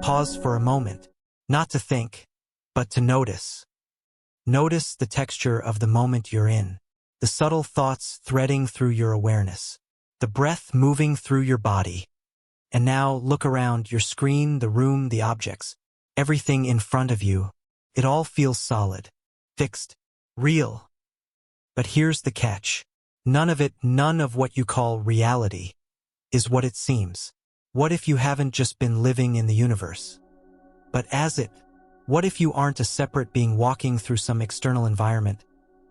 Pause for a moment, not to think, but to notice. Notice the texture of the moment you're in, the subtle thoughts threading through your awareness, the breath moving through your body. And now look around your screen, the room, the objects, everything in front of you. It all feels solid, fixed, real. But here's the catch. None of what you call reality is what it seems. What if you haven't just been living in the universe, but as it? What if you aren't a separate being walking through some external environment,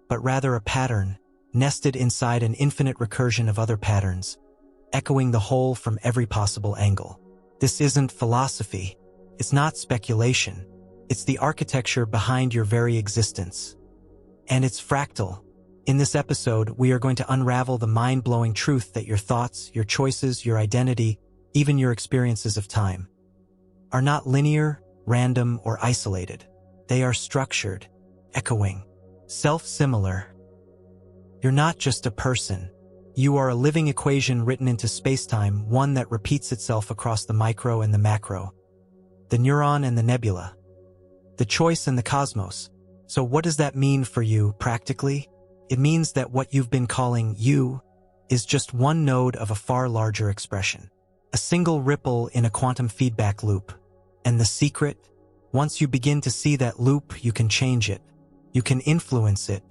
but rather a pattern, nested inside an infinite recursion of other patterns, echoing the whole from every possible angle? This isn't philosophy. It's not speculation. It's the architecture behind your very existence. And it's fractal. In this episode, we are going to unravel the mind-blowing truth that your thoughts, your choices, your identity, even your experiences of time, are not linear, random, or isolated. They are structured, echoing, self-similar. You're not just a person. You are a living equation written into space-time, one that repeats itself across the micro and the macro, the neuron and the nebula, the choice and the cosmos. So what does that mean for you practically? It means that what you've been calling you is just one node of a far larger expression, a single ripple in a quantum feedback loop. And the secret? Once you begin to see that loop, you can change it. You can influence it.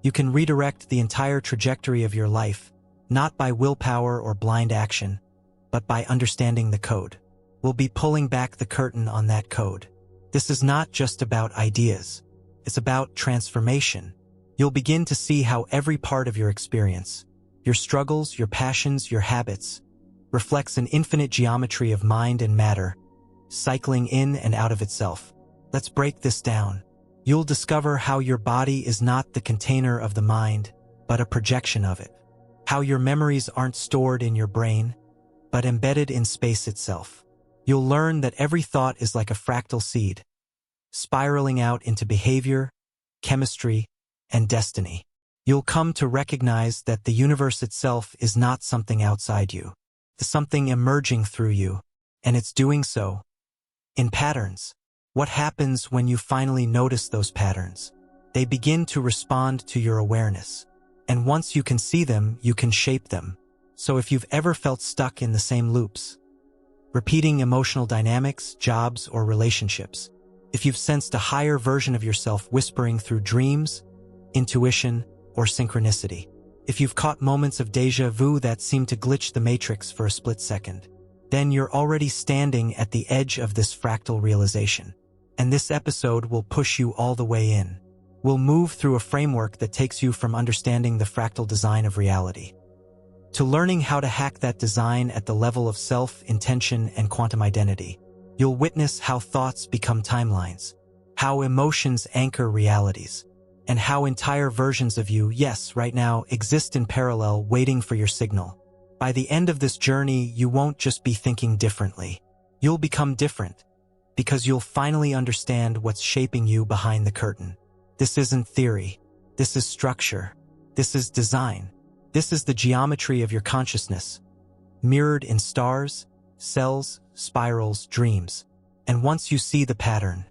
You can redirect the entire trajectory of your life, not by willpower or blind action, but by understanding the code. We'll be pulling back the curtain on that code. This is not just about ideas. It's about transformation. You'll begin to see how every part of your experience, your struggles, your passions, your habits, reflects an infinite geometry of mind and matter, cycling in and out of itself. Let's break this down. You'll discover how your body is not the container of the mind, but a projection of it. How your memories aren't stored in your brain, but embedded in space itself. You'll learn that every thought is like a fractal seed, spiraling out into behavior, chemistry, and destiny. You'll come to recognize that the universe itself is not something outside you. It's something emerging through you, and it's doing so in patterns. What happens when you finally notice those patterns? They begin to respond to your awareness. And once you can see them, you can shape them. So if you've ever felt stuck in the same loops, repeating emotional dynamics, jobs, or relationships, if you've sensed a higher version of yourself whispering through dreams, intuition, or synchronicity, if you've caught moments of déjà vu that seem to glitch the matrix for a split second, then you're already standing at the edge of this fractal realization. And this episode will push you all the way in. We'll move through a framework that takes you from understanding the fractal design of reality to learning how to hack that design at the level of self, intention, and quantum identity. You'll witness how thoughts become timelines, how emotions anchor realities, and how entire versions of you, yes, right now, exist in parallel waiting for your signal. By the end of this journey, you won't just be thinking differently. You'll become different, because you'll finally understand what's shaping you behind the curtain. This isn't theory. This is structure. This is design. This is the geometry of your consciousness, mirrored in stars, cells, spirals, dreams. And once you see the pattern,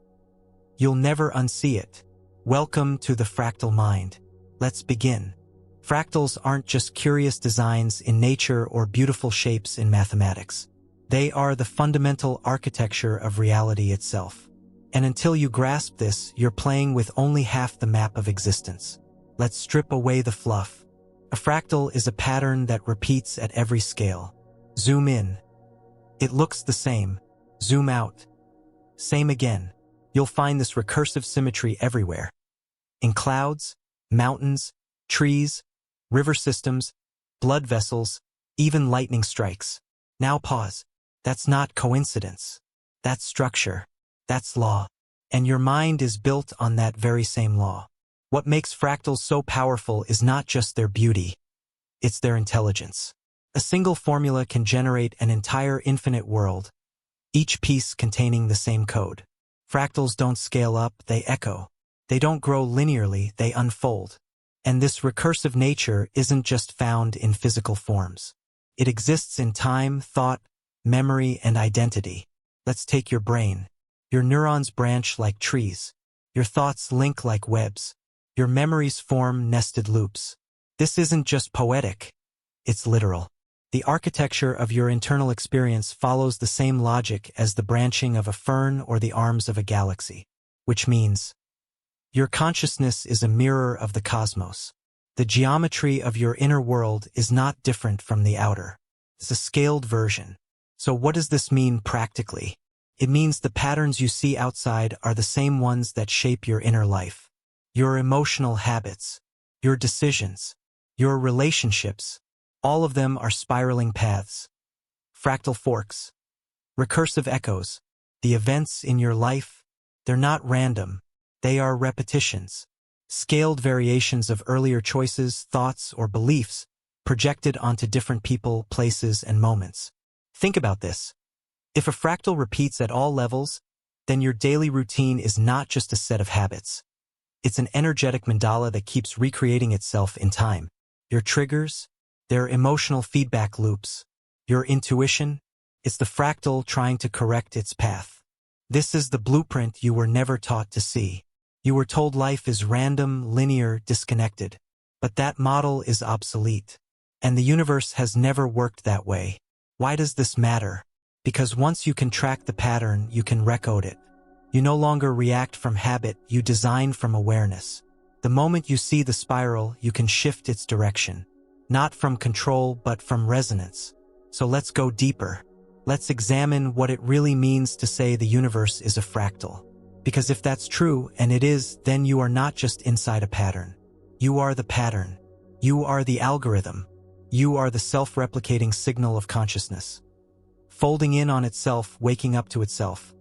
you'll never unsee it. Welcome to the fractal mind. Let's begin. Fractals aren't just curious designs in nature or beautiful shapes in mathematics. They are the fundamental architecture of reality itself. And until you grasp this, you're playing with only half the map of existence. Let's strip away the fluff. A fractal is a pattern that repeats at every scale. Zoom in. It looks the same. Zoom out. Same again. You'll find this recursive symmetry everywhere. In clouds, mountains, trees, river systems, blood vessels, even lightning strikes. Now pause. That's not coincidence. That's structure. That's law. And your mind is built on that very same law. What makes fractals so powerful is not just their beauty, it's their intelligence. A single formula can generate an entire infinite world, each piece containing the same code. Fractals don't scale up, they echo. They don't grow linearly, they unfold. And this recursive nature isn't just found in physical forms. It exists in time, thought, memory, and identity. Let's take your brain. Your neurons branch like trees. Your thoughts link like webs. Your memories form nested loops. This isn't just poetic. It's literal. The architecture of your internal experience follows the same logic as the branching of a fern or the arms of a galaxy, which means your consciousness is a mirror of the cosmos. The geometry of your inner world is not different from the outer. It's a scaled version. So what does this mean practically? It means the patterns you see outside are the same ones that shape your inner life. Your emotional habits, your decisions, your relationships, all of them are spiraling paths. Fractal forks, recursive echoes. The events in your life, they're not random. They are repetitions. Scaled variations of earlier choices, thoughts, or beliefs projected onto different people, places, and moments. Think about this. If a fractal repeats at all levels, then your daily routine is not just a set of habits. It's an energetic mandala that keeps recreating itself in time. Your triggers, they're emotional feedback loops. Your intuition, it's the fractal trying to correct its path. This is the blueprint you were never taught to see. You were told life is random, linear, disconnected. But that model is obsolete. And the universe has never worked that way. Why does this matter? Because once you can track the pattern, you can recode it. You no longer react from habit, you design from awareness. The moment you see the spiral, you can shift its direction. Not from control, but from resonance. So let's go deeper. Let's examine what it really means to say the universe is a fractal. Because if that's true, and it is, then you are not just inside a pattern. You are the pattern. You are the algorithm. You are the self-replicating signal of consciousness. Folding in on itself, waking up to itself.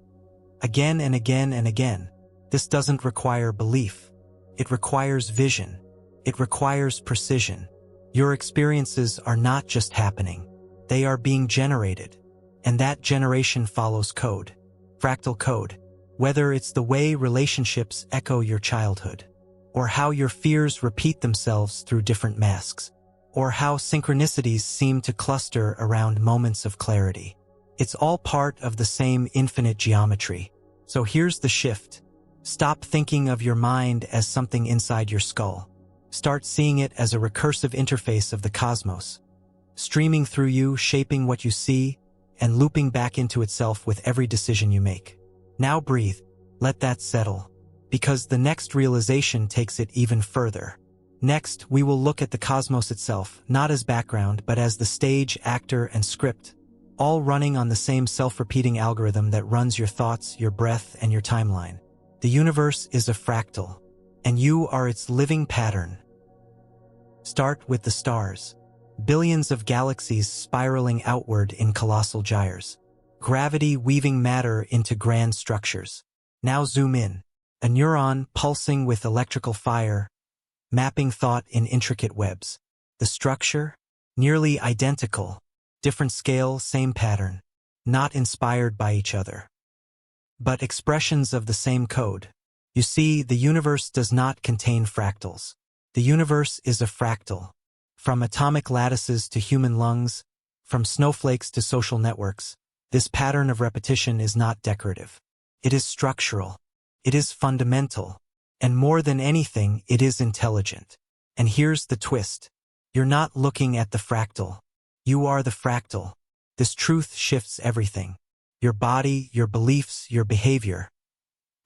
Again and again and again. This doesn't require belief. It requires vision. It requires precision. Your experiences are not just happening. They are being generated. And that generation follows code. Fractal code. Whether it's the way relationships echo your childhood, or how your fears repeat themselves through different masks, or how synchronicities seem to cluster around moments of clarity. It's all part of the same infinite geometry. So here's the shift. Stop thinking of your mind as something inside your skull. Start seeing it as a recursive interface of the cosmos, streaming through you, shaping what you see, and looping back into itself with every decision you make. Now breathe, let that settle, because the next realization takes it even further. Next, we will look at the cosmos itself, not as background, but as the stage, actor, and script, all running on the same self-repeating algorithm that runs your thoughts, your breath, and your timeline. The universe is a fractal, and you are its living pattern. Start with the stars. Billions of galaxies spiraling outward in colossal gyres. Gravity weaving matter into grand structures. Now zoom in. A neuron pulsing with electrical fire, mapping thought in intricate webs. The structure? Nearly identical. Different scale, same pattern. Not inspired by each other, but expressions of the same code. You see, the universe does not contain fractals. The universe is a fractal. From atomic lattices to human lungs, from snowflakes to social networks, this pattern of repetition is not decorative. It is structural. It is fundamental. And more than anything, it is intelligent. And here's the twist. You're not looking at the fractal. You are the fractal. This truth shifts everything. Your body, your beliefs, your behavior.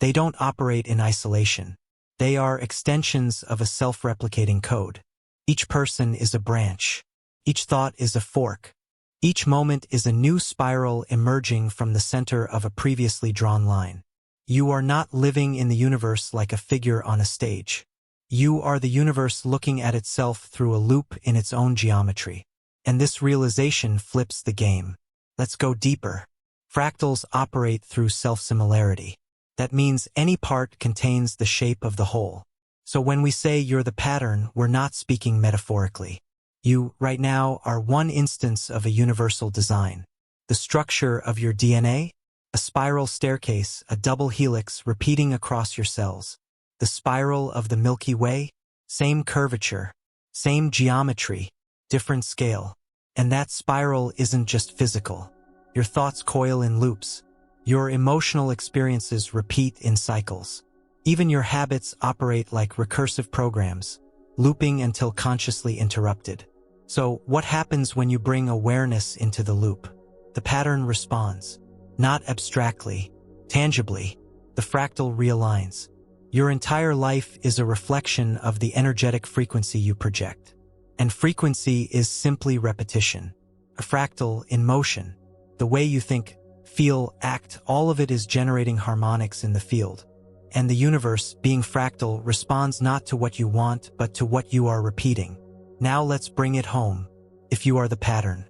They don't operate in isolation. They are extensions of a self-replicating code. Each person is a branch. Each thought is a fork. Each moment is a new spiral emerging from the center of a previously drawn line. You are not living in the universe like a figure on a stage. You are the universe looking at itself through a loop in its own geometry. And this realization flips the game. Let's go deeper. Fractals operate through self-similarity. That means any part contains the shape of the whole. So when we say you're the pattern, we're not speaking metaphorically. You, right now, are one instance of a universal design. The structure of your DNA? A spiral staircase, a double helix repeating across your cells. The spiral of the Milky Way? Same curvature, same geometry, different scale. And that spiral isn't just physical. Your thoughts coil in loops. Your emotional experiences repeat in cycles. Even your habits operate like recursive programs, looping until consciously interrupted. So, what happens when you bring awareness into the loop? The pattern responds. Not abstractly, tangibly. The fractal realigns. Your entire life is a reflection of the energetic frequency you project. And frequency is simply repetition. A fractal in motion. The way you think, feel, act, all of it is generating harmonics in the field. And the universe, being fractal, responds not to what you want, but to what you are repeating. Now let's bring it home. If you are the pattern,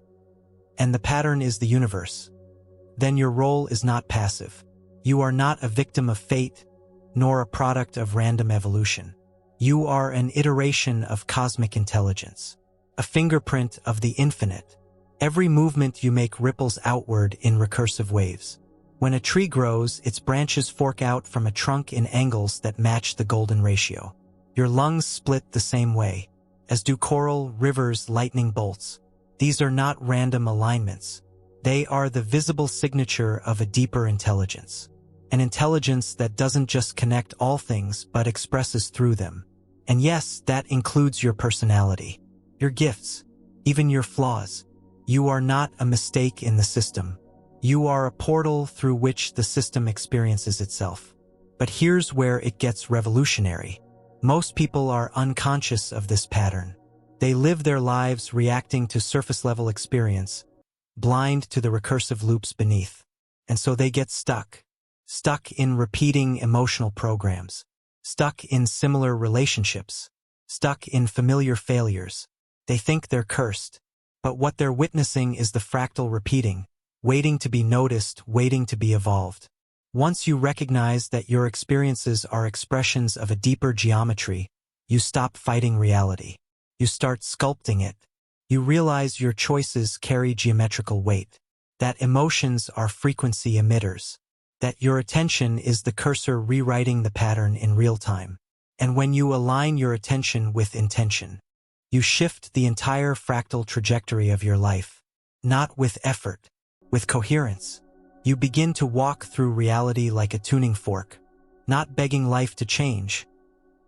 and the pattern is the universe, then your role is not passive. You are not a victim of fate, nor a product of random evolution. You are an iteration of cosmic intelligence, a fingerprint of the infinite. Every movement you make ripples outward in recursive waves. When a tree grows, its branches fork out from a trunk in angles that match the golden ratio. Your lungs split the same way, as do coral, rivers, lightning bolts. These are not random alignments. They are the visible signature of a deeper intelligence. An intelligence that doesn't just connect all things, but expresses through them. And yes, that includes your personality, your gifts, even your flaws. You are not a mistake in the system. You are a portal through which the system experiences itself. But here's where it gets revolutionary. Most people are unconscious of this pattern. They live their lives reacting to surface-level experience, blind to the recursive loops beneath. And so they get stuck in repeating emotional programs, stuck in similar relationships, stuck in familiar failures. They think they're cursed. But what they're witnessing is the fractal repeating, waiting to be noticed, waiting to be evolved. Once you recognize that your experiences are expressions of a deeper geometry, you stop fighting reality. You start sculpting it. You realize your choices carry geometrical weight, that emotions are frequency emitters, that your attention is the cursor rewriting the pattern in real time. And when you align your attention with intention, you shift the entire fractal trajectory of your life. Not with effort, with coherence. You begin to walk through reality like a tuning fork, not begging life to change,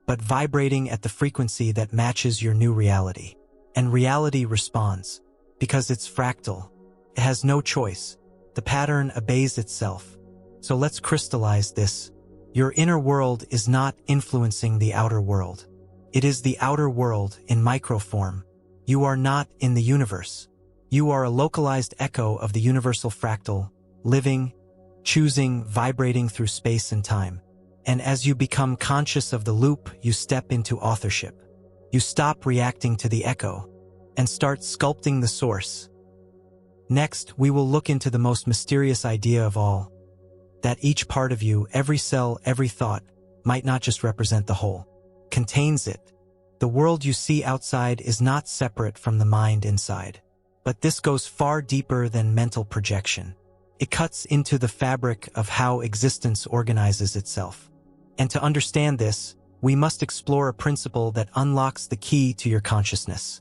but vibrating at the frequency that matches your new reality. And reality responds, because it's fractal. It has no choice. The pattern obeys itself. So let's crystallize this. Your inner world is not influencing the outer world. It is the outer world in microform. You are not in the universe. You are a localized echo of the universal fractal, living, choosing, vibrating through space and time. And as you become conscious of the loop, you step into authorship. You stop reacting to the echo and start sculpting the source. Next, we will look into the most mysterious idea of all, that each part of you, every cell, every thought, might not just represent the whole, contains it. The world you see outside is not separate from the mind inside. But this goes far deeper than mental projection. It cuts into the fabric of how existence organizes itself. And to understand this, we must explore a principle that unlocks the key to your consciousness.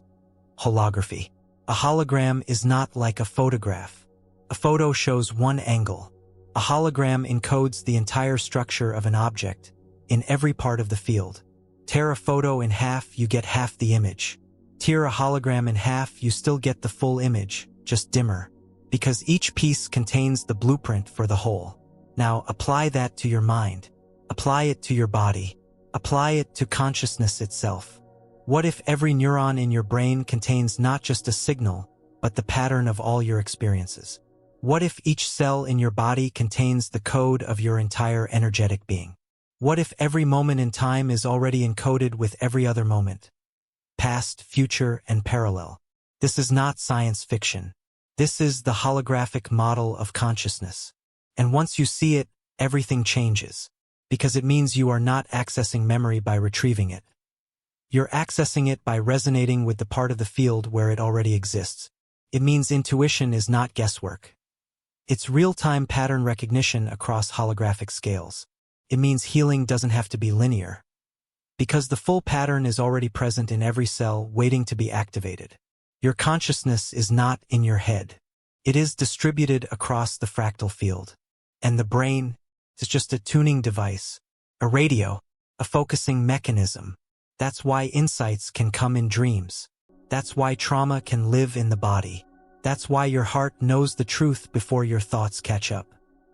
Holography. A hologram is not like a photograph. A photo shows one angle. A hologram encodes the entire structure of an object, in every part of the field. Tear a photo in half, you get half the image. Tear a hologram in half, you still get the full image, just dimmer. Because each piece contains the blueprint for the whole. Now apply that to your mind. Apply it to your body. Apply it to consciousness itself. What if every neuron in your brain contains not just a signal, but the pattern of all your experiences? What if each cell in your body contains the code of your entire energetic being? What if every moment in time is already encoded with every other moment? Past, future, and parallel. This is not science fiction. This is the holographic model of consciousness. And once you see it, everything changes. Because it means you are not accessing memory by retrieving it. You're accessing it by resonating with the part of the field where it already exists. It means intuition is not guesswork. It's real-time pattern recognition across holographic scales. It means healing doesn't have to be linear. Because the full pattern is already present in every cell waiting to be activated. Your consciousness is not in your head. It is distributed across the fractal field. And the brain is just a tuning device, a radio, a focusing mechanism. That's why insights can come in dreams. That's why trauma can live in the body. That's why your heart knows the truth before your thoughts catch up.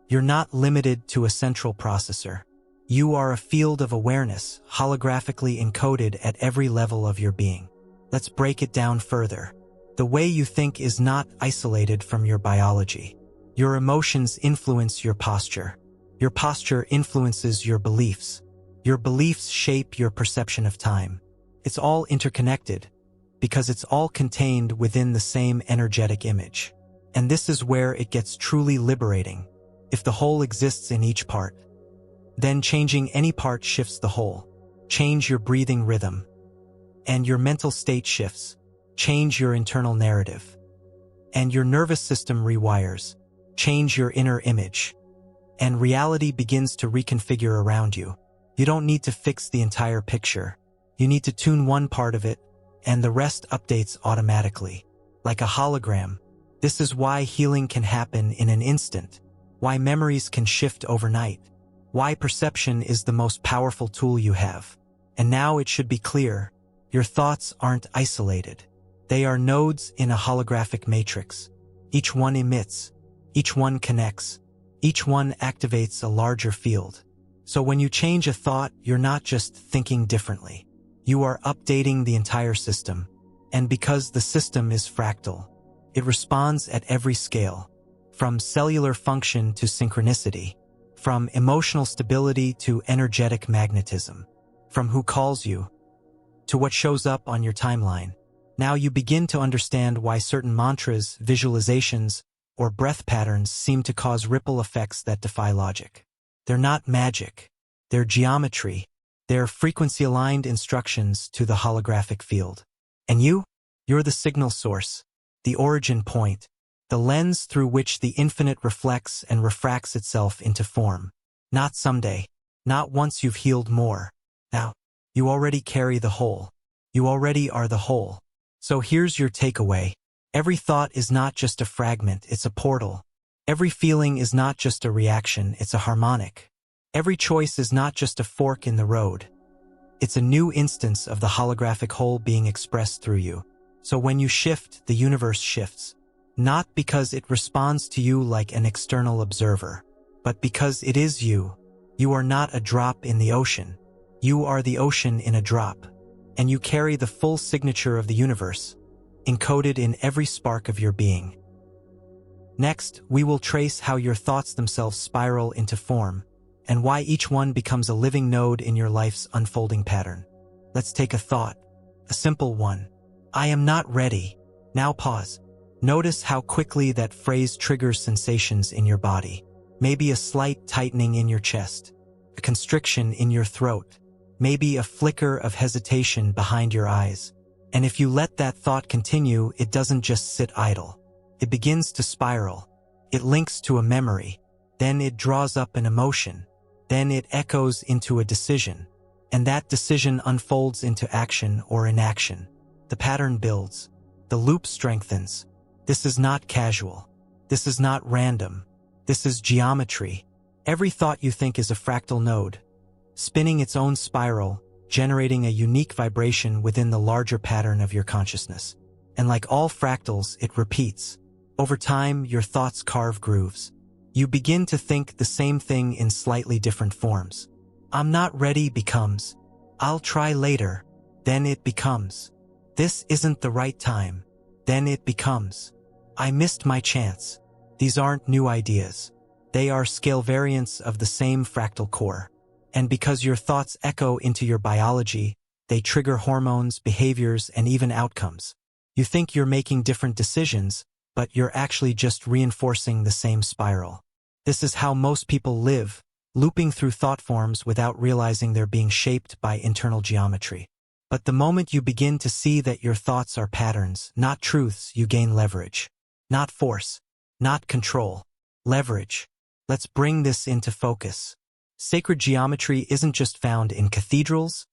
You're not limited to a central processor. You are a field of awareness, holographically encoded at every level of your being. Let's break it down further. The way you think is not isolated from your biology. Your emotions influence your posture. Your posture influences your beliefs. Your beliefs shape your perception of time. It's all interconnected, because it's all contained within the same energetic image. And this is where it gets truly liberating. If the whole exists in each part, then changing any part shifts the whole. Change your breathing rhythm, and your mental state shifts. Change your internal narrative, and your nervous system rewires. Change your inner image, and reality begins to reconfigure around you. You don't need to fix the entire picture. You need to tune one part of it, and the rest updates automatically. Like a hologram. This is why healing can happen in an instant. Why memories can shift overnight. Why perception is the most powerful tool you have. And now it should be clear, your thoughts aren't isolated. They are nodes in a holographic matrix. Each one emits. Each one connects. Each one activates a larger field. So when you change a thought, you're not just thinking differently. You are updating the entire system. And because the system is fractal, it responds at every scale. From cellular function to synchronicity. From emotional stability to energetic magnetism. From who calls you to what shows up on your timeline. Now you begin to understand why certain mantras, visualizations, or breath patterns seem to cause ripple effects that defy logic. They're not magic. They're geometry. They're frequency-aligned instructions to the holographic field. And you're the signal source, the origin point, the lens through which the infinite reflects and refracts itself into form. Not someday. Not once you've healed more. Now, you already carry the whole. You already are the whole. So here's your takeaway. Every thought is not just a fragment, it's a portal. Every feeling is not just a reaction, it's a harmonic. Every choice is not just a fork in the road. It's a new instance of the holographic whole being expressed through you. So when you shift, the universe shifts. Not because it responds to you like an external observer, but because it is you. You are not a drop in the ocean. You are the ocean in a drop. And you carry the full signature of the universe, encoded in every spark of your being. Next, we will trace how your thoughts themselves spiral into form, and why each one becomes a living node in your life's unfolding pattern. Let's take a thought, a simple one. I am not ready. Now pause. Notice how quickly that phrase triggers sensations in your body. Maybe a slight tightening in your chest, a constriction in your throat, maybe a flicker of hesitation behind your eyes. And if you let that thought continue, it doesn't just sit idle. It begins to spiral. It links to a memory. Then it draws up an emotion. Then it echoes into a decision. And that decision unfolds into action or inaction. The pattern builds. The loop strengthens. This is not casual. This is not random. This is geometry. Every thought you think is a fractal node, spinning its own spiral, generating a unique vibration within the larger pattern of your consciousness. And like all fractals, it repeats. Over time, your thoughts carve grooves. You begin to think the same thing in slightly different forms. I'm not ready becomes, I'll try later. Then it becomes, this isn't the right time. Then it becomes, I missed my chance. These aren't new ideas. They are scale variants of the same fractal core. And because your thoughts echo into your biology, they trigger hormones, behaviors, and even outcomes. You think you're making different decisions, but you're actually just reinforcing the same spiral. This is how most people live, looping through thought forms without realizing they're being shaped by internal geometry. But the moment you begin to see that your thoughts are patterns, not truths, you gain leverage. Not force, not control. Leverage. Let's bring this into focus. Sacred geometry isn't just found in cathedrals,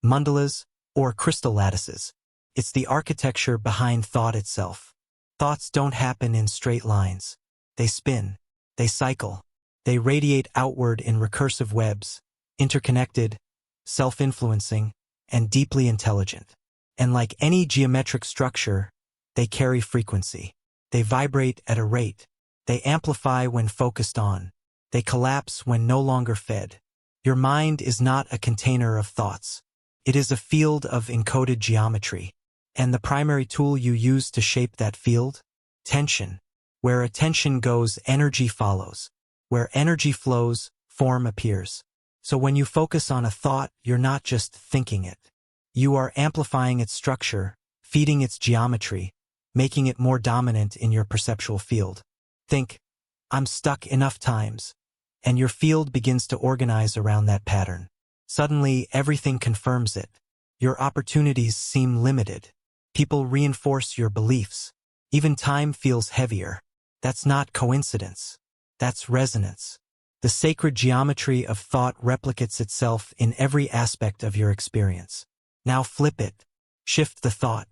mandalas, or crystal lattices. It's the architecture behind thought itself. Thoughts don't happen in straight lines. They spin. They cycle. They radiate outward in recursive webs, interconnected, self-influencing, and deeply intelligent. And like any geometric structure, they carry frequency. They vibrate at a rate. They amplify when focused on. They collapse when no longer fed. Your mind is not a container of thoughts. It is a field of encoded geometry. And the primary tool you use to shape that field? Tension. Where attention goes, energy follows. Where energy flows, form appears. So when you focus on a thought, you're not just thinking it. You are amplifying its structure, feeding its geometry, making it more dominant in your perceptual field. Think, I'm stuck enough times, and your field begins to organize around that pattern. Suddenly, everything confirms it. Your opportunities seem limited. People reinforce your beliefs. Even time feels heavier. That's not coincidence. That's resonance. The sacred geometry of thought replicates itself in every aspect of your experience. Now flip it. Shift the thought.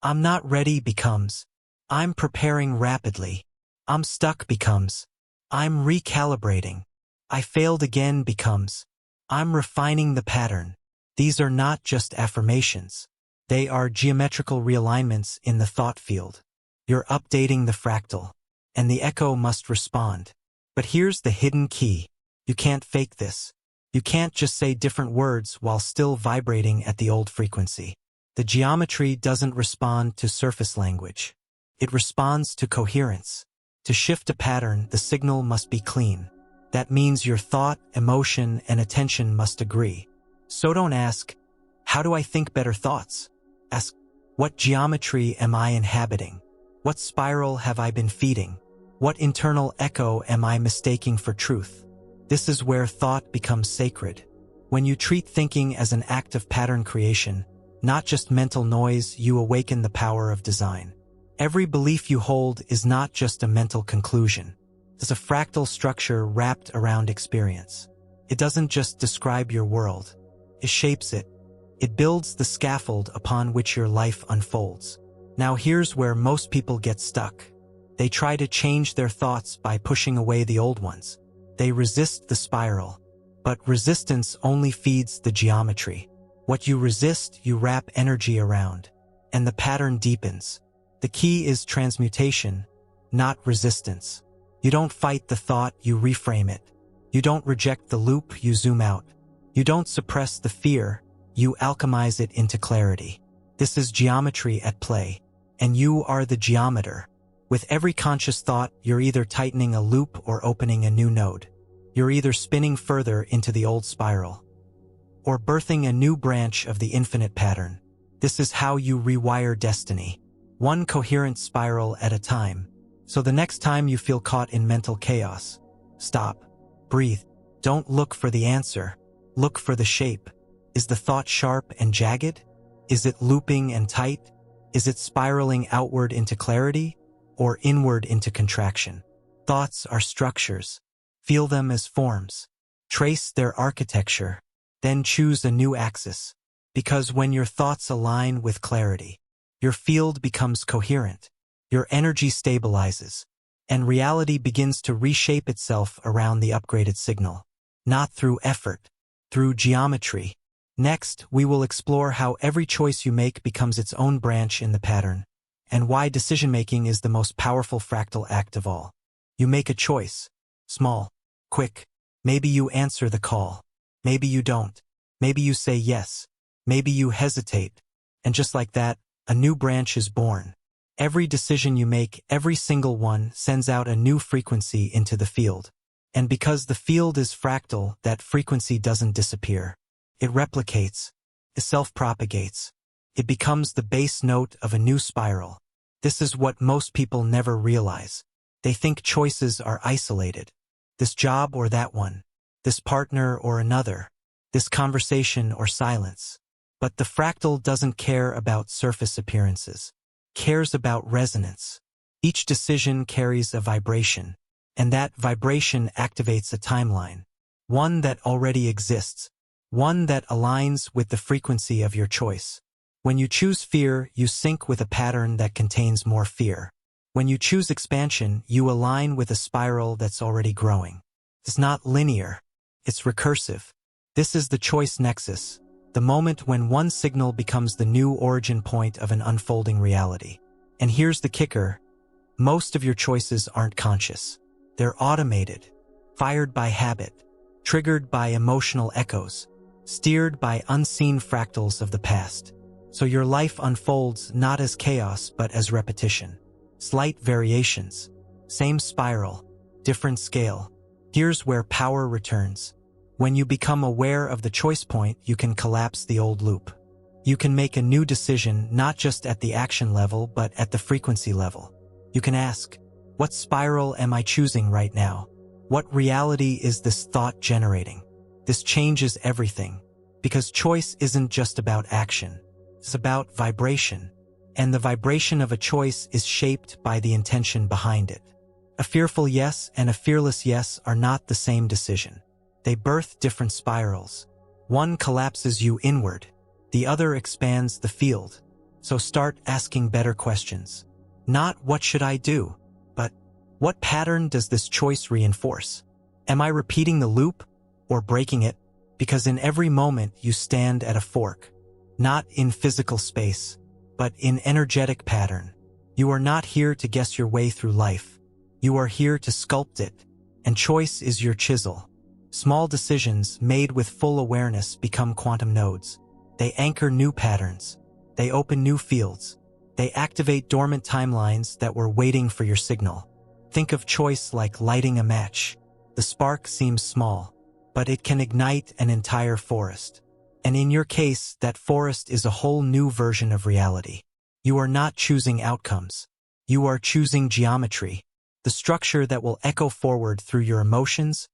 I'm not ready becomes, I'm preparing rapidly. I'm stuck becomes, I'm recalibrating. I failed again becomes, I'm refining the pattern. These are not just affirmations. They are geometrical realignments in the thought field. You're updating the fractal, and the echo must respond. But here's the hidden key. You can't fake this. You can't just say different words while still vibrating at the old frequency. The geometry doesn't respond to surface language. It responds to coherence. To shift a pattern, the signal must be clean. That means your thought, emotion, and attention must agree. So don't ask, how do I think better thoughts? Ask, what geometry am I inhabiting? What spiral have I been feeding? What internal echo am I mistaking for truth? This is where thought becomes sacred. When you treat thinking as an act of pattern creation, not just mental noise, you awaken the power of design. Every belief you hold is not just a mental conclusion. It's a fractal structure wrapped around experience. It doesn't just describe your world. It shapes it. It builds the scaffold upon which your life unfolds. Now here's where most people get stuck. They try to change their thoughts by pushing away the old ones. They resist the spiral. But resistance only feeds the geometry. What you resist, you wrap energy around, and the pattern deepens. The key is transmutation, not resistance. You don't fight the thought, you reframe it. You don't reject the loop, you zoom out. You don't suppress the fear, you alchemize it into clarity. This is geometry at play, and you are the geometer. With every conscious thought, you're either tightening a loop or opening a new node. You're either spinning further into the old spiral, or birthing a new branch of the infinite pattern. This is how you rewire destiny, one coherent spiral at a time. So the next time you feel caught in mental chaos, stop, breathe. Don't look for the answer. Look for the shape. Is the thought sharp and jagged? Is it looping and tight? Is it spiraling outward into clarity or inward into contraction? Thoughts are structures. Feel them as forms. Trace their architecture. Then choose a new axis. Because when your thoughts align with clarity, your field becomes coherent, your energy stabilizes, and reality begins to reshape itself around the upgraded signal. Not through effort, through geometry. Next, we will explore how every choice you make becomes its own branch in the pattern, and why decision-making is the most powerful fractal act of all. You make a choice. Small, quick. Maybe you answer the call. Maybe you don't. Maybe you say yes. Maybe you hesitate. And just like that, a new branch is born. Every decision you make, every single one, sends out a new frequency into the field. And because the field is fractal, that frequency doesn't disappear. It replicates. It self-propagates. It becomes the base note of a new spiral. This is what most people never realize. They think choices are isolated. This job or that one. This partner or another. This conversation or silence. But the fractal doesn't care about surface appearances. It cares about resonance. Each decision carries a vibration, and that vibration activates a timeline. One that already exists. One that aligns with the frequency of your choice. When you choose fear, you sync with a pattern that contains more fear. When you choose expansion, you align with a spiral that's already growing. It's not linear. It's recursive. This is the Choice Nexus, the moment when one signal becomes the new origin point of an unfolding reality. And here's the kicker. Most of your choices aren't conscious. They're automated, fired by habit, triggered by emotional echoes, steered by unseen fractals of the past. So your life unfolds not as chaos but as repetition. Slight variations, same spiral, different scale. Here's where power returns. When you become aware of the choice point, you can collapse the old loop. You can make a new decision not just at the action level but at the frequency level. You can ask, what spiral am I choosing right now? What reality is this thought generating? This changes everything, because choice isn't just about action. It's about vibration, and the vibration of a choice is shaped by the intention behind it. A fearful yes and a fearless yes are not the same decision. They birth different spirals. One collapses you inward, the other expands the field. So start asking better questions. Not what should I do, but what pattern does this choice reinforce? Am I repeating the loop or breaking it? Because in every moment you stand at a fork, not in physical space, but in energetic pattern. You are not here to guess your way through life. You are here to sculpt it, and choice is your chisel. Small decisions made with full awareness become quantum nodes. They anchor new patterns. They open new fields. They activate dormant timelines that were waiting for your signal. Think of choice like lighting a match. The spark seems small, but it can ignite an entire forest. And in your case, that forest is a whole new version of reality. You are not choosing outcomes. You are choosing geometry, the structure that will echo forward through your emotions,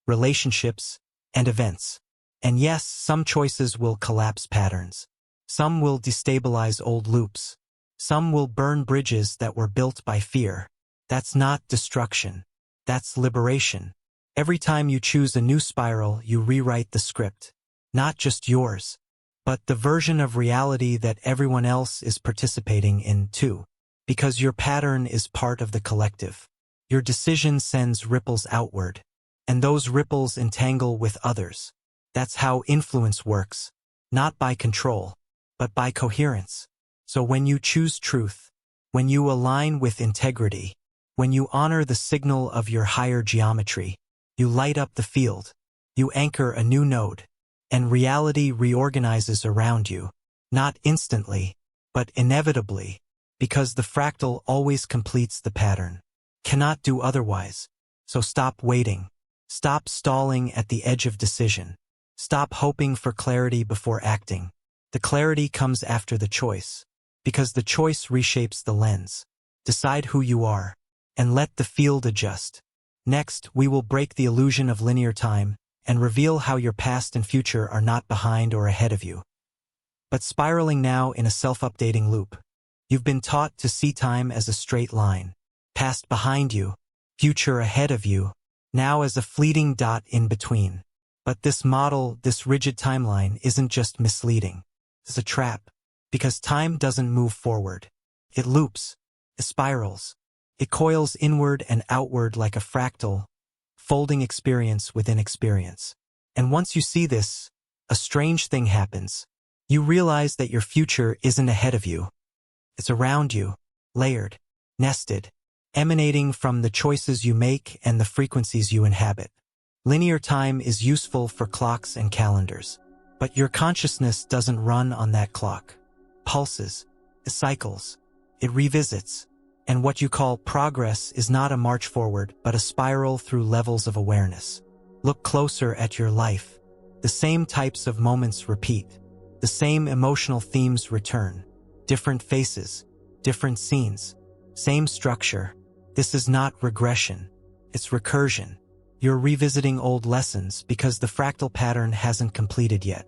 relationships, and events. And yes, some choices will collapse patterns. Some will destabilize old loops. Some will burn bridges that were built by fear. That's not destruction. That's liberation. Every time you choose a new spiral, you rewrite the script. Not just yours, but the version of reality that everyone else is participating in too. Because your pattern is part of the collective. Your decision sends ripples outward, and those ripples entangle with others. That's how influence works, not by control, but by coherence. So when you choose truth, when you align with integrity, when you honor the signal of your higher geometry, you light up the field, you anchor a new node, and reality reorganizes around you, not instantly, but inevitably, because the fractal always completes the pattern. Cannot do otherwise. So stop waiting. Stop stalling at the edge of decision. Stop hoping for clarity before acting. The clarity comes after the choice, because the choice reshapes the lens. Decide who you are, and let the field adjust. Next, we will break the illusion of linear time and reveal how your past and future are not behind or ahead of you, but spiraling now in a self-updating loop. You've been taught to see time as a straight line, past behind you, future ahead of you, now as a fleeting dot in between. But this model, this rigid timeline, isn't just misleading. It's a trap, because time doesn't move forward. It loops, it spirals, it coils inward and outward like a fractal, folding experience within experience. And once you see this, a strange thing happens. You realize that your future isn't ahead of you. It's around you, layered, nested, emanating from the choices you make and the frequencies you inhabit. Linear time is useful for clocks and calendars, but your consciousness doesn't run on that clock. Pulses, it cycles, it revisits. And what you call progress is not a march forward, but a spiral through levels of awareness. Look closer at your life. The same types of moments repeat. The same emotional themes return. Different faces, different scenes, same structure. This is not regression. It's recursion. You're revisiting old lessons because the fractal pattern hasn't completed yet.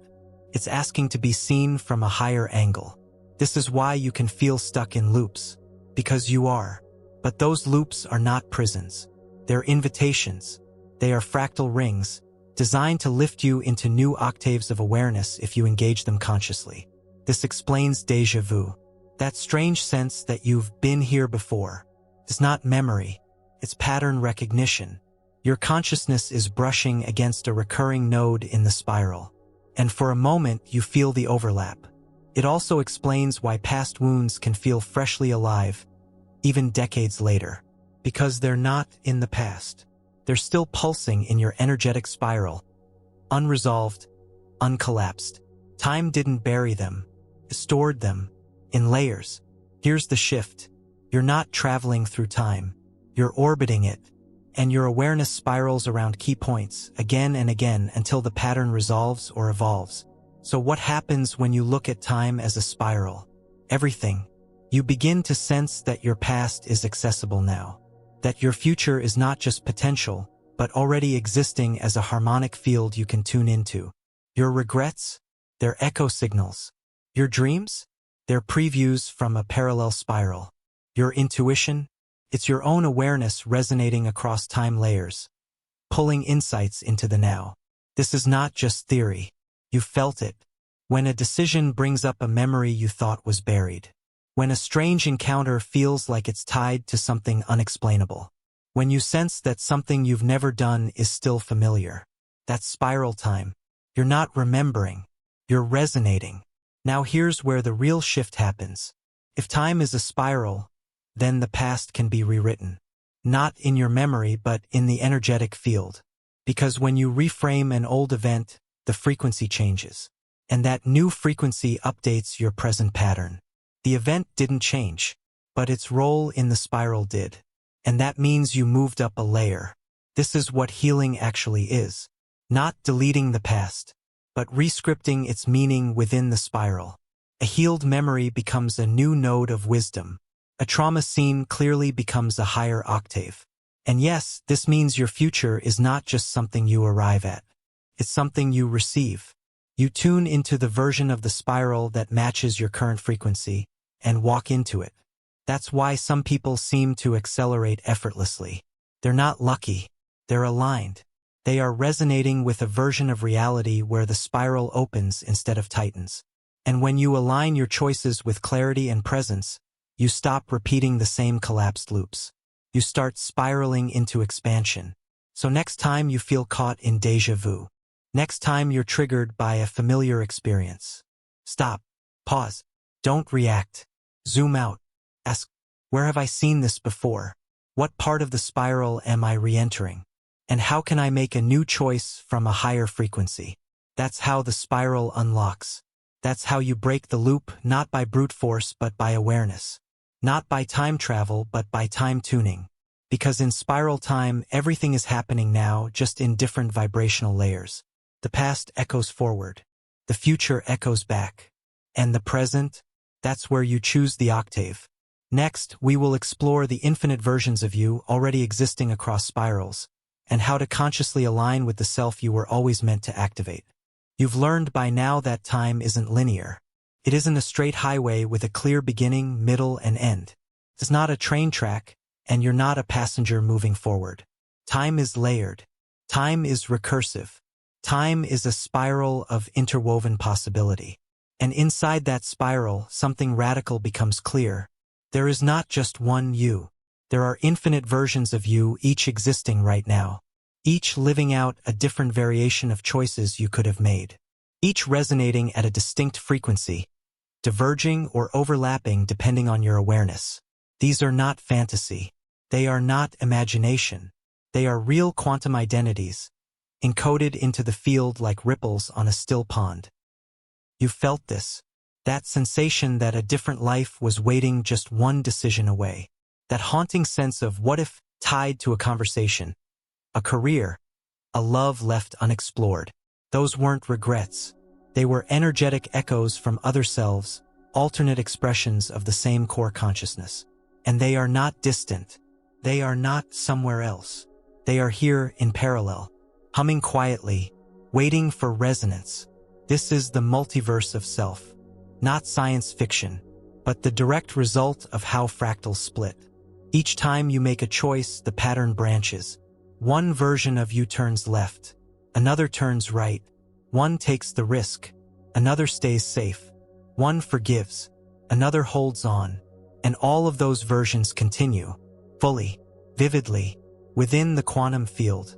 It's asking to be seen from a higher angle. This is why you can feel stuck in loops. Because you are. But those loops are not prisons. They're invitations. They are fractal rings, designed to lift you into new octaves of awareness if you engage them consciously. This explains déjà vu. That strange sense that you've been here before. It's not memory. It's pattern recognition. Your consciousness is brushing against a recurring node in the spiral. And for a moment, you feel the overlap. It also explains why past wounds can feel freshly alive, even decades later. Because they're not in the past. They're still pulsing in your energetic spiral. Unresolved, uncollapsed. Time didn't bury them. It stored them in layers. Here's the shift. You're not traveling through time. You're orbiting it. And your awareness spirals around key points again and again until the pattern resolves or evolves. So what happens when you look at time as a spiral? Everything. You begin to sense that your past is accessible now. That your future is not just potential, but already existing as a harmonic field you can tune into. Your regrets? They're echo signals. Your dreams? They're previews from a parallel spiral. Your intuition? It's your own awareness resonating across time layers, pulling insights into the now. This is not just theory. You felt it. When a decision brings up a memory you thought was buried. When a strange encounter feels like it's tied to something unexplainable. When you sense that something you've never done is still familiar. That's spiral time. You're not remembering. You're resonating. Now here's where the real shift happens. If time is a spiral, then the past can be rewritten. Not in your memory, but in the energetic field. Because when you reframe an old event, the frequency changes. And that new frequency updates your present pattern. The event didn't change, but its role in the spiral did. And that means you moved up a layer. This is what healing actually is. Not deleting the past, but rescripting its meaning within the spiral. A healed memory becomes a new node of wisdom. A trauma scene clearly becomes a higher octave. And yes, this means your future is not just something you arrive at. It's something you receive. You tune into the version of the spiral that matches your current frequency and walk into it. That's why some people seem to accelerate effortlessly. They're not lucky. They're aligned. They are resonating with a version of reality where the spiral opens instead of tightens. And when you align your choices with clarity and presence, you stop repeating the same collapsed loops. You start spiraling into expansion. So next time you feel caught in déjà vu. Next time you're triggered by a familiar experience. Stop. Pause. Don't react. Zoom out. Ask, where have I seen this before? What part of the spiral am I re-entering? And how can I make a new choice from a higher frequency? That's how the spiral unlocks. That's how you break the loop, not by brute force but by awareness. Not by time travel but by time tuning. Because in spiral time, everything is happening now, just in different vibrational layers. The past echoes forward. The future echoes back. And the present? That's where you choose the octave. Next, we will explore the infinite versions of you already existing across spirals, and how to consciously align with the self you were always meant to activate. You've learned by now that time isn't linear. It isn't a straight highway with a clear beginning, middle, and end. It's not a train track, and you're not a passenger moving forward. Time is layered. Time is recursive. Time is a spiral of interwoven possibility. And inside that spiral, something radical becomes clear. There is not just one you. There are infinite versions of you, each existing right now. Each living out a different variation of choices you could have made. Each resonating at a distinct frequency, diverging or overlapping depending on your awareness. These are not fantasy. They are not imagination. They are real quantum identities, encoded into the field like ripples on a still pond. You felt this. That sensation that a different life was waiting just one decision away. That haunting sense of what if tied to a conversation, a career, a love left unexplored. Those weren't regrets. They were energetic echoes from other selves, alternate expressions of the same core consciousness. And they are not distant. They are not somewhere else. They are here in parallel, humming quietly, waiting for resonance. This is the multiverse of self. Not science fiction, but the direct result of how fractals split. Each time you make a choice, the pattern branches. One version of you turns left, another turns right. One takes the risk, another stays safe. One forgives, another holds on. And all of those versions continue, fully, vividly, within the quantum field.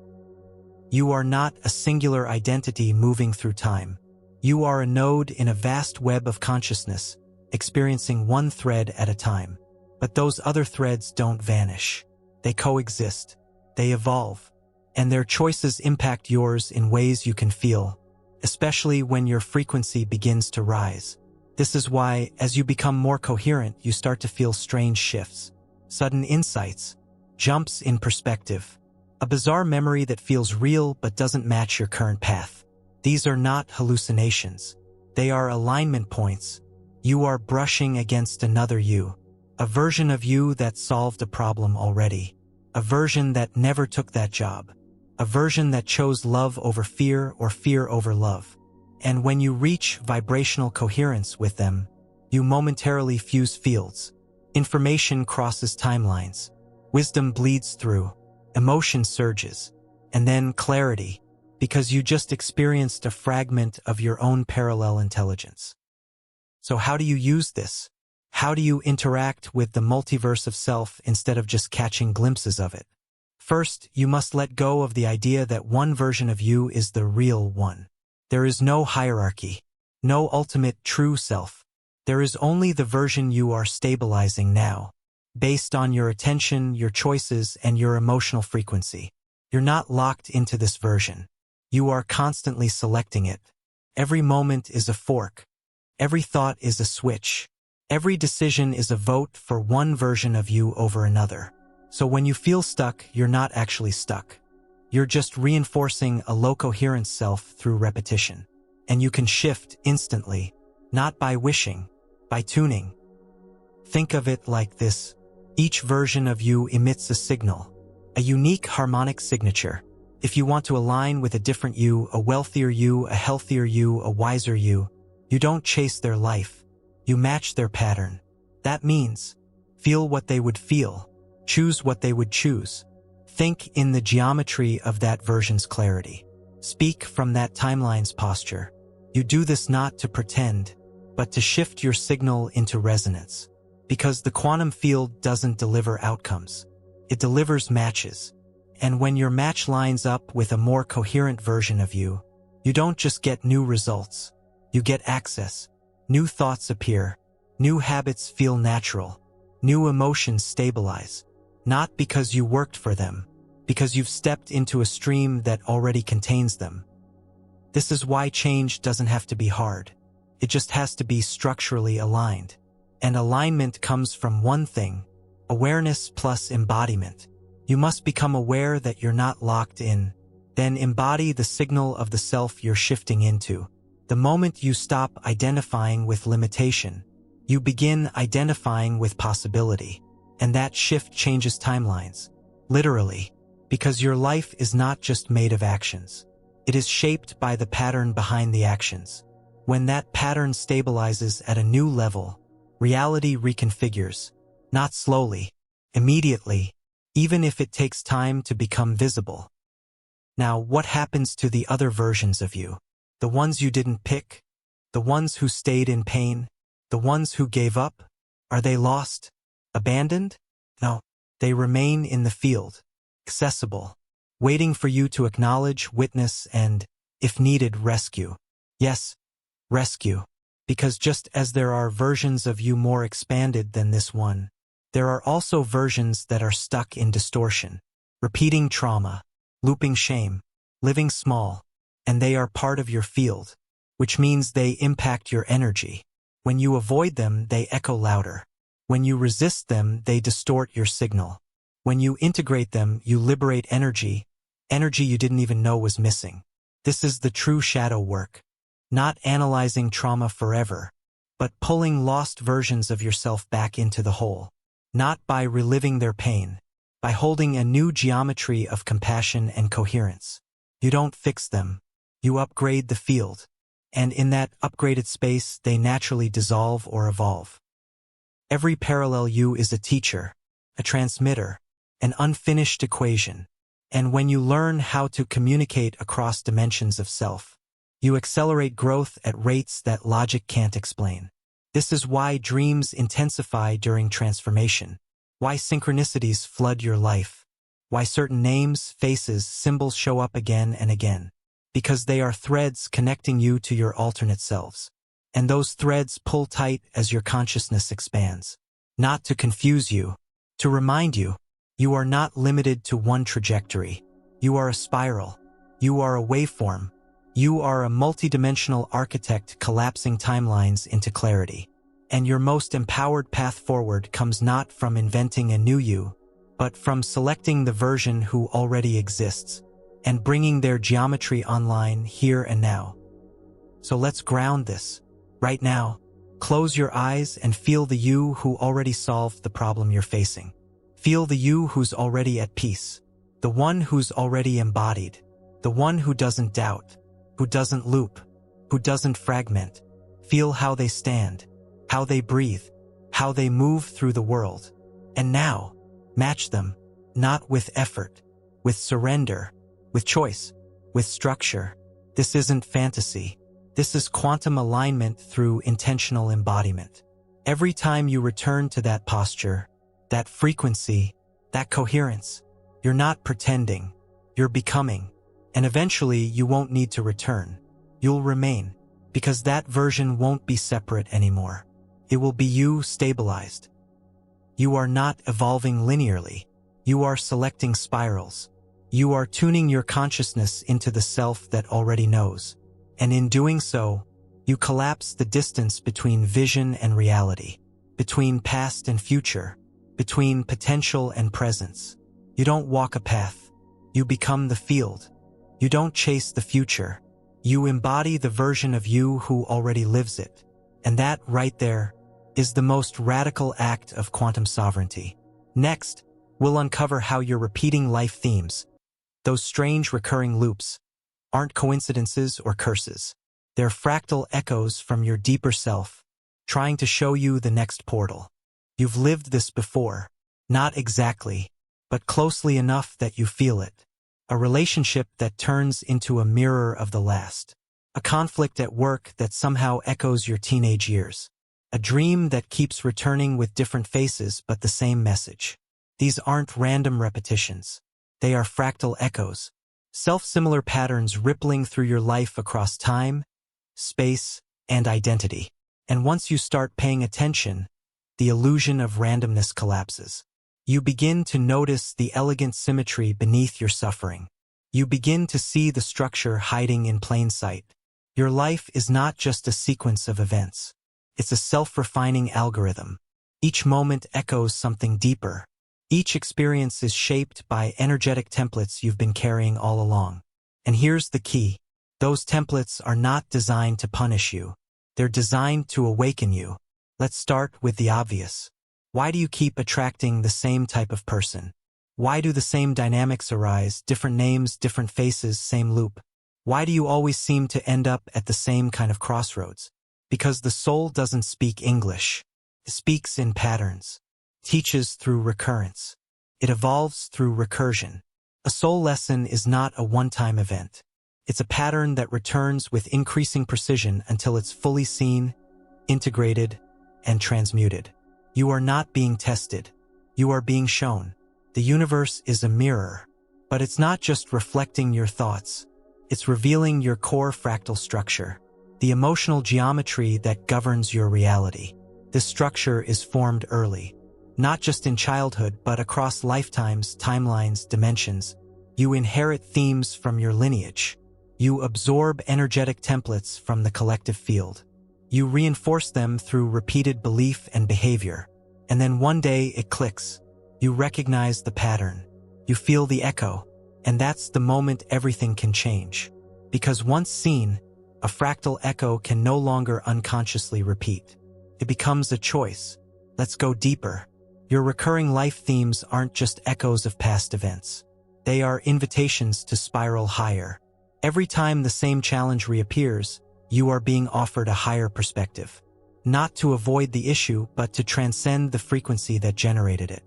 You are not a singular identity moving through time. You are a node in a vast web of consciousness, experiencing one thread at a time. But those other threads don't vanish. They coexist. They evolve. And their choices impact yours in ways you can feel, especially when your frequency begins to rise. This is why, as you become more coherent, you start to feel strange shifts, sudden insights, jumps in perspective, a bizarre memory that feels real but doesn't match your current path. These are not hallucinations. They are alignment points. You are brushing against another you, a version of you that solved a problem already, a version that never took that job, a version that chose love over fear or fear over love. And when you reach vibrational coherence with them, you momentarily fuse fields. Information crosses timelines. Wisdom bleeds through. Emotion surges. And then clarity, because you just experienced a fragment of your own parallel intelligence. So how do you use this? How do you interact with the multiverse of self instead of just catching glimpses of it? First, you must let go of the idea that one version of you is the real one. There is no hierarchy, no ultimate true self. There is only the version you are stabilizing now, based on your attention, your choices, and your emotional frequency. You're not locked into this version. You are constantly selecting it. Every moment is a fork. Every thought is a switch. Every decision is a vote for one version of you over another. So when you feel stuck, you're not actually stuck. You're just reinforcing a low-coherence self through repetition. And you can shift instantly, not by wishing, by tuning. Think of it like this. Each version of you emits a signal, a unique harmonic signature. If you want to align with a different you, a wealthier you, a healthier you, a wiser you, you don't chase their life. You match their pattern. That means, feel what they would feel. Choose what they would choose. Think in the geometry of that version's clarity. Speak from that timeline's posture. You do this not to pretend, but to shift your signal into resonance. Because the quantum field doesn't deliver outcomes. It delivers matches. And when your match lines up with a more coherent version of you, you don't just get new results. You get access. New thoughts appear. New habits feel natural. New emotions stabilize. Not because you worked for them, because you've stepped into a stream that already contains them. This is why change doesn't have to be hard. It just has to be structurally aligned. And alignment comes from one thing: awareness plus embodiment. You must become aware that you're not locked in. Then embody the signal of the self you're shifting into. The moment you stop identifying with limitation, you begin identifying with possibility. And that shift changes timelines. Literally. Because your life is not just made of actions. It is shaped by the pattern behind the actions. When that pattern stabilizes at a new level, reality reconfigures. Not slowly. Immediately. Even if it takes time to become visible. Now, what happens to the other versions of you? The ones you didn't pick? The ones who stayed in pain? The ones who gave up? Are they lost? Abandoned? No. They remain in the field. Accessible. Waiting for you to acknowledge, witness, and, if needed, rescue. Yes, rescue. Because just as there are versions of you more expanded than this one, there are also versions that are stuck in distortion, repeating trauma, looping shame, living small, and they are part of your field, which means they impact your energy. When you avoid them, they echo louder. When you resist them, they distort your signal. When you integrate them, you liberate energy you didn't even know was missing. This is the true shadow work. Not analyzing trauma forever, but pulling lost versions of yourself back into the whole. Not by reliving their pain, by holding a new geometry of compassion and coherence. You don't fix them. You upgrade the field. And in that upgraded space, they naturally dissolve or evolve. Every parallel you is a teacher, a transmitter, an unfinished equation. And when you learn how to communicate across dimensions of self, you accelerate growth at rates that logic can't explain. This is why dreams intensify during transformation, why synchronicities flood your life, why certain names, faces, symbols show up again and again. Because they are threads connecting you to your alternate selves. And those threads pull tight as your consciousness expands. Not to confuse you, to remind you, you are not limited to one trajectory. You are a spiral. You are a waveform. You are a multidimensional architect collapsing timelines into clarity. And your most empowered path forward comes not from inventing a new you, but from selecting the version who already exists and bringing their geometry online here and now. So let's ground this. Right now, close your eyes and feel the you who already solved the problem you're facing. Feel the you who's already at peace, the one who's already embodied, the one who doesn't doubt, who doesn't loop, who doesn't fragment. Feel how they stand, how they breathe, how they move through the world. And now, match them, not with effort, with surrender, with choice, with structure. This isn't fantasy. This is quantum alignment through intentional embodiment. Every time you return to that posture, that frequency, that coherence, you're not pretending, you're becoming. And eventually you won't need to return. You'll remain, because that version won't be separate anymore. It will be you stabilized. You are not evolving linearly. You are selecting spirals. You are tuning your consciousness into the self that already knows. And in doing so, you collapse the distance between vision and reality, between past and future, between potential and presence. You don't walk a path. You become the field. You don't chase the future. You embody the version of you who already lives it. And that right there is the most radical act of quantum sovereignty. Next, we'll uncover how your repeating life themes, those strange recurring loops, aren't coincidences or curses. They're fractal echoes from your deeper self, trying to show you the next portal. You've lived this before, not exactly, but closely enough that you feel it. A relationship that turns into a mirror of the last. A conflict at work that somehow echoes your teenage years. A dream that keeps returning with different faces but the same message. These aren't random repetitions. They are fractal echoes. Self-similar patterns rippling through your life across time, space, and identity. And once you start paying attention, the illusion of randomness collapses. You begin to notice the elegant symmetry beneath your suffering. You begin to see the structure hiding in plain sight. Your life is not just a sequence of events. It's a self-refining algorithm. Each moment echoes something deeper. Each experience is shaped by energetic templates you've been carrying all along. And here's the key. Those templates are not designed to punish you. They're designed to awaken you. Let's start with the obvious. Why do you keep attracting the same type of person? Why do the same dynamics arise, different names, different faces, same loop? Why do you always seem to end up at the same kind of crossroads? Because the soul doesn't speak English. It speaks in patterns. Teaches through recurrence. It evolves through recursion. A soul lesson is not a one-time event. It's a pattern that returns with increasing precision until it's fully seen, integrated, and transmuted. You are not being tested. You are being shown. The universe is a mirror, but it's not just reflecting your thoughts. It's revealing your core fractal structure, the emotional geometry that governs your reality. This structure is formed early. Not just in childhood, but across lifetimes, timelines, dimensions. You inherit themes from your lineage. You absorb energetic templates from the collective field. You reinforce them through repeated belief and behavior. And then one day it clicks. You recognize the pattern. You feel the echo. And that's the moment everything can change. Because once seen, a fractal echo can no longer unconsciously repeat. It becomes a choice. Let's go deeper. Your recurring life themes aren't just echoes of past events. They are invitations to spiral higher. Every time the same challenge reappears, you are being offered a higher perspective. Not to avoid the issue, but to transcend the frequency that generated it.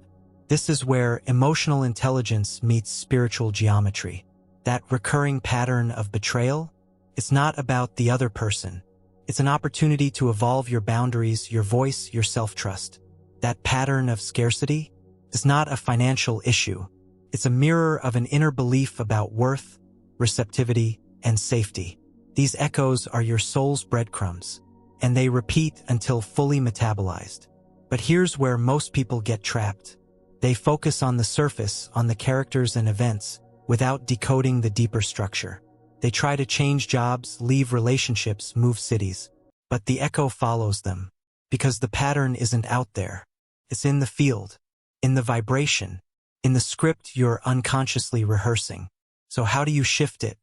This is where emotional intelligence meets spiritual geometry. That recurring pattern of betrayal, it's not about the other person. It's an opportunity to evolve your boundaries, your voice, your self-trust. That pattern of scarcity is not a financial issue. It's a mirror of an inner belief about worth, receptivity, and safety. These echoes are your soul's breadcrumbs, and they repeat until fully metabolized. But here's where most people get trapped. They focus on the surface, on the characters and events, without decoding the deeper structure. They try to change jobs, leave relationships, move cities. But the echo follows them, because the pattern isn't out there. It's in the field, in the vibration, in the script you're unconsciously rehearsing. So how do you shift it?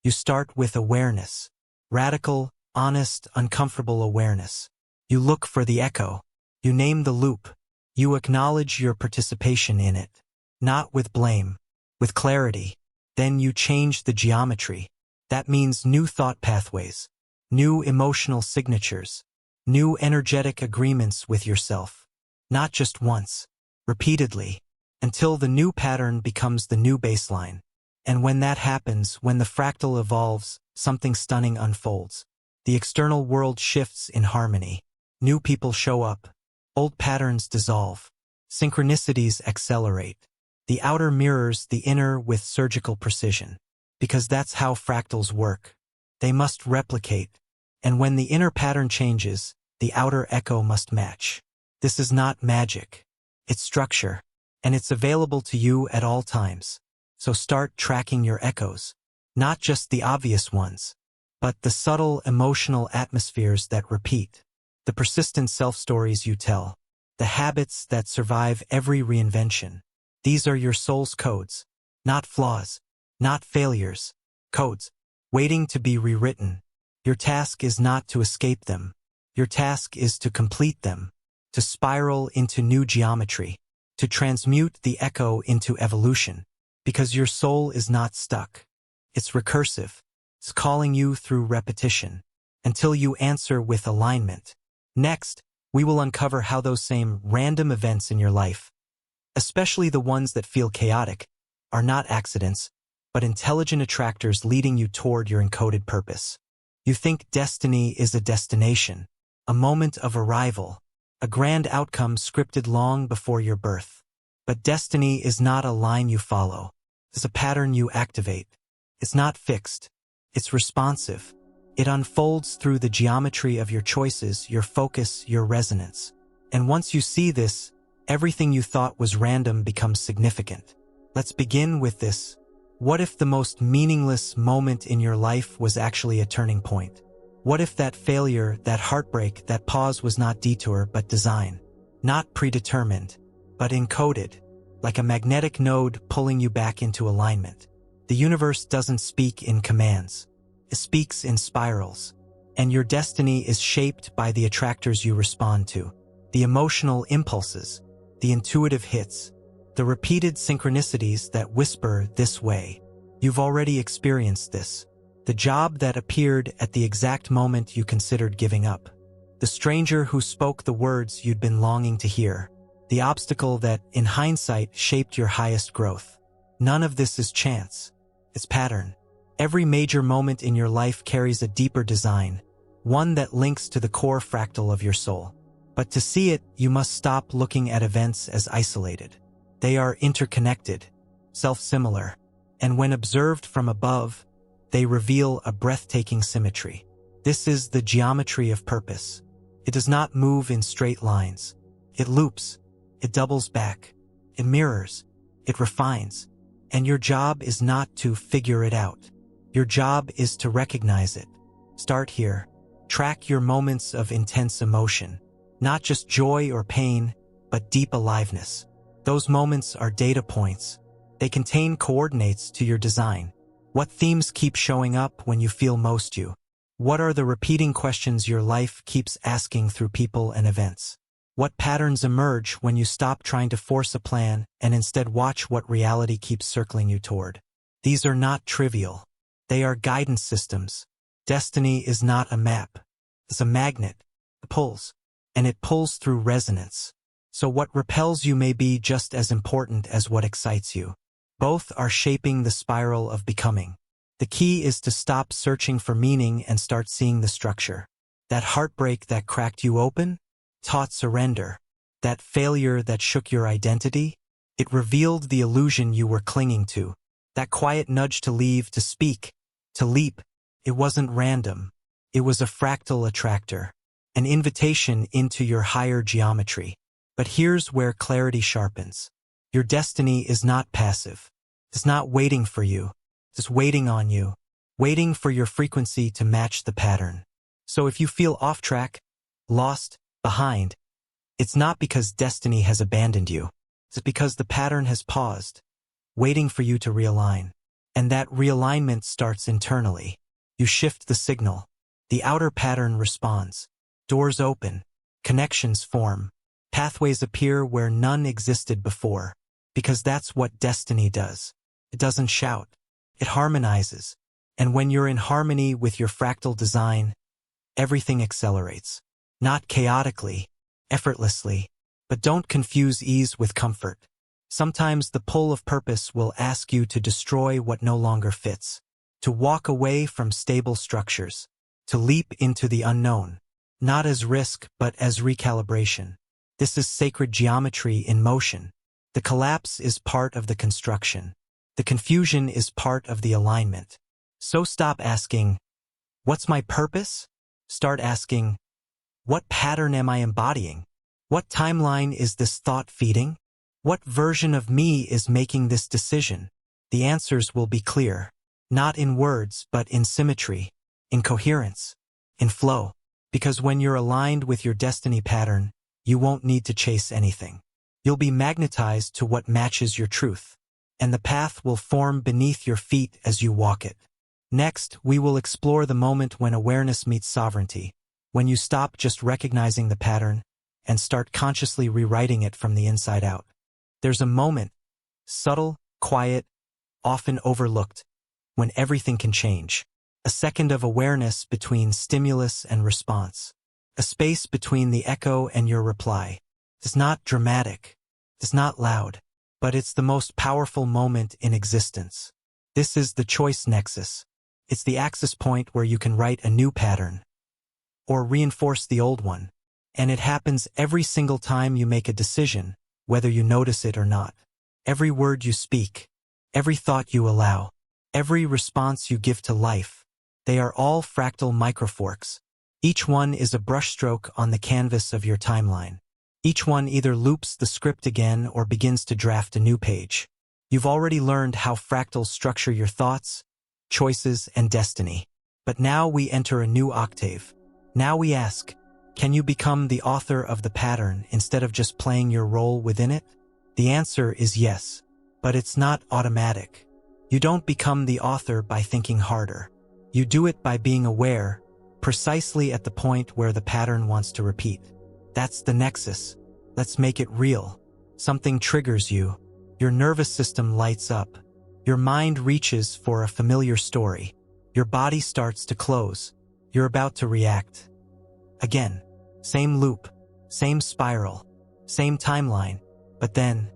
You start with awareness. Radical, honest, uncomfortable awareness. You look for the echo. You name the loop. You acknowledge your participation in it. Not with blame, with clarity. Then you change the geometry. That means new thought pathways, new emotional signatures, new energetic agreements with yourself. Not just once, repeatedly, until the new pattern becomes the new baseline. And when that happens, when the fractal evolves, something stunning unfolds. The external world shifts in harmony. New people show up. Old patterns dissolve. Synchronicities accelerate. The outer mirrors the inner with surgical precision. Because that's how fractals work. They must replicate. And when the inner pattern changes, the outer echo must match. This is not magic. It's structure. And it's available to you at all times. So start tracking your echoes. Not just the obvious ones, but the subtle emotional atmospheres that repeat. The persistent self-stories you tell. The habits that survive every reinvention. These are your soul's codes. Not flaws. Not failures. Codes. Waiting to be rewritten. Your task is not to escape them. Your task is to complete them. To spiral into new geometry. To transmute the echo into evolution. Because your soul is not stuck. It's recursive. It's calling you through repetition. Until you answer with alignment. Next, we will uncover how those same random events in your life, especially the ones that feel chaotic, are not accidents, but intelligent attractors leading you toward your encoded purpose. You think destiny is a destination, a moment of arrival, a grand outcome scripted long before your birth. But destiny is not a line you follow. It's a pattern you activate. It's not fixed. It's responsive. It unfolds through the geometry of your choices, your focus, your resonance. And once you see this, everything you thought was random becomes significant. Let's begin with this. What if the most meaningless moment in your life was actually a turning point? What if that failure, that heartbreak, that pause was not detour but design? Not predetermined, but encoded, like a magnetic node pulling you back into alignment. The universe doesn't speak in commands. It speaks in spirals. And your destiny is shaped by the attractors you respond to. The emotional impulses, the intuitive hits, the repeated synchronicities that whisper this way. You've already experienced this. The job that appeared at the exact moment you considered giving up. The stranger who spoke the words you'd been longing to hear. The obstacle that, in hindsight, shaped your highest growth. None of this is chance. It's pattern. Every major moment in your life carries a deeper design, one that links to the core fractal of your soul. But to see it, you must stop looking at events as isolated. They are interconnected, self-similar, and when observed from above, they reveal a breathtaking symmetry. This is the geometry of purpose. It does not move in straight lines. It loops. It doubles back. It mirrors. It refines. And your job is not to figure it out. Your job is to recognize it. Start here. Track your moments of intense emotion. Not just joy or pain, but deep aliveness. Those moments are data points. They contain coordinates to your design. What themes keep showing up when you feel most you? What are the repeating questions your life keeps asking through people and events? What patterns emerge when you stop trying to force a plan and instead watch what reality keeps circling you toward? These are not trivial. They are guidance systems. Destiny is not a map. It's a magnet. It pulls. And it pulls through resonance. So what repels you may be just as important as what excites you. Both are shaping the spiral of becoming. The key is to stop searching for meaning and start seeing the structure. That heartbreak that cracked you open? Taught surrender. That failure that shook your identity? It revealed the illusion you were clinging to. That quiet nudge to leave, to speak, to leap. It wasn't random. It was a fractal attractor, an invitation into your higher geometry. But here's where clarity sharpens. Your destiny is not passive. It's not waiting for you. It's waiting on you, waiting for your frequency to match the pattern. So if you feel off track, lost, behind, it's not because destiny has abandoned you. It's because the pattern has paused, waiting for you to realign. And that realignment starts internally. You shift the signal. The outer pattern responds. Doors open. Connections form. Pathways appear where none existed before. Because that's what destiny does. It doesn't shout. It harmonizes. And when you're in harmony with your fractal design, everything accelerates. Not chaotically, effortlessly, but don't confuse ease with comfort. Sometimes the pull of purpose will ask you to destroy what no longer fits, to walk away from stable structures, to leap into the unknown, not as risk but as recalibration. This is sacred geometry in motion. The collapse is part of the construction. The confusion is part of the alignment. So stop asking, "What's my purpose?" Start asking, "What pattern am I embodying? What timeline is this thought feeding? What version of me is making this decision?" The answers will be clear, not in words but in symmetry, in coherence, in flow. Because when you're aligned with your destiny pattern, you won't need to chase anything. You'll be magnetized to what matches your truth, and the path will form beneath your feet as you walk it. Next, we will explore the moment when awareness meets sovereignty, when you stop just recognizing the pattern and start consciously rewriting it from the inside out. There's a moment, subtle, quiet, often overlooked, when everything can change. A second of awareness between stimulus and response. A space between the echo and your reply. It's not dramatic. It's not loud. But it's the most powerful moment in existence. This is the Choice Nexus. It's the access point where you can write a new pattern or reinforce the old one. And it happens every single time you make a decision, whether you notice it or not. Every word you speak, every thought you allow, every response you give to life, they are all fractal microforks. Each one is a brushstroke on the canvas of your timeline. Each one either loops the script again or begins to draft a new page. You've already learned how fractals structure your thoughts, choices, and destiny. But now we enter a new octave. Now we ask, can you become the author of the pattern instead of just playing your role within it? The answer is yes, but it's not automatic. You don't become the author by thinking harder. You do it by being aware, precisely at the point where the pattern wants to repeat. That's the nexus. Let's make it real. Something triggers you. Your nervous system lights up. Your mind reaches for a familiar story. Your body starts to close. You're about to react. Again, same loop, same spiral, same timeline, but then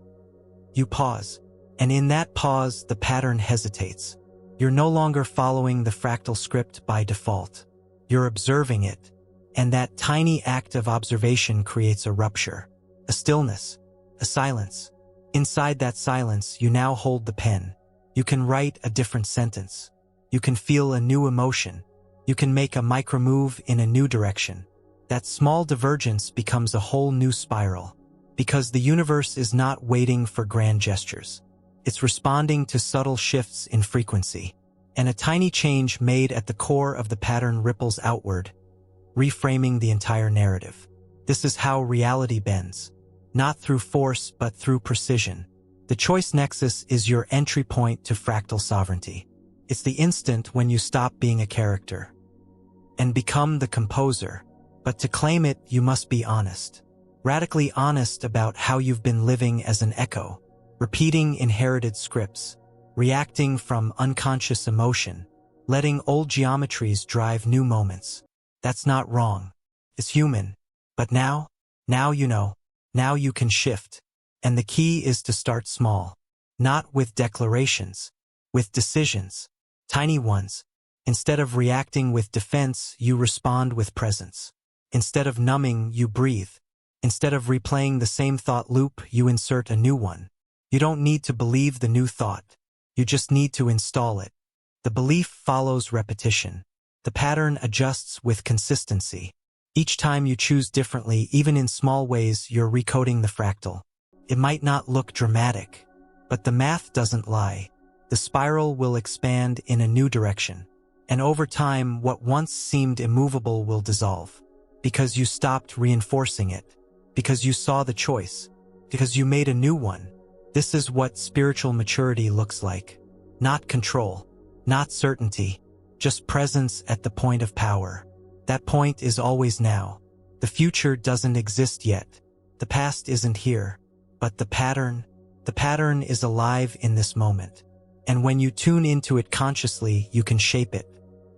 you pause. And in that pause, the pattern hesitates. You're no longer following the fractal script by default. You're observing it. And that tiny act of observation creates a rupture, a stillness, a silence. Inside that silence, you now hold the pen. You can write a different sentence. You can feel a new emotion. You can make a micro move in a new direction. That small divergence becomes a whole new spiral. Because the universe is not waiting for grand gestures. It's responding to subtle shifts in frequency. And a tiny change made at the core of the pattern ripples outward, reframing the entire narrative. This is how reality bends. Not through force, but through precision. The Choice Nexus is your entry point to fractal sovereignty. It's the instant when you stop being a character and become the composer. But to claim it, you must be honest. Radically honest about how you've been living as an echo, repeating inherited scripts, reacting from unconscious emotion, letting old geometries drive new moments. That's not wrong. It's human. But now you know. Now you can shift. And the key is to start small. Not with declarations. With decisions. Tiny ones. Instead of reacting with defense, you respond with presence. Instead of numbing, you breathe. Instead of replaying the same thought loop, you insert a new one. You don't need to believe the new thought. You just need to install it. The belief follows repetition. The pattern adjusts with consistency. Each time you choose differently, even in small ways, you're recoding the fractal. It might not look dramatic, but the math doesn't lie. The spiral will expand in a new direction. And over time, what once seemed immovable will dissolve. Because you stopped reinforcing it. Because you saw the choice. Because you made a new one. This is what spiritual maturity looks like. Not control. Not certainty. Just presence at the point of power. That point is always now. The future doesn't exist yet. The past isn't here. But the pattern is alive in this moment. And when you tune into it consciously, you can shape it.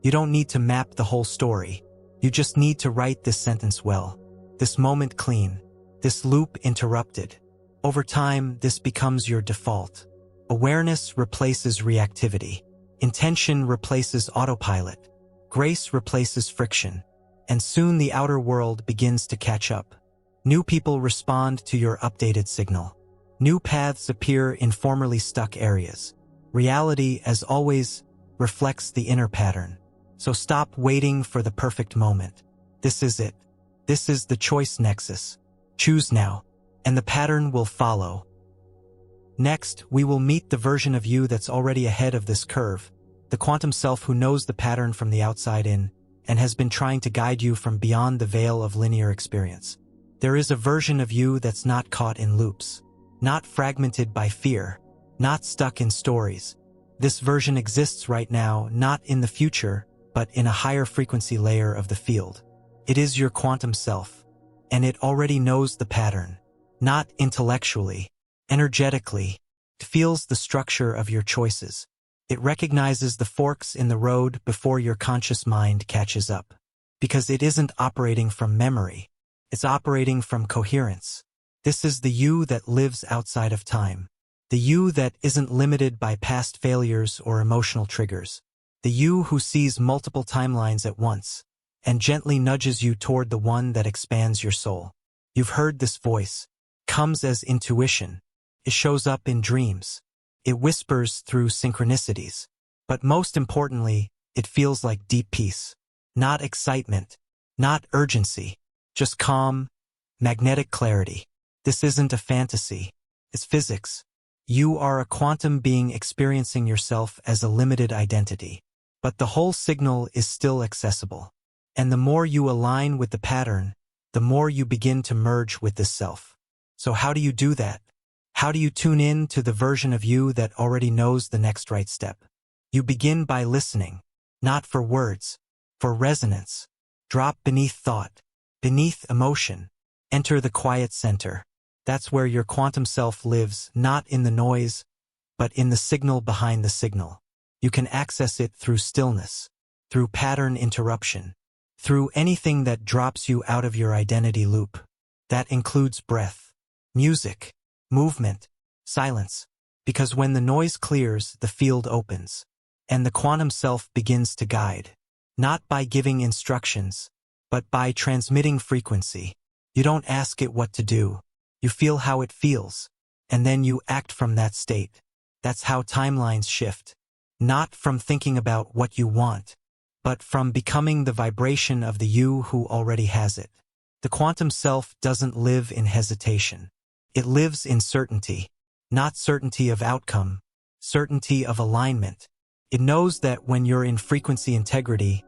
You don't need to map the whole story. You just need to write this sentence well. This moment clean. This loop interrupted. Over time, this becomes your default. Awareness replaces reactivity. Intention replaces autopilot. Grace replaces friction. And soon the outer world begins to catch up. New people respond to your updated signal. New paths appear in formerly stuck areas. Reality, as always, reflects the inner pattern. So stop waiting for the perfect moment. This is it. This is the choice nexus. Choose now, and the pattern will follow. Next, we will meet the version of you that's already ahead of this curve, the quantum self who knows the pattern from the outside in, and has been trying to guide you from beyond the veil of linear experience. There is a version of you that's not caught in loops, not fragmented by fear, not stuck in stories. This version exists right now, not in the future, but in a higher frequency layer of the field. It is your quantum self, and it already knows the pattern, not intellectually, energetically. It feels the structure of your choices. It recognizes the forks in the road before your conscious mind catches up. Because it isn't operating from memory. It's operating from coherence. This is the you that lives outside of time. The you that isn't limited by past failures or emotional triggers. The you who sees multiple timelines at once and gently nudges you toward the one that expands your soul. You've heard this voice. Comes as intuition. It shows up in dreams. It whispers through synchronicities. But most importantly, it feels like deep peace. Not excitement. Not urgency. Just calm, magnetic clarity. This isn't a fantasy. It's physics. You are a quantum being experiencing yourself as a limited identity. But the whole signal is still accessible. And the more you align with the pattern, the more you begin to merge with this self. So how do you do that? How do you tune in to the version of you that already knows the next right step? You begin by listening, not for words, for resonance. Drop beneath thought, beneath emotion. Enter the quiet center. That's where your quantum self lives, not in the noise, but in the signal behind the signal. You can access it through stillness, through pattern interruption, through anything that drops you out of your identity loop. That includes breath, music, movement, silence. Because when the noise clears, the field opens, and the quantum self begins to guide, not by giving instructions, but by transmitting frequency. You don't ask it what to do. You feel how it feels, and then you act from that state. That's how timelines shift. Not from thinking about what you want, but from becoming the vibration of the you who already has it. The quantum self doesn't live in hesitation. It lives in certainty. Not certainty of outcome, certainty of alignment. It knows that when you're in frequency integrity,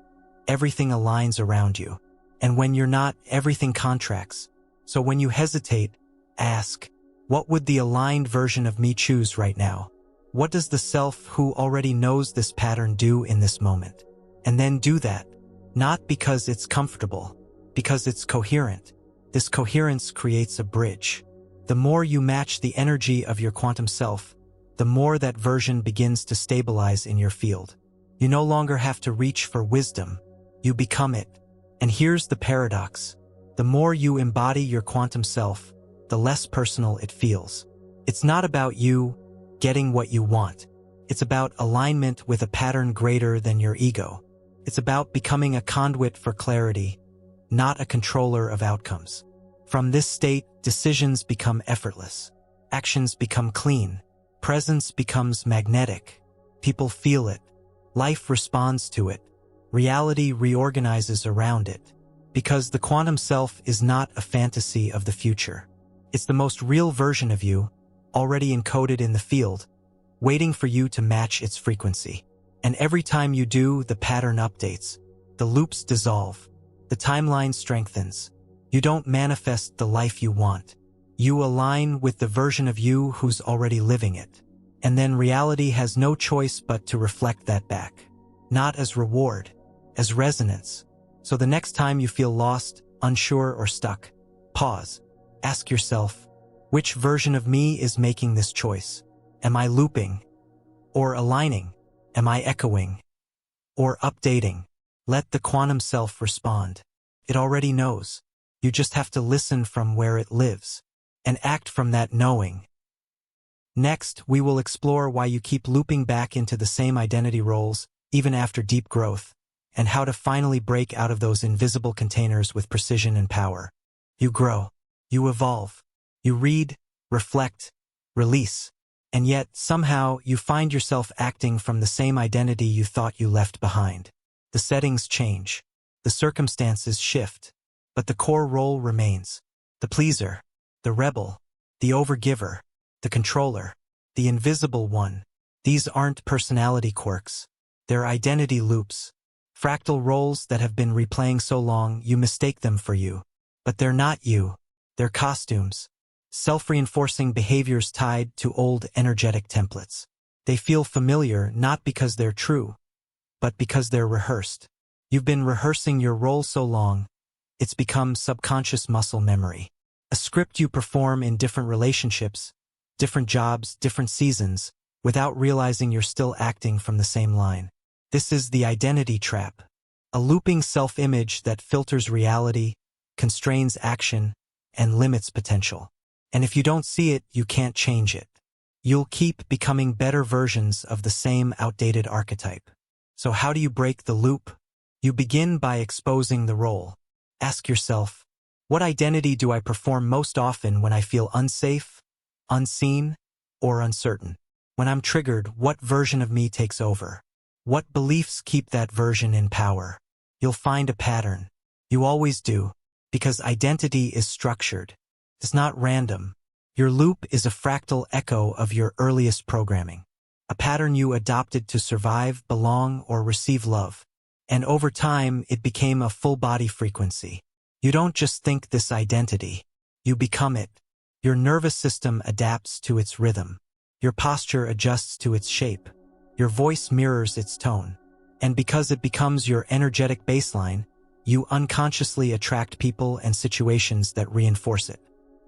everything aligns around you. And when you're not, everything contracts. So when you hesitate, ask, what would the aligned version of me choose right now? What does the self who already knows this pattern do in this moment? And then do that, not because it's comfortable, because it's coherent. This coherence creates a bridge. The more you match the energy of your quantum self, the more that version begins to stabilize in your field. You no longer have to reach for wisdom. You become it. And here's the paradox. The more you embody your quantum self, the less personal it feels. It's not about you getting what you want. It's about alignment with a pattern greater than your ego. It's about becoming a conduit for clarity, not a controller of outcomes. From this state, decisions become effortless. Actions become clean. Presence becomes magnetic. People feel it. Life responds to it. Reality reorganizes around it. Because the quantum self is not a fantasy of the future. It's the most real version of you, already encoded in the field, waiting for you to match its frequency. And every time you do, the pattern updates. The loops dissolve. The timeline strengthens. You don't manifest the life you want. You align with the version of you who's already living it. And then reality has no choice but to reflect that back. Not as reward, as resonance. So the next time you feel lost, unsure, or stuck, pause. Ask yourself, which version of me is making this choice? Am I looping? Or aligning? Am I echoing? Or updating? Let the quantum self respond. It already knows. You just have to listen from where it lives. And act from that knowing. Next, we will explore why you keep looping back into the same identity roles, even after deep growth, and how to finally break out of those invisible containers with precision and power. You grow. You evolve. You read, reflect, release. And yet, somehow, you find yourself acting from the same identity you thought you left behind. The settings change. The circumstances shift. But the core role remains. The pleaser. The rebel. The overgiver. The controller. The invisible one. These aren't personality quirks. They're identity loops. Fractal roles that have been replaying so long you mistake them for you. But they're not you. They're costumes. Self-reinforcing behaviors tied to old energetic templates. They feel familiar not because they're true, but because they're rehearsed. You've been rehearsing your role so long, it's become subconscious muscle memory. A script you perform in different relationships, different jobs, different seasons, without realizing you're still acting from the same line. This is the identity trap. A looping self-image that filters reality, constrains action, and limits potential. And if you don't see it, you can't change it. You'll keep becoming better versions of the same outdated archetype. So how do you break the loop? You begin by exposing the role. Ask yourself, what identity do I perform most often when I feel unsafe, unseen, or uncertain? When I'm triggered, what version of me takes over? What beliefs keep that version in power? You'll find a pattern. You always do, because identity is structured. It's not random. Your loop is a fractal echo of your earliest programming. A pattern you adopted to survive, belong, or receive love. And over time, it became a full-body frequency. You don't just think this identity. You become it. Your nervous system adapts to its rhythm. Your posture adjusts to its shape. Your voice mirrors its tone. And because it becomes your energetic baseline, you unconsciously attract people and situations that reinforce it.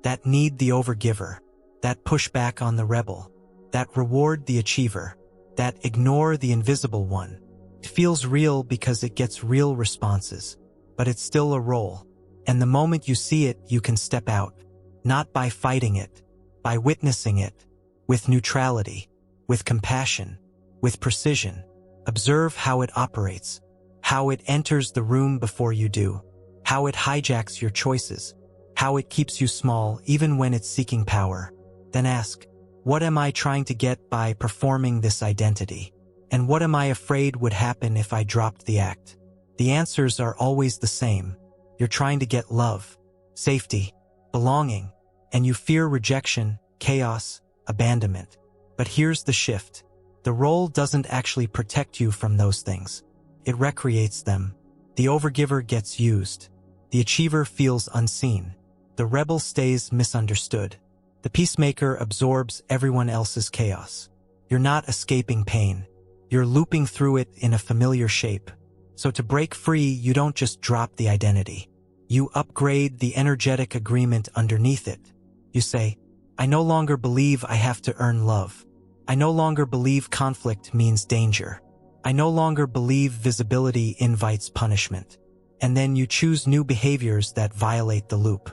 That need the overgiver. That pushback on the rebel. That reward the achiever. That ignore the invisible one. It feels real because it gets real responses. But it's still a role. And the moment you see it, you can step out. Not by fighting it. By witnessing it. With neutrality. With compassion. With precision. Observe how it operates. How it enters the room before you do. How it hijacks your choices. How it keeps you small even when it's seeking power. Then ask, what am I trying to get by performing this identity? And what am I afraid would happen if I dropped the act? The answers are always the same. You're trying to get love, safety, belonging, and you fear rejection, chaos, abandonment. But here's the shift. The role doesn't actually protect you from those things. It recreates them. The overgiver gets used. The achiever feels unseen. The rebel stays misunderstood. The peacemaker absorbs everyone else's chaos. You're not escaping pain. You're looping through it in a familiar shape. So to break free, you don't just drop the identity. You upgrade the energetic agreement underneath it. You say, I no longer believe I have to earn love. I no longer believe conflict means danger. I no longer believe visibility invites punishment. And then you choose new behaviors that violate the loop.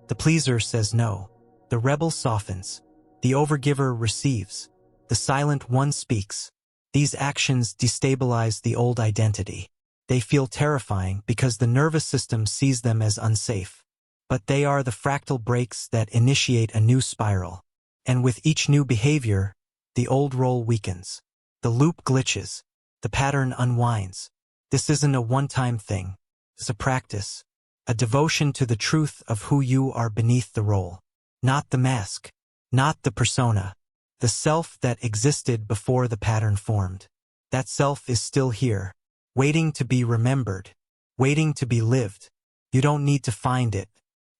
The pleaser says no. The rebel softens. The overgiver receives. The silent one speaks. These actions destabilize the old identity. They feel terrifying because the nervous system sees them as unsafe. But they are the fractal breaks that initiate a new spiral. And with each new behavior, the old role weakens. The loop glitches. The pattern unwinds. This isn't a one-time thing. It's a practice. A devotion to the truth of who you are beneath the role. Not the mask. Not the persona. The self that existed before the pattern formed. That self is still here, waiting to be remembered, waiting to be lived. You don't need to find it.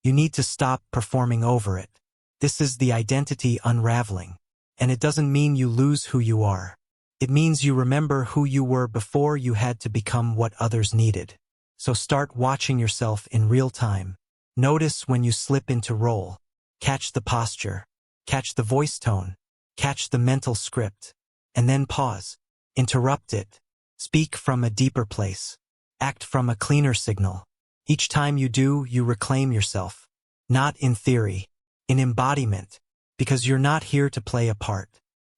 You need to stop performing over it. This is the identity unraveling. And it doesn't mean you lose who you are. It means you remember who you were before you had to become what others needed. So start watching yourself in real time. Notice when you slip into role. Catch the posture. Catch the voice tone. Catch the mental script. And then pause. Interrupt it. Speak from a deeper place. Act from a cleaner signal. Each time you do, you reclaim yourself. Not in theory. In embodiment. Because you're not here to play a part.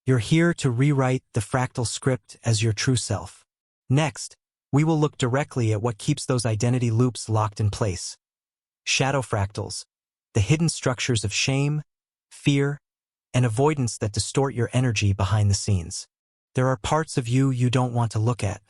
You're here to rewrite the fractal script as your true self. Next, we will look directly at what keeps those identity loops locked in place. Shadow fractals, the hidden structures of shame, fear, and avoidance that distort your energy behind the scenes. There are parts of you you don't want to look at.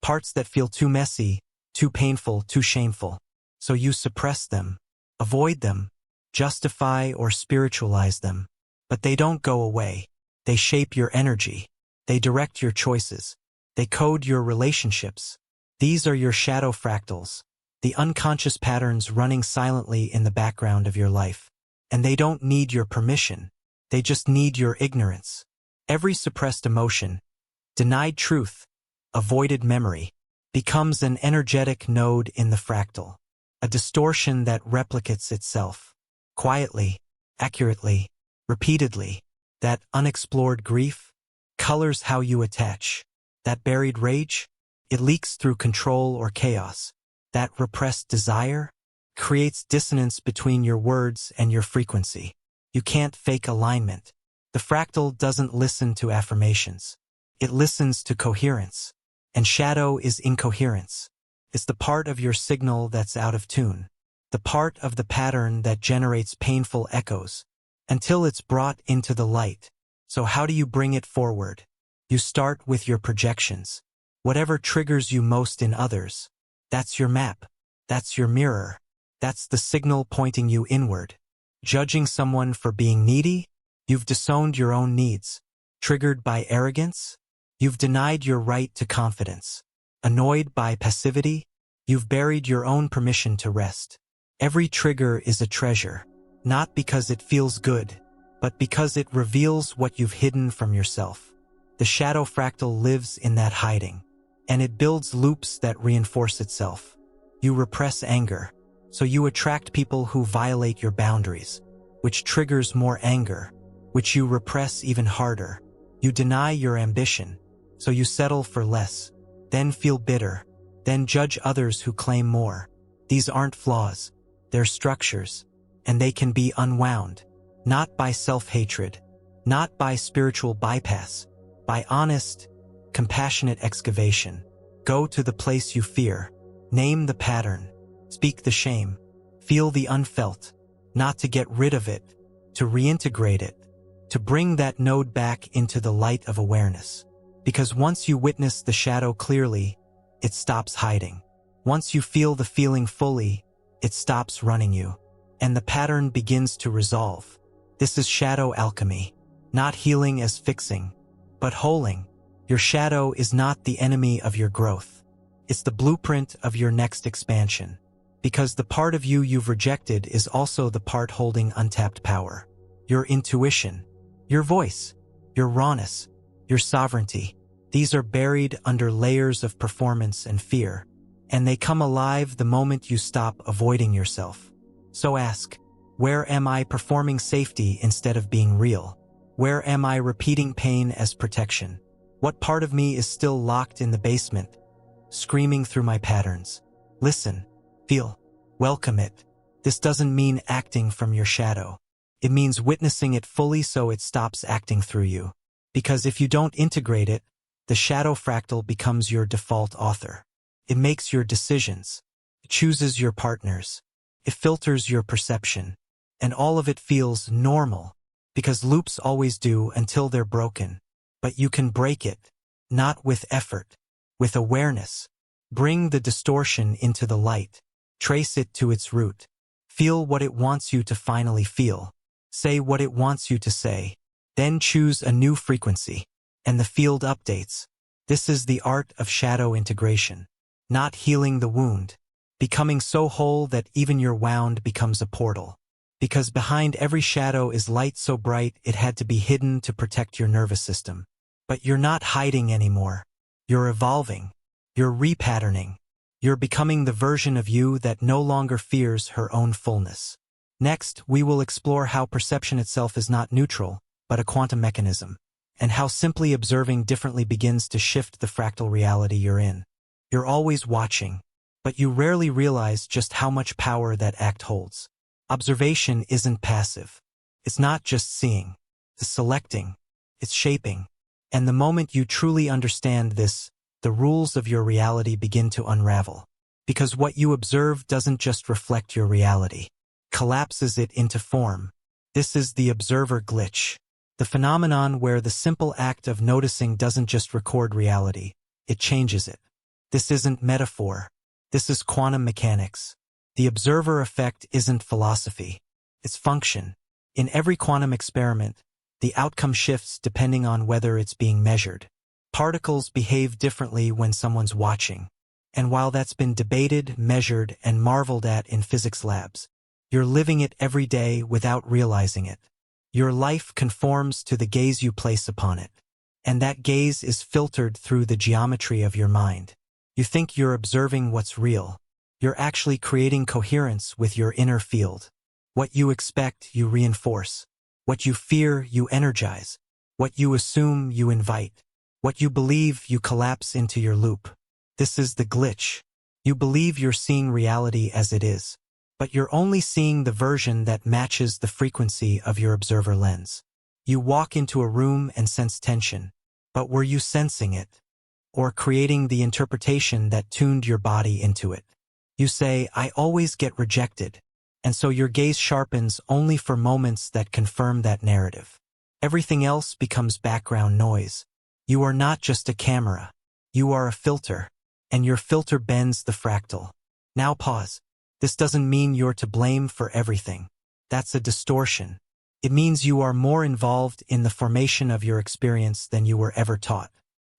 Parts that feel too messy, too painful, too shameful. So you suppress them, avoid them, justify or spiritualize them. But they don't go away. They shape your energy. They direct your choices. They code your relationships. These are your shadow fractals, the unconscious patterns running silently in the background of your life. And they don't need your permission. They just need your ignorance. Every suppressed emotion, denied truth, avoided memory, becomes an energetic node in the fractal, a distortion that replicates itself, quietly, accurately, repeatedly. That unexplored grief colors how you attach. That buried rage, it leaks through control or chaos. That repressed desire creates dissonance between your words and your frequency. You can't fake alignment. The fractal doesn't listen to affirmations. It listens to coherence. And shadow is incoherence. It's the part of your signal that's out of tune. The part of the pattern that generates painful echoes. Until it's brought into the light. So how do you bring it forward? You start with your projections. Whatever triggers you most in others. That's your map. That's your mirror. That's the signal pointing you inward. Judging someone for being needy? You've disowned your own needs. Triggered by arrogance? You've denied your right to confidence. Annoyed by passivity? You've buried your own permission to rest. Every trigger is a treasure. Not because it feels good, but because it reveals what you've hidden from yourself. The shadow fractal lives in that hiding, and it builds loops that reinforce itself. You repress anger, so you attract people who violate your boundaries, which triggers more anger, which you repress even harder. You deny your ambition, so you settle for less, then feel bitter, then judge others who claim more. These aren't flaws, they're structures. And they can be unwound, not by self-hatred, not by spiritual bypass, by honest, compassionate excavation. Go to the place you fear, name the pattern, speak the shame, feel the unfelt, not to get rid of it, to reintegrate it, to bring that node back into the light of awareness. Because once you witness the shadow clearly, it stops hiding. Once you feel the feeling fully, it stops running you. And the pattern begins to resolve. This is shadow alchemy, not healing as fixing, but holing. Your shadow is not the enemy of your growth. It's the blueprint of your next expansion. Because the part of you you've rejected is also the part holding untapped power. Your intuition, your voice, your rawness, your sovereignty. These are buried under layers of performance and fear, and they come alive the moment you stop avoiding yourself. So ask, where am I performing safety instead of being real? Where am I repeating pain as protection? What part of me is still locked in the basement, screaming through my patterns? Listen, feel, welcome it. This doesn't mean acting from your shadow. It means witnessing it fully so it stops acting through you. Because if you don't integrate it, the shadow fractal becomes your default author. It makes your decisions. It chooses your partners. It filters your perception, and all of it feels normal because loops always do until they're broken. But you can break it, not with effort, with awareness. Bring the distortion into the light. Trace it to its root. Feel what it wants you to finally feel. Say what it wants you to say. Then choose a new frequency, and the field updates. This is the art of shadow integration. Not healing the wound. Becoming so whole that even your wound becomes a portal. Because behind every shadow is light so bright it had to be hidden to protect your nervous system. But you're not hiding anymore. You're evolving. You're repatterning. You're becoming the version of you that no longer fears her own fullness. Next, we will explore how perception itself is not neutral, but a quantum mechanism, and how simply observing differently begins to shift the fractal reality you're in. You're always watching, but you rarely realize just how much power that act holds. Observation isn't passive. It's not just seeing. It's selecting. It's shaping. And the moment you truly understand this, the rules of your reality begin to unravel. Because what you observe doesn't just reflect your reality. Collapses it into form. This is the observer glitch. The phenomenon where the simple act of noticing doesn't just record reality, it changes it. This isn't metaphor. This is quantum mechanics. The observer effect isn't philosophy. It's function. In every quantum experiment, the outcome shifts depending on whether it's being measured. Particles behave differently when someone's watching. And while that's been debated, measured, and marveled at in physics labs, you're living it every day without realizing it. Your life conforms to the gaze you place upon it. And that gaze is filtered through the geometry of your mind. You think you're observing what's real. You're actually creating coherence with your inner field. What you expect, you reinforce. What you fear, you energize. What you assume, you invite. What you believe, you collapse into your loop. This is the glitch. You believe you're seeing reality as it is, but you're only seeing the version that matches the frequency of your observer lens. You walk into a room and sense tension, but were you sensing it? Or creating the interpretation that tuned your body into it? You say, I always get rejected, and so your gaze sharpens only for moments that confirm that narrative. Everything else becomes background noise. You are not just a camera. You are a filter, and your filter bends the fractal. Now pause. This doesn't mean you're to blame for everything. That's a distortion. It means you are more involved in the formation of your experience than you were ever taught.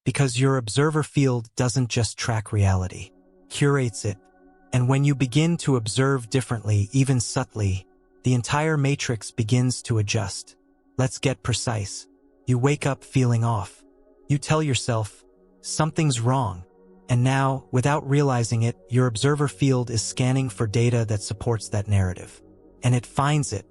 Because your observer field doesn't just track reality, curates it. And when you begin to observe differently, even subtly, the entire matrix begins to adjust. Let's get precise. You wake up feeling off. You tell yourself, something's wrong. And now, without realizing it, your observer field is scanning for data that supports that narrative. And it finds it.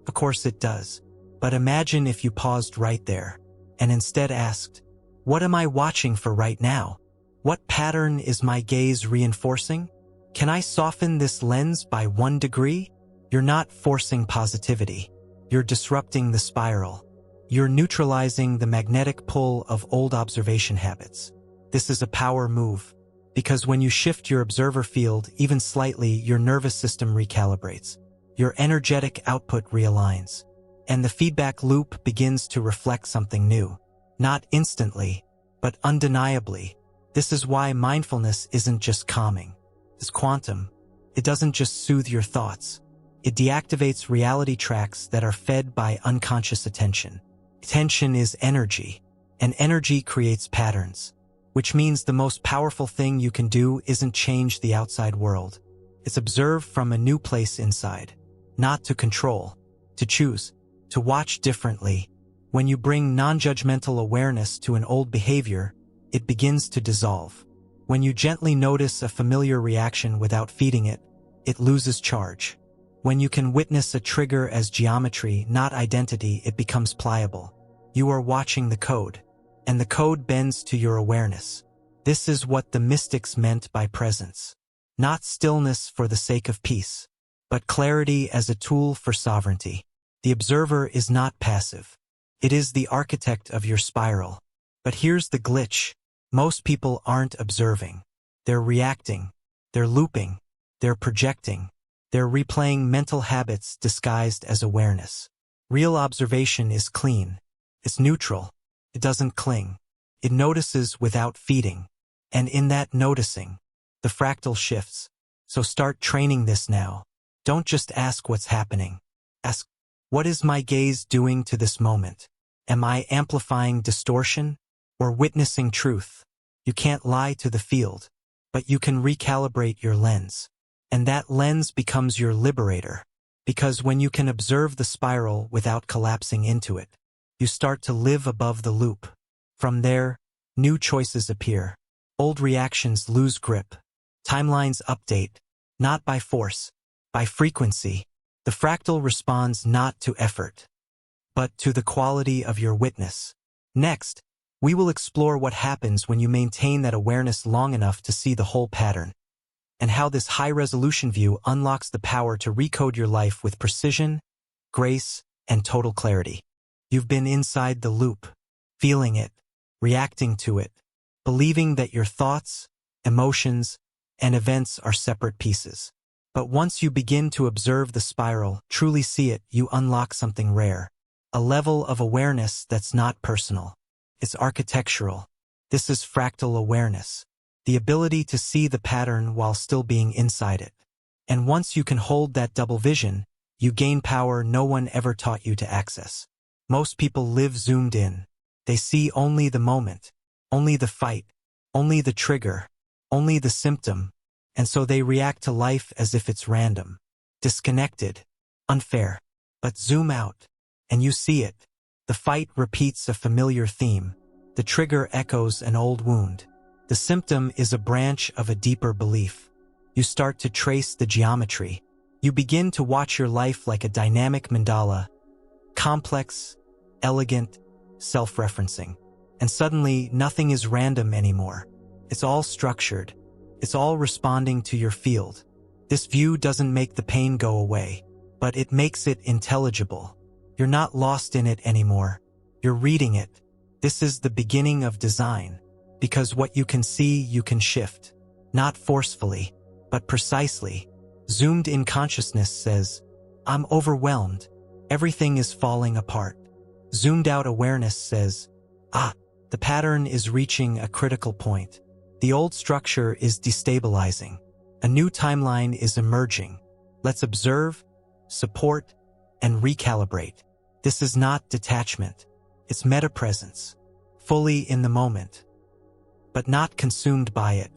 Of course it does. But imagine if you paused right there, and instead asked, what am I watching for right now? What pattern is my gaze reinforcing? Can I soften this lens by 1 degree? You're not forcing positivity. You're disrupting the spiral. You're neutralizing the magnetic pull of old observation habits. This is a power move, because when you shift your observer field even slightly, your nervous system recalibrates. Your energetic output realigns, and the feedback loop begins to reflect something new. Not instantly, but undeniably. This is why mindfulness isn't just calming. It's quantum. It doesn't just soothe your thoughts. It deactivates reality tracks that are fed by unconscious attention. Attention is energy, and energy creates patterns, which means the most powerful thing you can do isn't change the outside world. It's observe from a new place inside. Not to control, to choose, to watch differently. When you bring non-judgmental awareness to an old behavior, it begins to dissolve. When you gently notice a familiar reaction without feeding it, it loses charge. When you can witness a trigger as geometry, not identity, it becomes pliable. You are watching the code, and the code bends to your awareness. This is what the mystics meant by presence. Not stillness for the sake of peace, but clarity as a tool for sovereignty. The observer is not passive. It is the architect of your spiral. But here's the glitch. Most people aren't observing. They're reacting. They're looping. They're projecting. They're replaying mental habits disguised as awareness. Real observation is clean. It's neutral. It doesn't cling. It notices without feeding. And in that noticing, the fractal shifts. So start training this now. Don't just ask what's happening. Ask, what is my gaze doing to this moment? Am I amplifying distortion or witnessing truth? You can't lie to the field, but you can recalibrate your lens. And that lens becomes your liberator. Because when you can observe the spiral without collapsing into it, you start to live above the loop. From there, new choices appear. Old reactions lose grip. Timelines update, not by force, by frequency. The fractal responds not to effort, but to the quality of your witness. Next, we will explore what happens when you maintain that awareness long enough to see the whole pattern, and how this high-resolution view unlocks the power to recode your life with precision, grace, and total clarity. You've been inside the loop, feeling it, reacting to it, believing that your thoughts, emotions, and events are separate pieces. But once you begin to observe the spiral, truly see it, you unlock something rare. A level of awareness that's not personal. It's architectural. This is fractal awareness. The ability to see the pattern while still being inside it. And once you can hold that double vision, you gain power no one ever taught you to access. Most people live zoomed in. They see only the moment, only the fight, only the trigger, only the symptom, and so they react to life as if it's random, disconnected, unfair. But zoom out, and you see it. The fight repeats a familiar theme. The trigger echoes an old wound. The symptom is a branch of a deeper belief. You start to trace the geometry. You begin to watch your life like a dynamic mandala, complex, elegant, self-referencing. And suddenly, nothing is random anymore. It's all structured. It's all responding to your field. This view doesn't make the pain go away, but it makes it intelligible. You're not lost in it anymore. You're reading it. This is the beginning of design. Because what you can see, you can shift. Not forcefully, but precisely. Zoomed-in consciousness says, I'm overwhelmed. Everything is falling apart. Zoomed-out awareness says, the pattern is reaching a critical point. The old structure is destabilizing. A new timeline is emerging. Let's observe, support, and recalibrate. This is not detachment. It's meta-presence. Fully in the moment. But not consumed by it.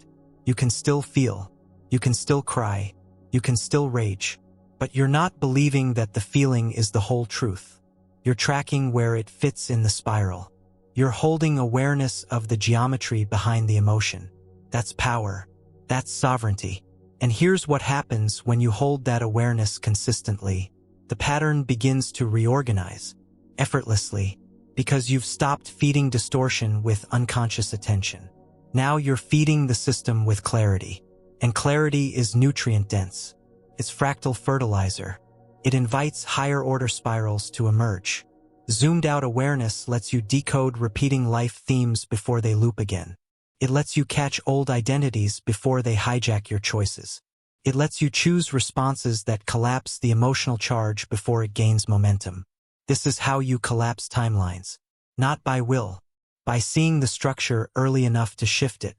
You can still feel. You can still cry. You can still rage. But you're not believing that the feeling is the whole truth. You're tracking where it fits in the spiral. You're holding awareness of the geometry behind the emotion. That's power. That's sovereignty. And here's what happens when you hold that awareness consistently. The pattern begins to reorganize, effortlessly, because you've stopped feeding distortion with unconscious attention. Now you're feeding the system with clarity. And clarity is nutrient-dense. It's fractal fertilizer. It invites higher-order spirals to emerge. Zoomed-out awareness lets you decode repeating life themes before they loop again. It lets you catch old identities before they hijack your choices. It lets you choose responses that collapse the emotional charge before it gains momentum. This is how you collapse timelines. Not by will. By seeing the structure early enough to shift it.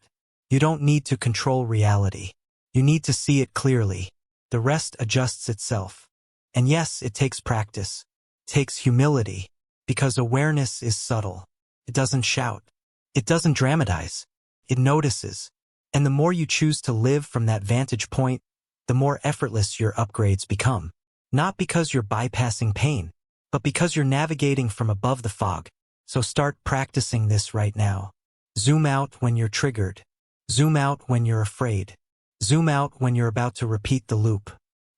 You don't need to control reality. You need to see it clearly. The rest adjusts itself. And yes, it takes practice. It takes humility. Because awareness is subtle. It doesn't shout. It doesn't dramatize. It notices. And the more you choose to live from that vantage point, the more effortless your upgrades become. Not because you're bypassing pain, but because you're navigating from above the fog. So start practicing this right now. Zoom out when you're triggered. Zoom out when you're afraid. Zoom out when you're about to repeat the loop.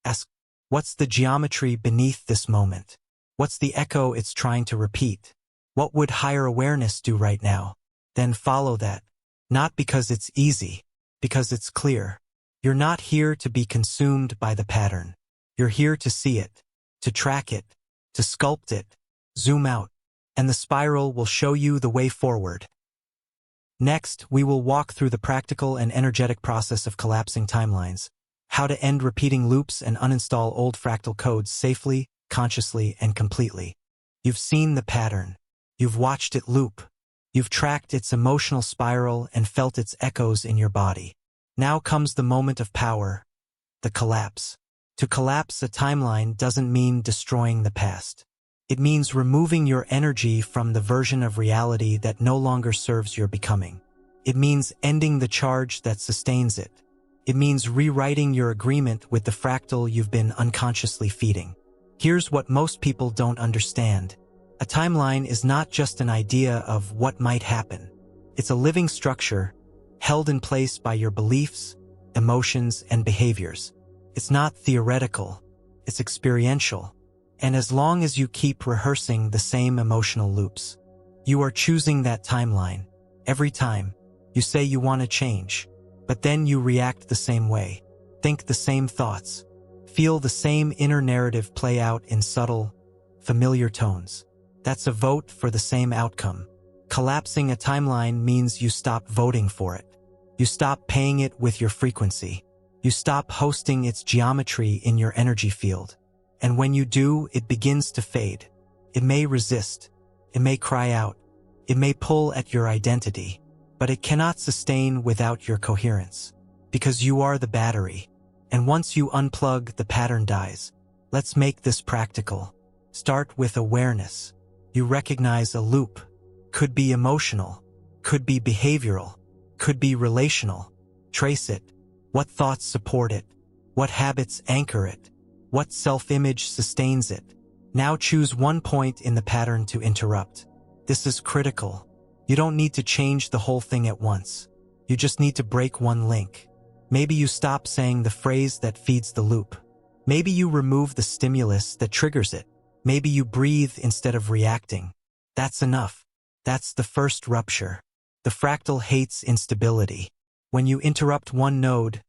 Ask, what's the geometry beneath this moment? What's the echo it's trying to repeat? What would higher awareness do right now? Then follow that. Not because it's easy, because it's clear. You're not here to be consumed by the pattern. You're here to see it, to track it, to sculpt it. Zoom out, and the spiral will show you the way forward. Next, we will walk through the practical and energetic process of collapsing timelines, how to end repeating loops and uninstall old fractal codes safely, consciously, and completely. You've seen the pattern. You've watched it loop. You've tracked its emotional spiral and felt its echoes in your body. Now comes the moment of power, the collapse. To collapse a timeline doesn't mean destroying the past. It means removing your energy from the version of reality that no longer serves your becoming. It means ending the charge that sustains it. It means rewriting your agreement with the fractal you've been unconsciously feeding. Here's what most people don't understand. A timeline is not just an idea of what might happen. It's a living structure, held in place by your beliefs, emotions, and behaviors. It's not theoretical, it's experiential. And as long as you keep rehearsing the same emotional loops, you are choosing that timeline. Every time, you say you want to change, but then you react the same way, think the same thoughts, feel the same inner narrative play out in subtle, familiar tones. That's a vote for the same outcome. Collapsing a timeline means you stop voting for it. You stop paying it with your frequency. You stop hosting its geometry in your energy field. And when you do, it begins to fade. It may resist. It may cry out. It may pull at your identity. But it cannot sustain without your coherence. Because you are the battery. And once you unplug, the pattern dies. Let's make this practical. Start with awareness. You recognize a loop. Could be emotional. Could be behavioral. Could be relational. Trace it. What thoughts support it? What habits anchor it? What self-image sustains it? Now choose one point in the pattern to interrupt. This is critical. You don't need to change the whole thing at once. You just need to break one link. Maybe you stop saying the phrase that feeds the loop. Maybe you remove the stimulus that triggers it. Maybe you breathe instead of reacting. That's enough. That's the first rupture. The fractal hates instability. When you interrupt one node,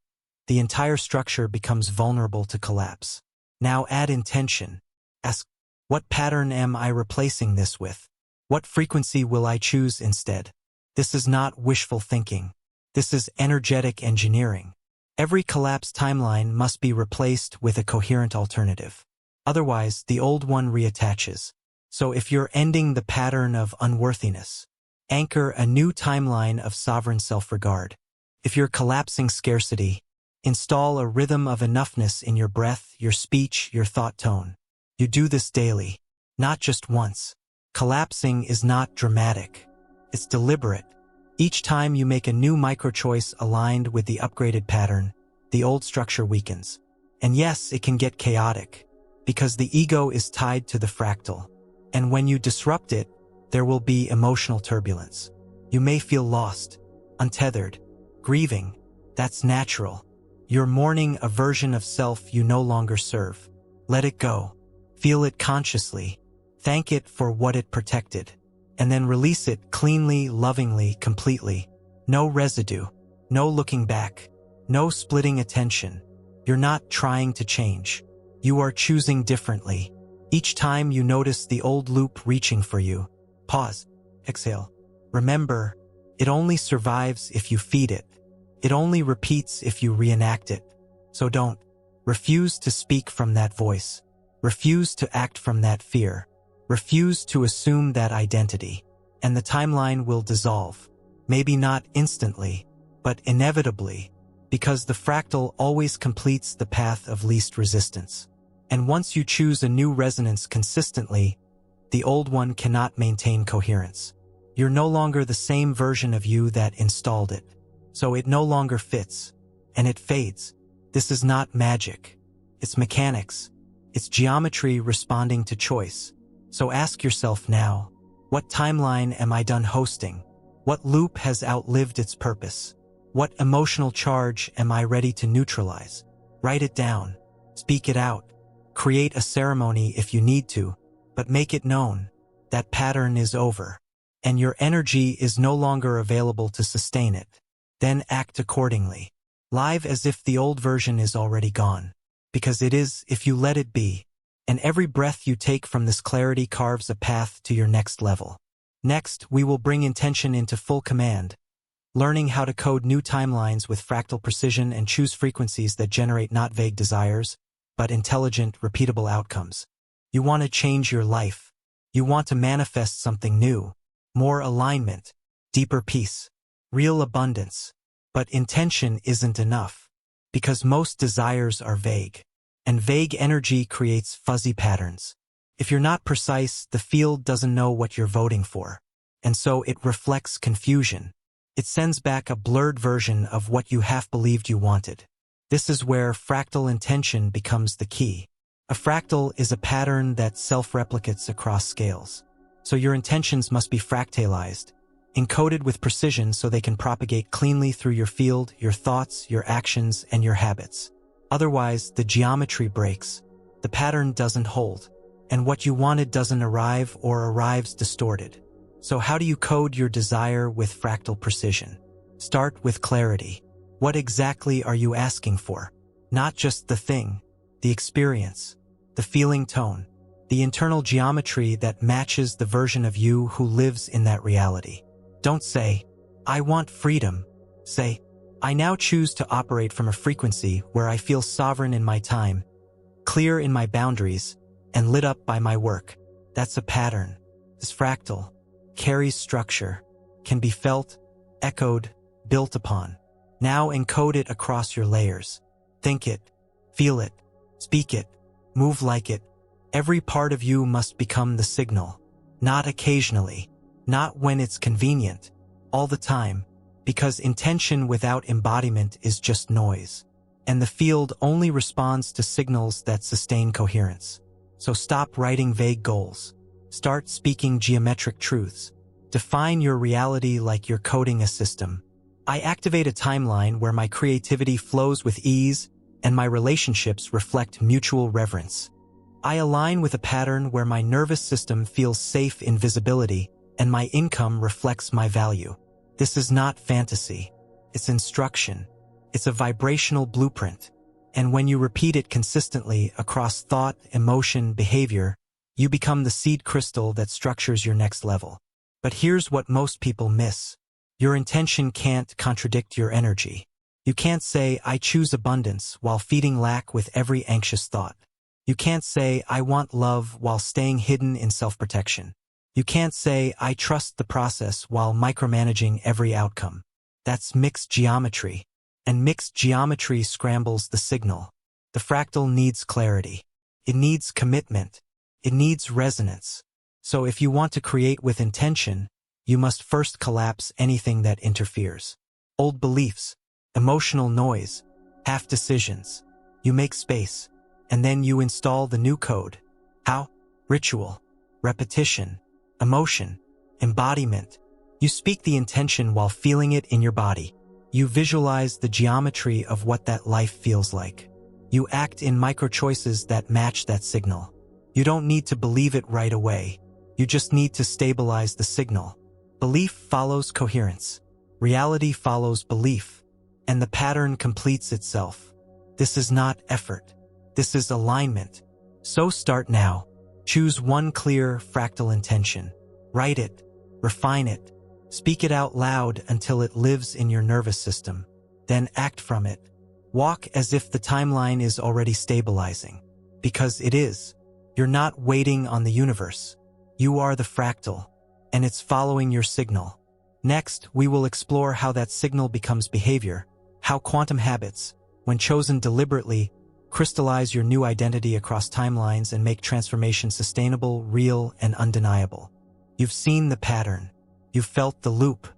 the entire structure becomes vulnerable to collapse. Now add intention. Ask, what pattern am I replacing this with? What frequency will I choose instead? This is not wishful thinking. This is energetic engineering. Every collapsed timeline must be replaced with a coherent alternative. Otherwise, the old one reattaches. So if you're ending the pattern of unworthiness, anchor a new timeline of sovereign self-regard. If you're collapsing scarcity, install a rhythm of enoughness in your breath, your speech, your thought tone. You do this daily, not just once. Collapsing is not dramatic. It's deliberate. Each time you make a new micro-choice aligned with the upgraded pattern, the old structure weakens. And yes, it can get chaotic, because the ego is tied to the fractal. And when you disrupt it, there will be emotional turbulence. You may feel lost, untethered, grieving. That's natural. You're mourning a version of self you no longer serve. Let it go. Feel it consciously. Thank it for what it protected. And then release it cleanly, lovingly, completely. No residue. No looking back. No splitting attention. You're not trying to change. You are choosing differently. Each time you notice the old loop reaching for you, pause, exhale. Remember, it only survives if you feed it. It only repeats if you reenact it. So don't. Refuse to speak from that voice. Refuse to act from that fear. Refuse to assume that identity. And the timeline will dissolve. Maybe not instantly, but inevitably, because the fractal always completes the path of least resistance. And once you choose a new resonance consistently, the old one cannot maintain coherence. You're no longer the same version of you that installed it. So it no longer fits, and it fades. This is not magic. It's mechanics. It's geometry responding to choice. So ask yourself now, what timeline am I done hosting? What loop has outlived its purpose? What emotional charge am I ready to neutralize? Write it down. Speak it out. Create a ceremony if you need to, but make it known. That pattern is over, and your energy is no longer available to sustain it. Then act accordingly. Live as if the old version is already gone. Because it is if you let it be. And every breath you take from this clarity carves a path to your next level. Next, we will bring intention into full command, learning how to code new timelines with fractal precision and choose frequencies that generate not vague desires, but intelligent, repeatable outcomes. You want to change your life. You want to manifest something new, more alignment, deeper peace, real abundance. But intention isn't enough, because most desires are vague, and vague energy creates fuzzy patterns. If you're not precise, the field doesn't know what you're voting for, and so it reflects confusion. It sends back a blurred version of what you half believed you wanted. This is where fractal intention becomes the key. A fractal is a pattern that self-replicates across scales. So your intentions must be fractalized, encoded with precision so they can propagate cleanly through your field, your thoughts, your actions, and your habits. Otherwise, the geometry breaks, the pattern doesn't hold, and what you wanted doesn't arrive or arrives distorted. So how do you code your desire with fractal precision? Start with clarity. What exactly are you asking for? Not just the thing, the experience, the feeling tone, the internal geometry that matches the version of you who lives in that reality. Don't say, I want freedom. Say, I now choose to operate from a frequency where I feel sovereign in my time, clear in my boundaries, and lit up by my work. That's a pattern. This fractal carries structure, can be felt, echoed, built upon. Now encode it across your layers. Think it, feel it, speak it, move like it. Every part of you must become the signal. Not occasionally, not when it's convenient, all the time, because intention without embodiment is just noise, and the field only responds to signals that sustain coherence. So stop writing vague goals. Start speaking geometric truths. Define your reality like you're coding a system. I activate a timeline where my creativity flows with ease and my relationships reflect mutual reverence. I align with a pattern where my nervous system feels safe in visibility and my income reflects my value. This is not fantasy. It's instruction. It's a vibrational blueprint. And when you repeat it consistently across thought, emotion, behavior, you become the seed crystal that structures your next level. But here's what most people miss. Your intention can't contradict your energy. You can't say, I choose abundance while feeding lack with every anxious thought. You can't say, I want love while staying hidden in self-protection. You can't say, I trust the process while micromanaging every outcome. That's mixed geometry. And mixed geometry scrambles the signal. The fractal needs clarity. It needs commitment. It needs resonance. So if you want to create with intention, you must first collapse anything that interferes. Old beliefs, emotional noise, half decisions. You make space, and then you install the new code. How? Ritual, repetition, emotion, embodiment. You speak the intention while feeling it in your body. You visualize the geometry of what that life feels like. You act in micro-choices that match that signal. You don't need to believe it right away. You just need to stabilize the signal. Belief follows coherence. Reality follows belief. And the pattern completes itself. This is not effort. This is alignment. So start now. Choose one clear fractal intention. Write it. Refine it. Speak it out loud until it lives in your nervous system. Then act from it. Walk as if the timeline is already stabilizing. Because it is. You're not waiting on the universe. You are the fractal, and it's following your signal. Next, we will explore how that signal becomes behavior, how quantum habits, when chosen deliberately, crystallize your new identity across timelines and make transformation sustainable, real, and undeniable. You've seen the pattern. You've felt the loop.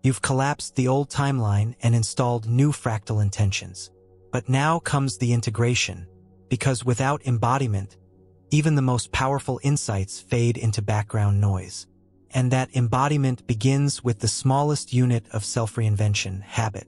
You've collapsed the old timeline and installed new fractal intentions. But now comes the integration, because without embodiment, even the most powerful insights fade into background noise. And that embodiment begins with the smallest unit of self-reinvention, habit.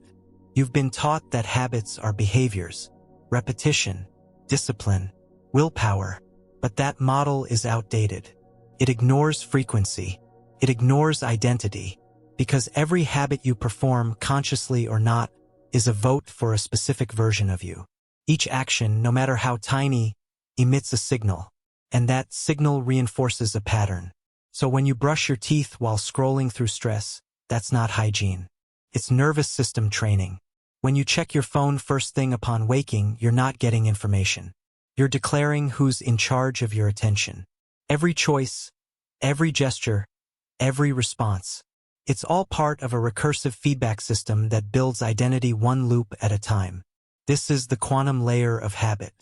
You've been taught that habits are behaviors, repetition, discipline, willpower, but that model is outdated. It ignores frequency. It ignores identity, because every habit you perform, consciously or not, is a vote for a specific version of you. Each action, no matter how tiny, emits a signal, and that signal reinforces a pattern. So when you brush your teeth while scrolling through stress, that's not hygiene. It's nervous system training. When you check your phone first thing upon waking, you're not getting information. You're declaring who's in charge of your attention. Every choice, every gesture, every response. It's all part of a recursive feedback system that builds identity one loop at a time. This is the quantum layer of habit.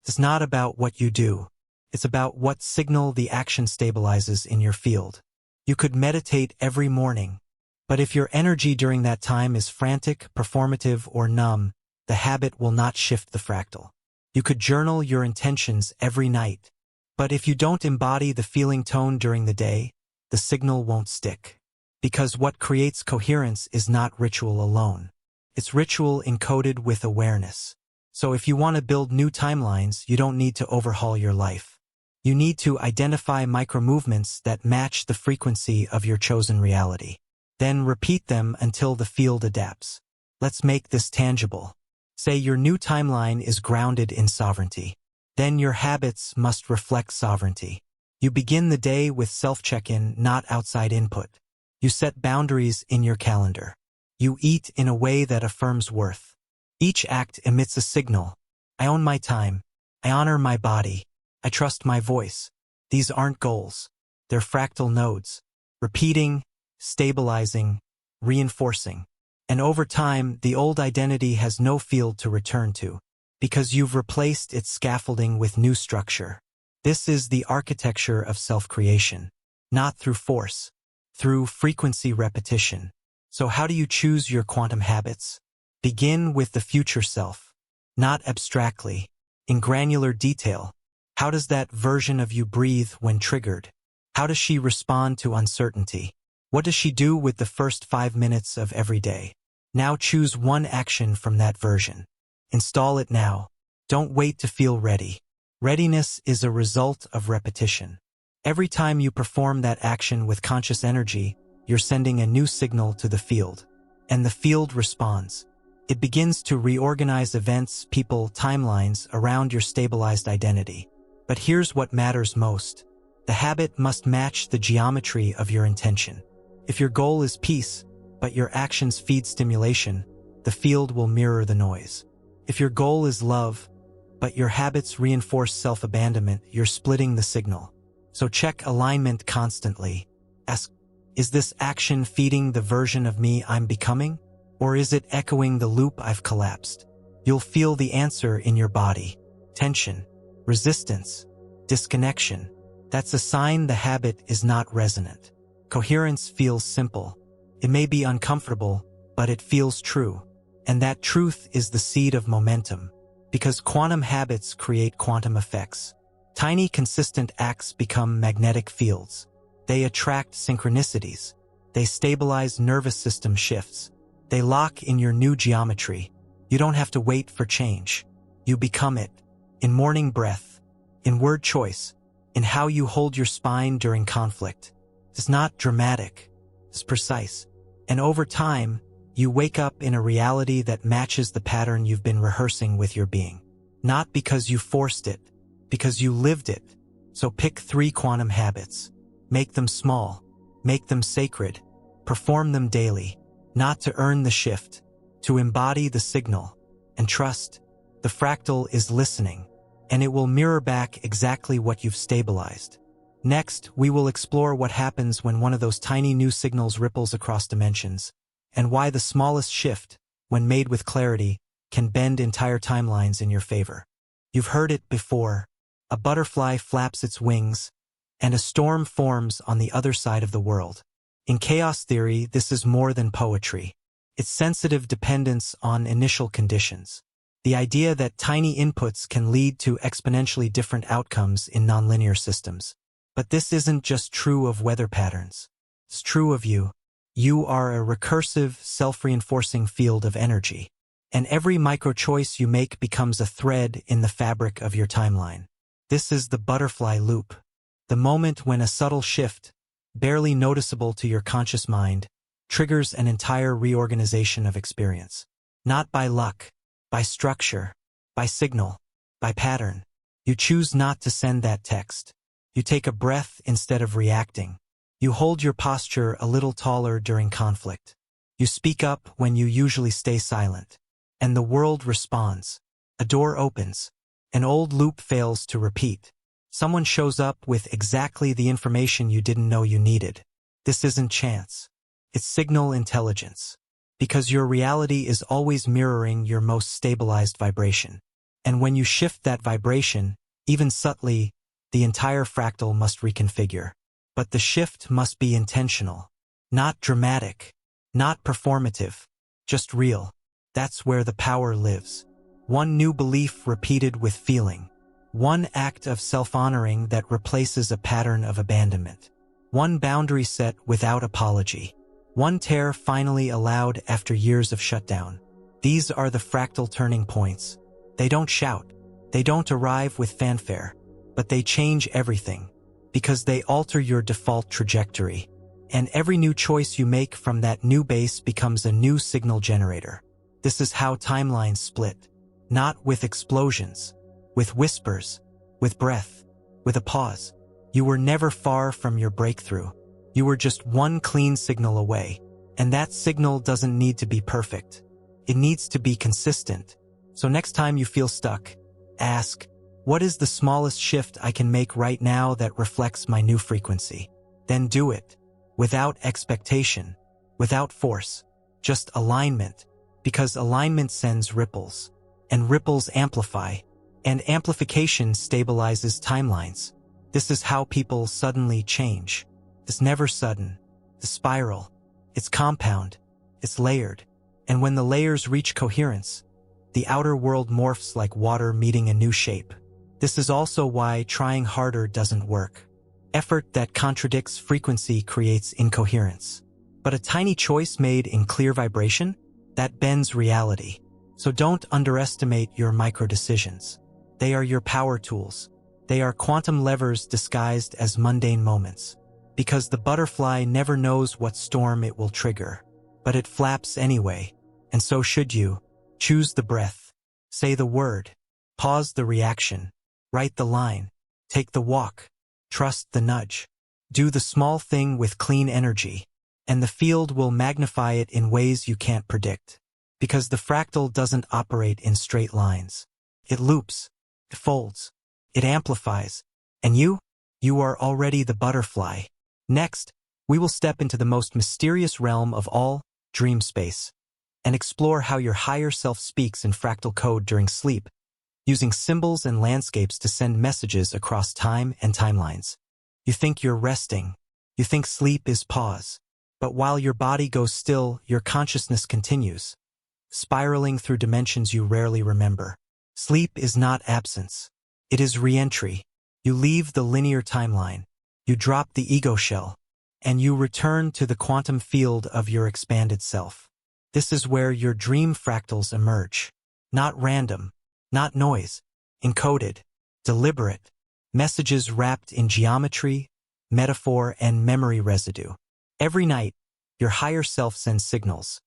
It's not about what you do. It's about what signal the action stabilizes in your field. You could meditate every morning, but if your energy during that time is frantic, performative, or numb, the habit will not shift the fractal. You could journal your intentions every night, but if you don't embody the feeling tone during the day, the signal won't stick. Because what creates coherence is not ritual alone. It's ritual encoded with awareness. So if you want to build new timelines, you don't need to overhaul your life. You need to identify micro-movements that match the frequency of your chosen reality. Then repeat them until the field adapts. Let's make this tangible. Say your new timeline is grounded in sovereignty. Then your habits must reflect sovereignty. You begin the day with self-check-in, not outside input. You set boundaries in your calendar. You eat in a way that affirms worth. Each act emits a signal. I own my time. I honor my body. I trust my voice. These aren't goals. They're fractal nodes. Repeating, stabilizing, reinforcing. And over time, the old identity has no field to return to, because you've replaced its scaffolding with new structure. This is the architecture of self-creation. Not through force, through frequency repetition. So how do you choose your quantum habits? Begin with the future self. Not abstractly, in granular detail. How does that version of you breathe when triggered? How does she respond to uncertainty? What does she do with the first 5 minutes of every day? Now choose one action from that version. Install it now. Don't wait to feel ready. Readiness is a result of repetition. Every time you perform that action with conscious energy, you're sending a new signal to the field. And the field responds. It begins to reorganize events, people, timelines around your stabilized identity. But here's what matters most. The habit must match the geometry of your intention. If your goal is peace, but your actions feed stimulation, the field will mirror the noise. If your goal is love, but your habits reinforce self-abandonment, you're splitting the signal. So check alignment constantly. Ask, is this action feeding the version of me I'm becoming? Or is it echoing the loop I've collapsed? You'll feel the answer in your body. Tension, resistance, disconnection. That's a sign the habit is not resonant. Coherence feels simple. It may be uncomfortable, but it feels true. And that truth is the seed of momentum. Because quantum habits create quantum effects. Tiny consistent acts become magnetic fields. They attract synchronicities. They stabilize nervous system shifts. They lock in your new geometry. You don't have to wait for change. You become it. In morning breath, in word choice, in how you hold your spine during conflict. It's not dramatic. It's precise. And over time, you wake up in a reality that matches the pattern you've been rehearsing with your being. Not because you forced it, because you lived it. So pick 3 quantum habits. Make them small. Make them sacred. Perform them daily. Not to earn the shift, to embody the signal. And trust, the fractal is listening, and it will mirror back exactly what you've stabilized. Next, we will explore what happens when one of those tiny new signals ripples across dimensions, and why the smallest shift, when made with clarity, can bend entire timelines in your favor. You've heard it before. A butterfly flaps its wings, and a storm forms on the other side of the world. In chaos theory, this is more than poetry. It's sensitive dependence on initial conditions. The idea that tiny inputs can lead to exponentially different outcomes in nonlinear systems. But this isn't just true of weather patterns. It's true of you. You are a recursive, self-reinforcing field of energy. And every micro-choice you make becomes a thread in the fabric of your timeline. This is the butterfly loop. The moment when a subtle shift, barely noticeable to your conscious mind, triggers an entire reorganization of experience. Not by luck, by structure, by signal, by pattern. You choose not to send that text. You take a breath instead of reacting. You hold your posture a little taller during conflict. You speak up when you usually stay silent. And the world responds. A door opens. An old loop fails to repeat. Someone shows up with exactly the information you didn't know you needed. This isn't chance. It's signal intelligence. Because your reality is always mirroring your most stabilized vibration. And when you shift that vibration, even subtly, the entire fractal must reconfigure. But the shift must be intentional. Not dramatic. Not performative. Just real. That's where the power lives. One new belief repeated with feeling. One act of self-honoring that replaces a pattern of abandonment. One boundary set without apology. One tear finally allowed after years of shutdown. These are the fractal turning points. They don't shout. They don't arrive with fanfare. But they change everything. Because they alter your default trajectory. And every new choice you make from that new base becomes a new signal generator. This is how timelines split. Not with explosions. With whispers. With breath. With a pause. You were never far from your breakthrough. You were just one clean signal away. And that signal doesn't need to be perfect. It needs to be consistent. So next time you feel stuck, ask, what is the smallest shift I can make right now that reflects my new frequency? Then do it. Without expectation. Without force. Just alignment. Because alignment sends ripples. And ripples amplify. And amplification stabilizes timelines. This is how people suddenly change. It's never sudden. The spiral. It's compound. It's layered. And when the layers reach coherence, the outer world morphs like water meeting a new shape. This is also why trying harder doesn't work. Effort that contradicts frequency creates incoherence. But a tiny choice made in clear vibration, that bends reality. So don't underestimate your micro-decisions. They are your power tools. They are quantum levers disguised as mundane moments. Because the butterfly never knows what storm it will trigger. But it flaps anyway. And so should you. Choose the breath. Say the word. Pause the reaction. Write the line. Take the walk. Trust the nudge. Do the small thing with clean energy. And the field will magnify it in ways you can't predict. Because the fractal doesn't operate in straight lines. It loops. It folds. It amplifies. And you are already the butterfly. Next, we will step into the most mysterious realm of all, dream space, and explore how your higher self speaks in fractal code during sleep, using symbols and landscapes to send messages across time and timelines. You think you're resting. You think sleep is pause. But while your body goes still, your consciousness continues, spiraling through dimensions you rarely remember. Sleep is not absence. It is re-entry. You leave the linear timeline. You drop the ego shell. And you return to the quantum field of your expanded self. This is where your dream fractals emerge. Not random. Not noise. Encoded. Deliberate. Messages wrapped in geometry, metaphor, and memory residue. Every night, your higher self sends signals,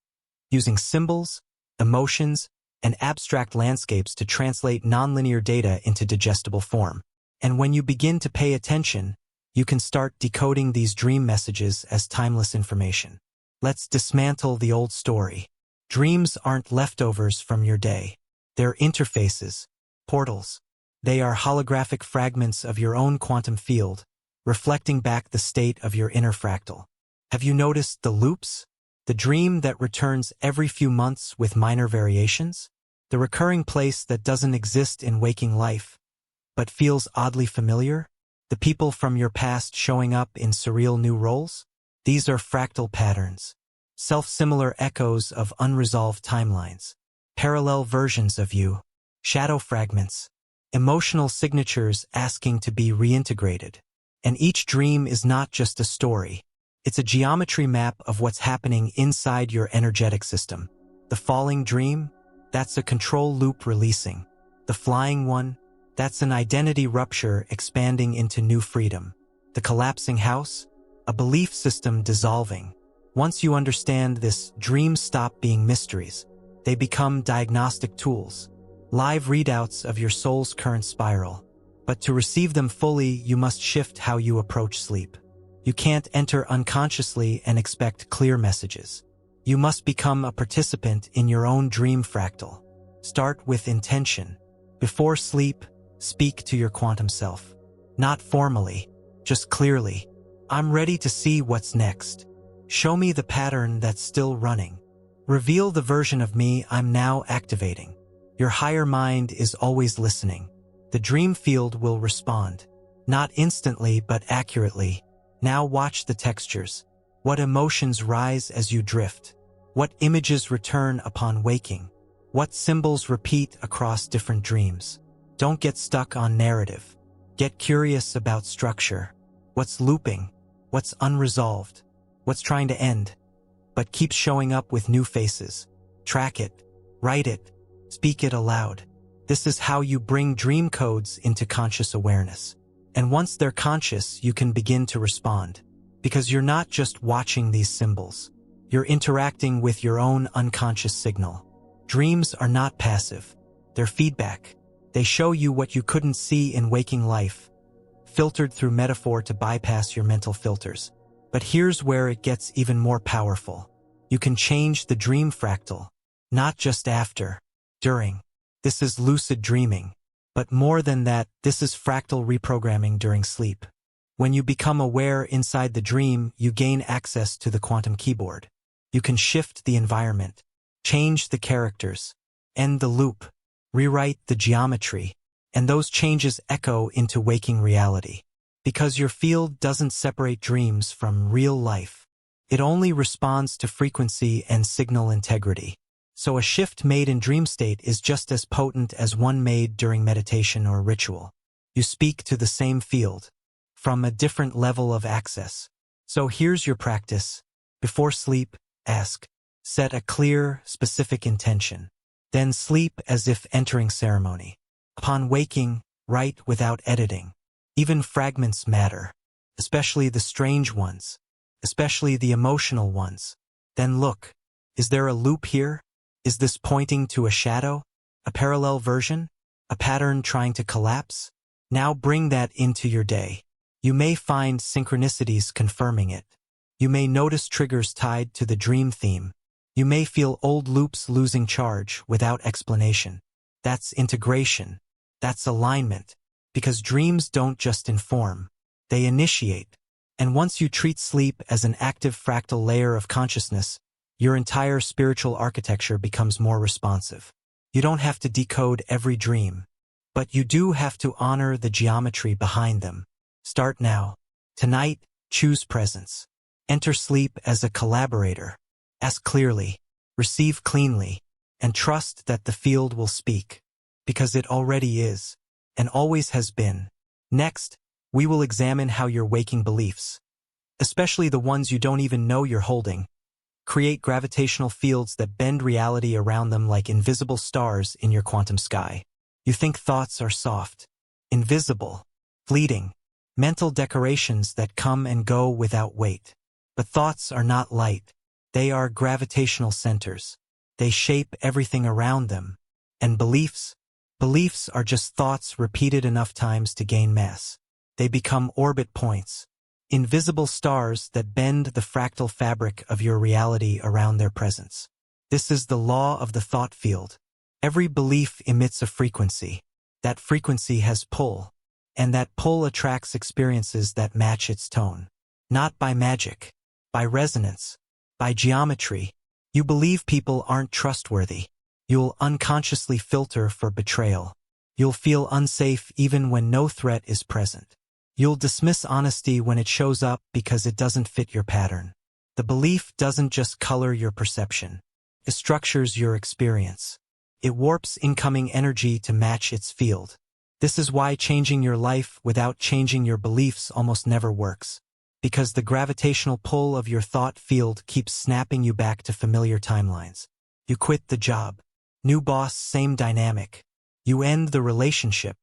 using symbols, emotions, and abstract landscapes to translate nonlinear data into digestible form. And when you begin to pay attention, you can start decoding these dream messages as timeless information. Let's dismantle the old story. Dreams aren't leftovers from your day. They're interfaces, portals. They are holographic fragments of your own quantum field, reflecting back the state of your inner fractal. Have you noticed the loops? The dream that returns every few months with minor variations? The recurring place that doesn't exist in waking life, but feels oddly familiar? The people from your past showing up in surreal new roles? These are fractal patterns, self-similar echoes of unresolved timelines, parallel versions of you, shadow fragments, emotional signatures asking to be reintegrated. And each dream is not just a story. It's a geometry map of what's happening inside your energetic system. The falling dream? That's a control loop releasing. The flying one? That's an identity rupture expanding into new freedom. The collapsing house? A belief system dissolving. Once you understand this, dreams stop being mysteries. They become diagnostic tools, live readouts of your soul's current spiral. But to receive them fully, you must shift how you approach sleep. You can't enter unconsciously and expect clear messages. You must become a participant in your own dream fractal. Start with intention. Before sleep, speak to your quantum self. Not formally, just clearly. I'm ready to see what's next. Show me the pattern that's still running. Reveal the version of me I'm now activating. Your higher mind is always listening. The dream field will respond. Not instantly, but accurately. Now watch the textures. What emotions rise as you drift? What images return upon waking? What symbols repeat across different dreams? Don't get stuck on narrative. Get curious about structure. What's looping? What's unresolved? What's trying to end? But keep showing up with new faces. Track it. Write it. Speak it aloud. This is how you bring dream codes into conscious awareness. And once they're conscious, you can begin to respond. Because you're not just watching these symbols. You're interacting with your own unconscious signal. Dreams are not passive. They're feedback. They show you what you couldn't see in waking life, filtered through metaphor to bypass your mental filters. But here's where it gets even more powerful. You can change the dream fractal, not just after, during. This is lucid dreaming. But more than that, this is fractal reprogramming during sleep. When you become aware inside the dream, you gain access to the quantum keyboard. You can shift the environment, change the characters, end the loop, rewrite the geometry, and those changes echo into waking reality. Because your field doesn't separate dreams from real life. It only responds to frequency and signal integrity. So a shift made in dream state is just as potent as one made during meditation or ritual. You speak to the same field, from a different level of access. So here's your practice. Before sleep, ask. Set a clear, specific intention. Then sleep as if entering ceremony. Upon waking, write without editing. Even fragments matter, especially the strange ones, especially the emotional ones. Then look, is there a loop here? Is this pointing to a shadow? A parallel version? A pattern trying to collapse? Now bring that into your day. You may find synchronicities confirming it. You may notice triggers tied to the dream theme. You may feel old loops losing charge without explanation. That's integration. That's alignment. Because dreams don't just inform. They initiate. And once you treat sleep as an active fractal layer of consciousness, your entire spiritual architecture becomes more responsive. You don't have to decode every dream, but you do have to honor the geometry behind them. Start now. Tonight, choose presence. Enter sleep as a collaborator. Ask clearly, receive cleanly, and trust that the field will speak. Because it already is, and always has been. Next, we will examine how your waking beliefs, especially the ones you don't even know you're holding, create gravitational fields that bend reality around them like invisible stars in your quantum sky. You think thoughts are soft, invisible, fleeting, mental decorations that come and go without weight. But thoughts are not light. They are gravitational centers. They shape everything around them. And beliefs are just thoughts repeated enough times to gain mass. They become orbit points, invisible stars that bend the fractal fabric of your reality around their presence. This is the law of the thought field. Every belief emits a frequency. That frequency has pull, and that pull attracts experiences that match its tone. Not by magic, by resonance, by geometry. You believe people aren't trustworthy. You'll unconsciously filter for betrayal. You'll feel unsafe even when no threat is present. You'll dismiss honesty when it shows up because it doesn't fit your pattern. The belief doesn't just color your perception. It structures your experience. It warps incoming energy to match its field. This is why changing your life without changing your beliefs almost never works. Because the gravitational pull of your thought field keeps snapping you back to familiar timelines. You quit the job. New boss, same dynamic. You end the relationship.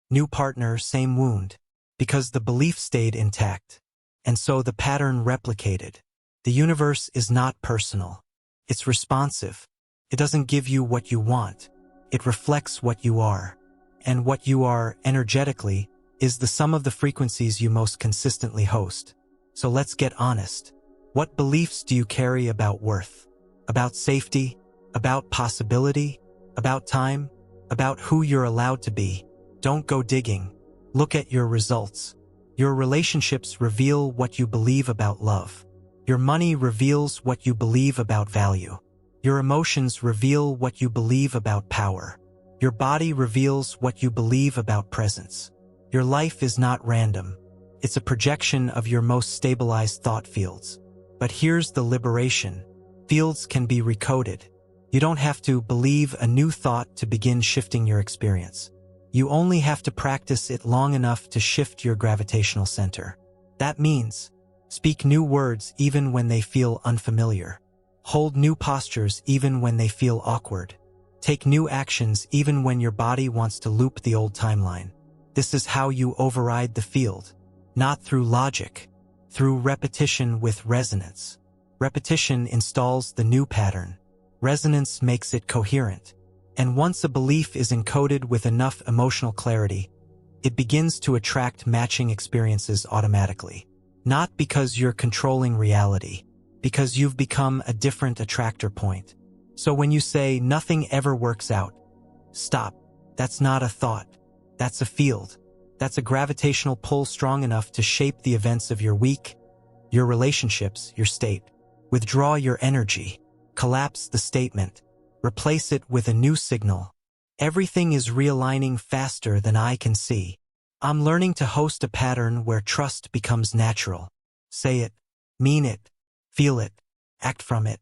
New partner, same wound. Because the belief stayed intact. And so the pattern replicated. The universe is not personal. It's responsive. It doesn't give you what you want. It reflects what you are. And what you are, energetically, is the sum of the frequencies you most consistently host. So let's get honest. What beliefs do you carry about worth? About safety? About possibility? About time? About who you're allowed to be? Don't go digging. Look at your results. Your relationships reveal what you believe about love. Your money reveals what you believe about value. Your emotions reveal what you believe about power. Your body reveals what you believe about presence. Your life is not random. It's a projection of your most stabilized thought fields. But here's the liberation. Fields can be recoded. You don't have to believe a new thought to begin shifting your experience. You only have to practice it long enough to shift your gravitational center. That means, speak new words even when they feel unfamiliar. Hold new postures even when they feel awkward. Take new actions even when your body wants to loop the old timeline. This is how you override the field. Not through logic, through repetition with resonance. Repetition installs the new pattern. Resonance makes it coherent. And once a belief is encoded with enough emotional clarity, it begins to attract matching experiences automatically. Not because you're controlling reality, because you've become a different attractor point. So when you say nothing ever works out, stop. That's not a thought. That's a field. That's a gravitational pull strong enough to shape the events of your week, your relationships, your state. Withdraw your energy. Collapse the statement. Replace it with a new signal. Everything is realigning faster than I can see. I'm learning to host a pattern where trust becomes natural. Say it, mean it, feel it, act from it.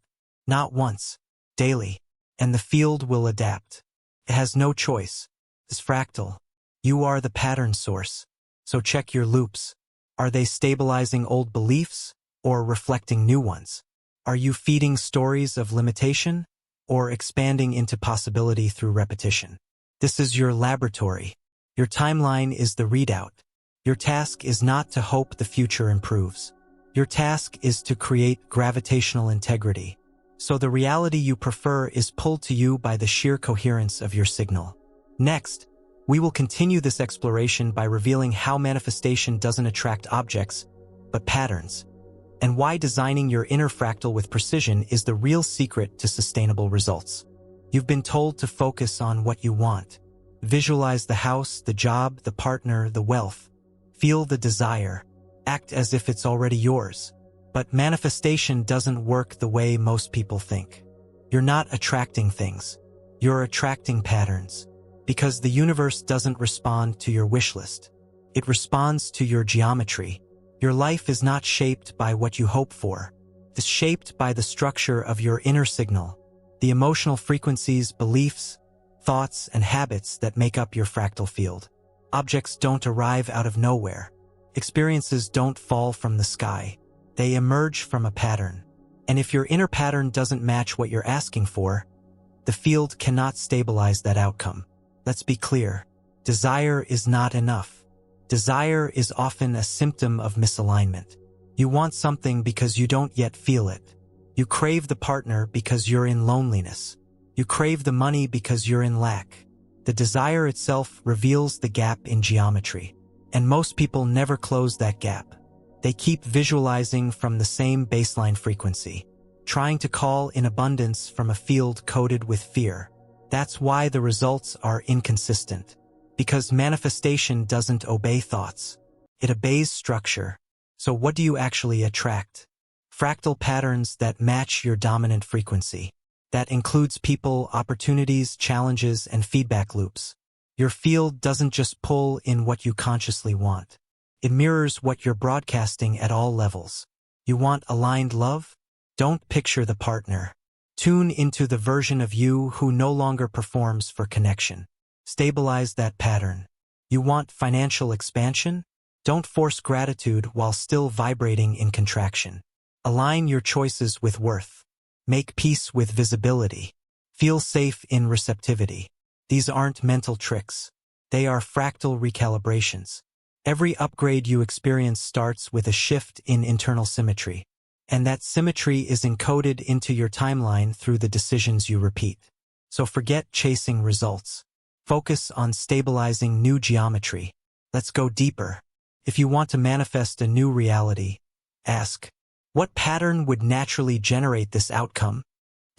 Not once, daily. And the field will adapt. It has no choice. It's fractal. You are the pattern source. So check your loops. Are they stabilizing old beliefs or reflecting new ones? Are you feeding stories of limitation or expanding into possibility through repetition? This is your laboratory. Your timeline is the readout. Your task is not to hope the future improves. Your task is to create gravitational integrity. So the reality you prefer is pulled to you by the sheer coherence of your signal. Next, we will continue this exploration by revealing how manifestation doesn't attract objects, but patterns, and why designing your inner fractal with precision is the real secret to sustainable results. You've been told to focus on what you want. Visualize the house, the job, the partner, the wealth. Feel the desire. Act as if it's already yours. But manifestation doesn't work the way most people think. You're not attracting things. You're attracting patterns. Because the universe doesn't respond to your wish list. It responds to your geometry. Your life is not shaped by what you hope for. It's shaped by the structure of your inner signal, the emotional frequencies, beliefs, thoughts, and habits that make up your fractal field. Objects don't arrive out of nowhere. Experiences don't fall from the sky. They emerge from a pattern. And if your inner pattern doesn't match what you're asking for, the field cannot stabilize that outcome. Let's be clear. Desire is not enough. Desire is often a symptom of misalignment. You want something because you don't yet feel it. You crave the partner because you're in loneliness. You crave the money because you're in lack. The desire itself reveals the gap in geometry. And most people never close that gap. They keep visualizing from the same baseline frequency, trying to call in abundance from a field coded with fear. That's why the results are inconsistent. Because manifestation doesn't obey thoughts. It obeys structure. So what do you actually attract? Fractal patterns that match your dominant frequency. That includes people, opportunities, challenges, and feedback loops. Your field doesn't just pull in what you consciously want. It mirrors what you're broadcasting at all levels. You want aligned love? Don't picture the partner. Tune into the version of you who no longer performs for connection. Stabilize that pattern. You want financial expansion? Don't force gratitude while still vibrating in contraction. Align your choices with worth. Make peace with visibility. Feel safe in receptivity. These aren't mental tricks. They are fractal recalibrations. Every upgrade you experience starts with a shift in internal symmetry. And that symmetry is encoded into your timeline through the decisions you repeat. So forget chasing results. Focus on stabilizing new geometry. Let's go deeper. If you want to manifest a new reality, ask, what pattern would naturally generate this outcome?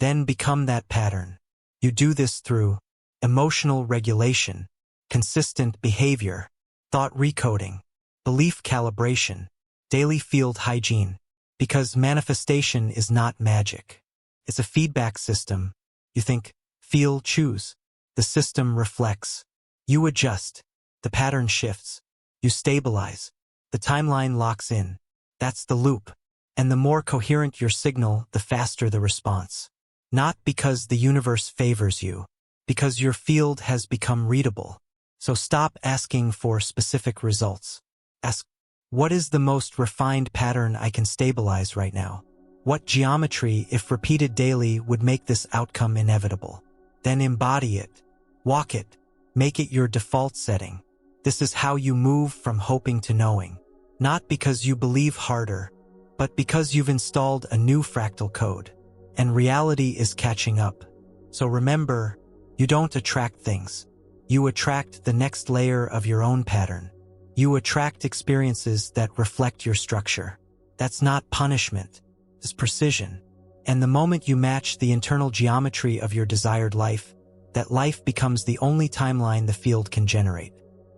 Then become that pattern. You do this through emotional regulation, consistent behavior, thought recoding, belief calibration, daily field hygiene, because manifestation is not magic. It's a feedback system. You think, feel, choose. The system reflects. You adjust. The pattern shifts. You stabilize. The timeline locks in. That's the loop. And the more coherent your signal, the faster the response. Not because the universe favors you, because your field has become readable. So stop asking for specific results. Ask, what is the most refined pattern I can stabilize right now? What geometry, if repeated daily, would make this outcome inevitable? Then embody it. Walk it. Make it your default setting. This is how you move from hoping to knowing. Not because you believe harder, but because you've installed a new fractal code. And reality is catching up. So remember, you don't attract things. You attract the next layer of your own pattern. You attract experiences that reflect your structure. That's not punishment. It's precision. And the moment you match the internal geometry of your desired life, that life becomes the only timeline the field can generate.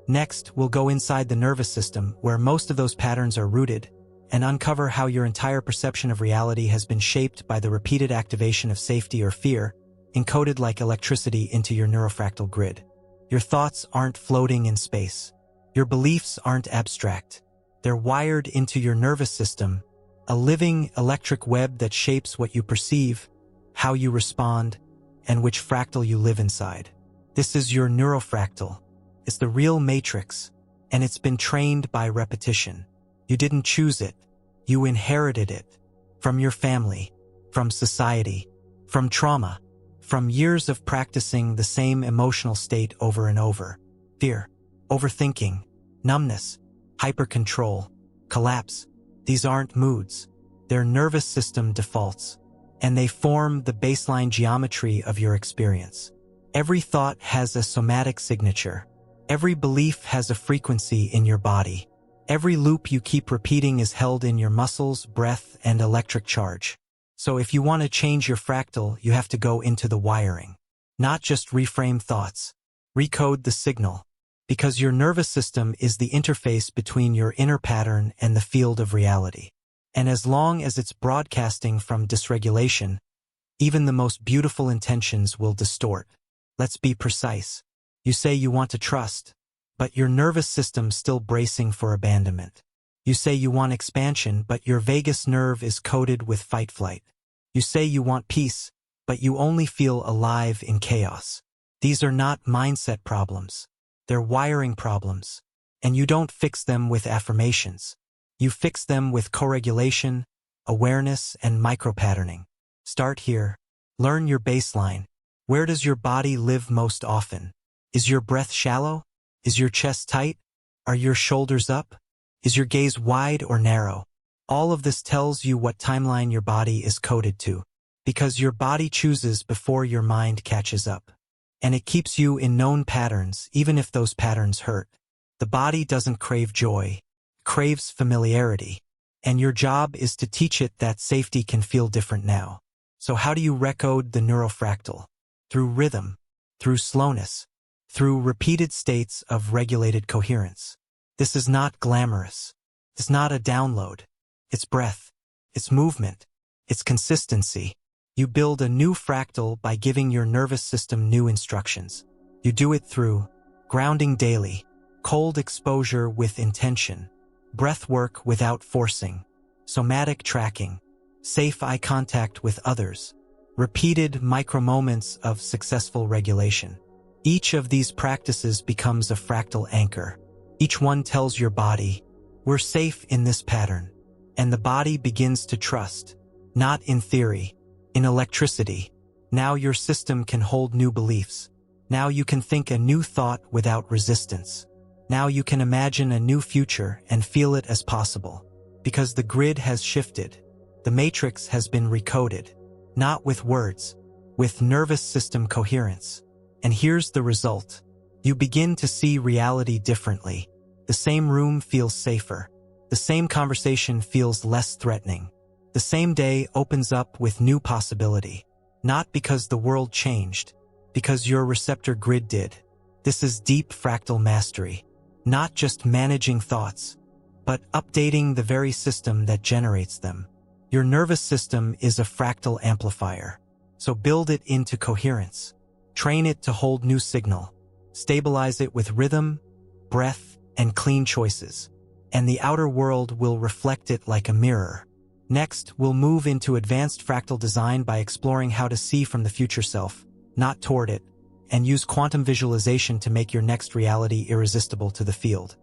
Next, we'll go inside the nervous system, where most of those patterns are rooted, and uncover how your entire perception of reality has been shaped by the repeated activation of safety or fear, encoded like electricity into your neurofractal grid. Your thoughts aren't floating in space. Your beliefs aren't abstract. They're wired into your nervous system, a living electric web that shapes what you perceive, how you respond, and which fractal you live inside. This is your neurofractal. It's the real matrix, and it's been trained by repetition. You didn't choose it. You inherited it. From your family, from society, from trauma, from years of practicing the same emotional state over and over. Fear, overthinking, numbness, hypercontrol, collapse. These aren't moods. They're nervous system defaults, and they form the baseline geometry of your experience. Every thought has a somatic signature. Every belief has a frequency in your body. Every loop you keep repeating is held in your muscles, breath, and electric charge. So if you want to change your fractal, you have to go into the wiring. Not just reframe thoughts. Recode the signal. Because your nervous system is the interface between your inner pattern and the field of reality. And as long as it's broadcasting from dysregulation, even the most beautiful intentions will distort. Let's be precise. You say you want to trust, but your nervous system's still bracing for abandonment. You say you want expansion, but your vagus nerve is coded with fight-flight. You say you want peace, but you only feel alive in chaos. These are not mindset problems. They're wiring problems. And you don't fix them with affirmations. You fix them with co-regulation, awareness, and micro-patterning. Start here. Learn your baseline. Where does your body live most often? Is your breath shallow? Is your chest tight? Are your shoulders up? Is your gaze wide or narrow? All of this tells you what timeline your body is coded to, because your body chooses before your mind catches up. And it keeps you in known patterns, even if those patterns hurt. The body doesn't crave joy, it craves familiarity. And your job is to teach it that safety can feel different now. So how do you recode the neurofractal? Through rhythm, through slowness, through repeated states of regulated coherence. This is not glamorous. It's not a download. It's breath. It's movement. It's consistency. You build a new fractal by giving your nervous system new instructions. You do it through grounding daily, cold exposure with intention, breath work without forcing, somatic tracking, safe eye contact with others, repeated micro-moments of successful regulation. Each of these practices becomes a fractal anchor. Each one tells your body, we're safe in this pattern. And the body begins to trust, not in theory, in electricity. Now your system can hold new beliefs. Now you can think a new thought without resistance. Now you can imagine a new future and feel it as possible. Because the grid has shifted. The matrix has been recoded. Not with words, with nervous system coherence. And here's the result. You begin to see reality differently. The same room feels safer. The same conversation feels less threatening. The same day opens up with new possibility. Not because the world changed, because your receptor grid did. This is deep fractal mastery. not just managing thoughts, but updating the very system that generates them. Your nervous system is a fractal amplifier, so build it into coherence. Train it to hold new signal. Stabilize it with rhythm, breath, and clean choices. And the outer world will reflect it like a mirror. Next, we'll move into advanced fractal design by exploring how to see from the future self, not toward it, and use quantum visualization to make your next reality irresistible to the field.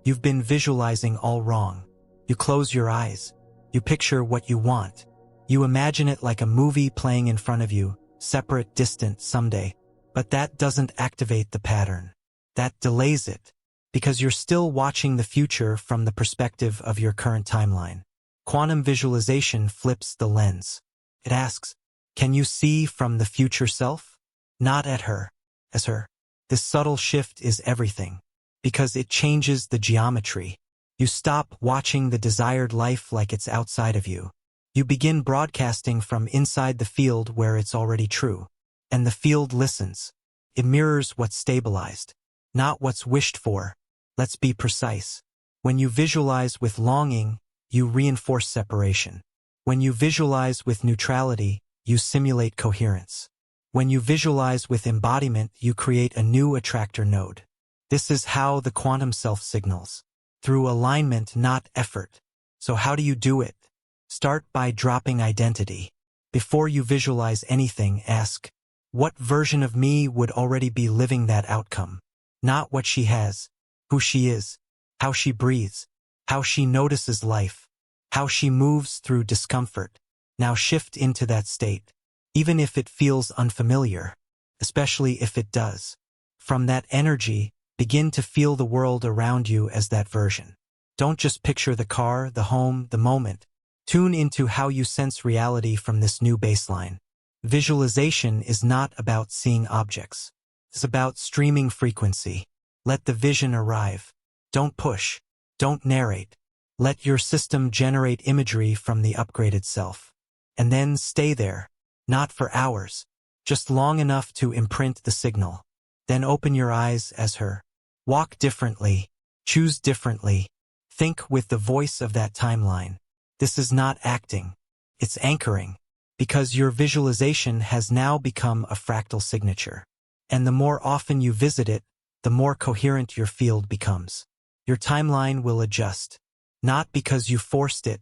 You've been visualizing all wrong. You close your eyes. You picture what you want. You imagine it like a movie playing in front of you, separate, distant, someday. But that doesn't activate the pattern. That delays it, because you're still watching the future from the perspective of your current timeline. Quantum visualization flips the lens. It asks, can you see from the future self? Not at her, as her. This subtle shift is everything, because it changes the geometry. You stop watching the desired life like it's outside of you. You begin broadcasting from inside the field where it's already true. And the field listens. It mirrors what's stabilized, not what's wished for. Let's be precise. When you visualize with longing, you reinforce separation. When you visualize with neutrality, you simulate coherence. When you visualize with embodiment, you create a new attractor node. This is how the quantum self signals. Through alignment, not effort. So how do you do it? Start by dropping identity. Before you visualize anything, ask, what version of me would already be living that outcome? Not what she has, who she is, how she breathes, how she notices life, how she moves through discomfort. Now shift into that state, even if it feels unfamiliar, especially if it does. From that energy, begin to feel the world around you as that version. Don't just picture the car, the home, the moment. Tune into how you sense reality from this new baseline. Visualization is not about seeing objects. It's about streaming frequency. Let the vision arrive. Don't push. Don't narrate. Let your system generate imagery from the upgraded self. And then stay there, not for hours, just long enough to imprint the signal. Then open your eyes as her. Walk differently. Choose differently. Think with the voice of that timeline. This is not acting. It's anchoring. Because your visualization has now become a fractal signature. And the more often you visit it, the more coherent your field becomes. Your timeline will adjust. Not because you forced it,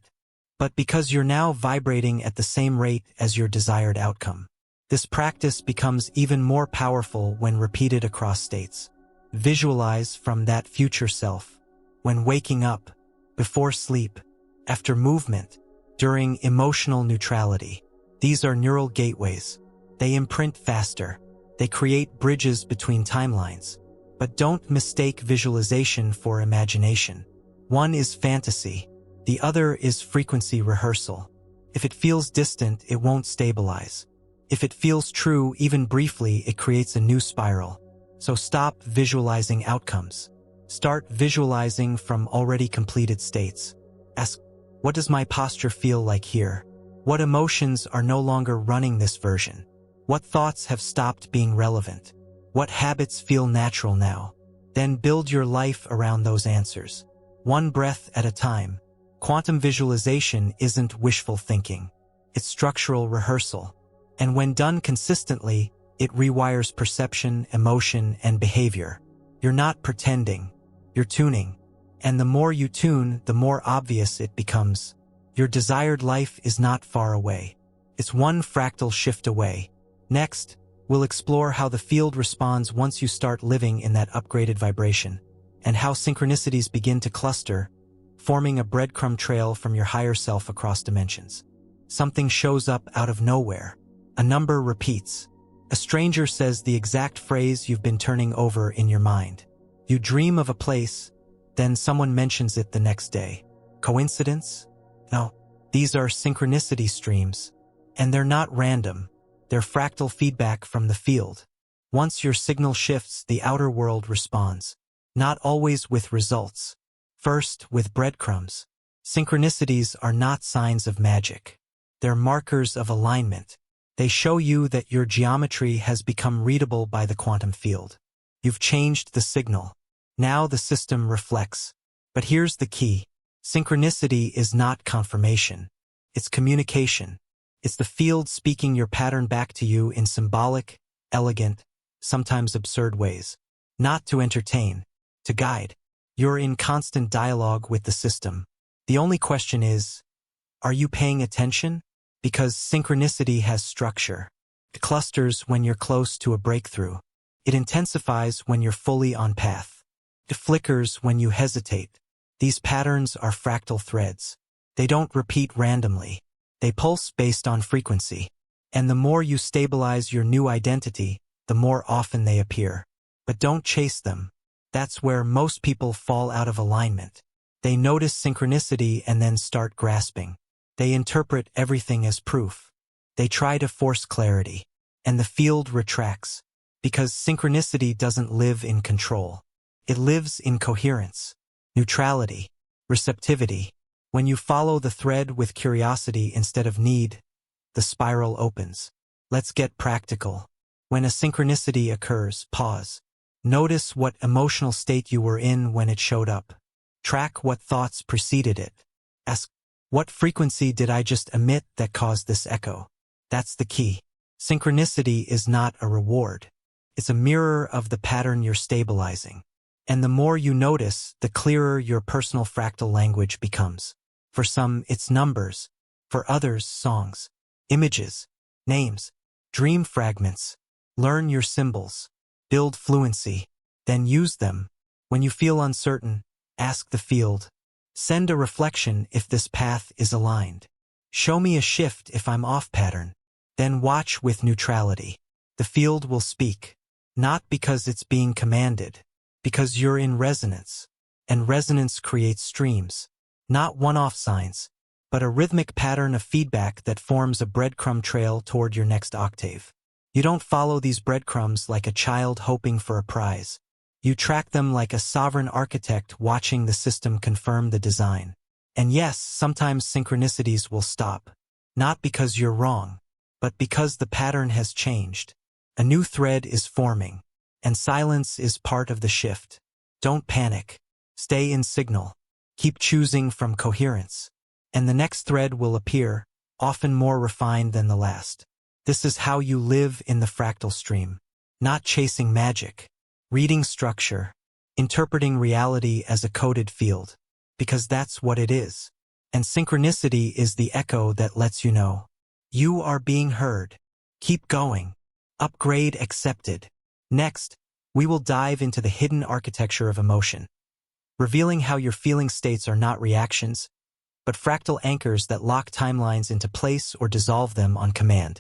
but because you're now vibrating at the same rate as your desired outcome. This practice becomes even more powerful when repeated across states. Visualize from that future self. When waking up, before sleep, after movement, during emotional neutrality. These are neural gateways. They imprint faster. They create bridges between timelines. But don't mistake visualization for imagination. One is fantasy. The other is frequency rehearsal. If it feels distant, it won't stabilize. If it feels true, even briefly, it creates a new spiral. So stop visualizing outcomes. Start visualizing from already completed states. Ask, what does my posture feel like here? What emotions are no longer running this version? What thoughts have stopped being relevant? What habits feel natural now? Then build your life around those answers. One breath at a time. Quantum visualization isn't wishful thinking. It's structural rehearsal. And when done consistently, it rewires perception, emotion, and behavior. You're not pretending. You're tuning. And the more you tune, the more obvious it becomes. Your desired life is not far away. It's one fractal shift away. Next, we'll explore how the field responds once you start living in that upgraded vibration, and how synchronicities begin to cluster, forming a breadcrumb trail from your higher self across dimensions. Something shows up out of nowhere. A number repeats. A stranger says the exact phrase you've been turning over in your mind. You dream of a place, then someone mentions it the next day. Coincidence? No, these are synchronicity streams, and they're not random. They're fractal feedback from the field. Once your signal shifts, the outer world responds. Not always with results. First, with breadcrumbs. Synchronicities are not signs of magic. They're markers of alignment. They show you that your geometry has become readable by the quantum field. You've changed the signal. Now the system reflects. But here's the key. Synchronicity is not confirmation. It's communication. It's the field speaking your pattern back to you in symbolic, elegant, sometimes absurd ways. Not to entertain, to guide. You're in constant dialogue with the system. The only question is, are you paying attention? Because synchronicity has structure. It clusters when you're close to a breakthrough. It intensifies when you're fully on path. It flickers when you hesitate. These patterns are fractal threads. They don't repeat randomly. They pulse based on frequency. And the more you stabilize your new identity, the more often they appear. But don't chase them. That's where most people fall out of alignment. They notice synchronicity and then start grasping. They interpret everything as proof. They try to force clarity. And the field retracts. Because synchronicity doesn't live in control. It lives in coherence, neutrality, receptivity. When you follow the thread with curiosity instead of need, the spiral opens. Let's get practical. When a synchronicity occurs, pause. Notice what emotional state you were in when it showed up. Track what thoughts preceded it. Ask, what frequency did I just emit that caused this echo? That's the key. Synchronicity is not a reward. It's a mirror of the pattern you're stabilizing. And the more you notice, the clearer your personal fractal language becomes. For some, it's numbers. For others, songs, images, names, dream fragments. Learn your symbols. Build fluency. Then use them. When you feel uncertain, ask the field. Send a reflection if this path is aligned. Show me a shift if I'm off pattern. Then watch with neutrality. The field will speak. Not because it's being commanded. Because you're in resonance. And resonance creates streams. Not one-off signs, but a rhythmic pattern of feedback that forms a breadcrumb trail toward your next octave. You don't follow these breadcrumbs like a child hoping for a prize. You track them like a sovereign architect watching the system confirm the design. And yes, sometimes synchronicities will stop. Not because you're wrong, but because the pattern has changed. A new thread is forming, and silence is part of the shift. Don't panic. Stay in signal. Keep choosing from coherence. And the next thread will appear, often more refined than the last. This is how you live in the fractal stream. Not chasing magic. Reading structure. Interpreting reality as a coded field. Because that's what it is. And synchronicity is the echo that lets you know. You are being heard. Keep going. Upgrade accepted. Next, we will dive into the hidden architecture of emotion, revealing how your feeling states are not reactions, but fractal anchors that lock timelines into place or dissolve them on command.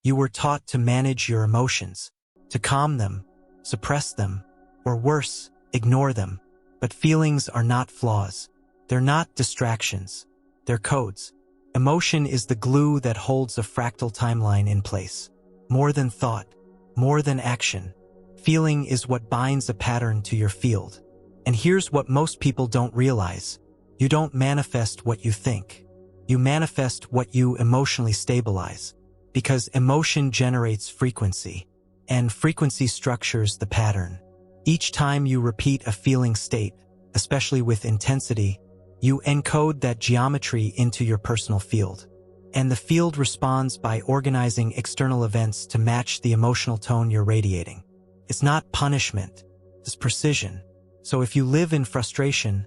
You were taught to manage your emotions, to calm them, suppress them, or worse, ignore them. But feelings are not flaws. They're not distractions. They're codes. Emotion is the glue that holds a fractal timeline in place. More than thought, more than action. Feeling is what binds a pattern to your field. And here's what most people don't realize. You don't manifest what you think. You manifest what you emotionally stabilize. Because emotion generates frequency. And frequency structures the pattern. Each time you repeat a feeling state, especially with intensity, you encode that geometry into your personal field. And the field responds by organizing external events to match the emotional tone you're radiating. It's not punishment, it's precision. So if you live in frustration,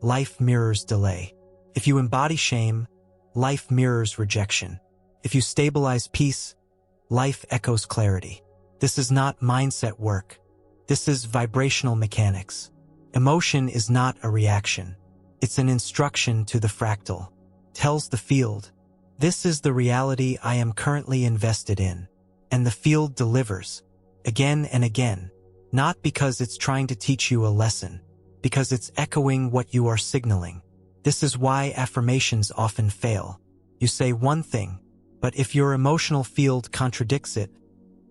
life mirrors delay. If you embody shame, life mirrors rejection. If you stabilize peace, life echoes clarity. This is not mindset work. This is vibrational mechanics. Emotion is not a reaction. It's an instruction to the fractal. Tells the field, this is the reality I am currently invested in. And the field delivers. Again and again. Not because it's trying to teach you a lesson. Because it's echoing what you are signaling. This is why affirmations often fail. You say one thing, but if your emotional field contradicts it,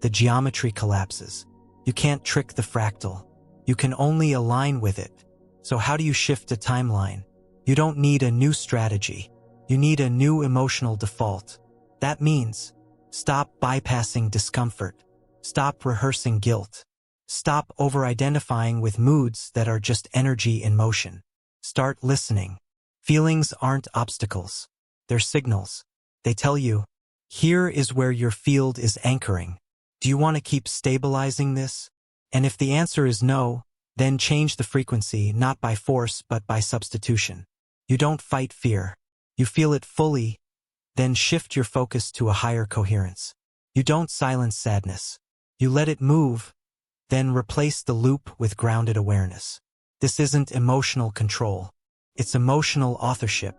the geometry collapses. You can't trick the fractal. You can only align with it. So how do you shift a timeline? You don't need a new strategy. You need a new emotional default. That means, stop bypassing discomfort. Stop rehearsing guilt. Stop over-identifying with moods that are just energy in motion. Start listening. Feelings aren't obstacles. They're signals. They tell you, here is where your field is anchoring. Do you want to keep stabilizing this? And if the answer is no, then change the frequency, not by force but by substitution. You don't fight fear. You feel it fully, then shift your focus to a higher coherence. You don't silence sadness. You let it move, then replace the loop with grounded awareness. This isn't emotional control. It's emotional authorship.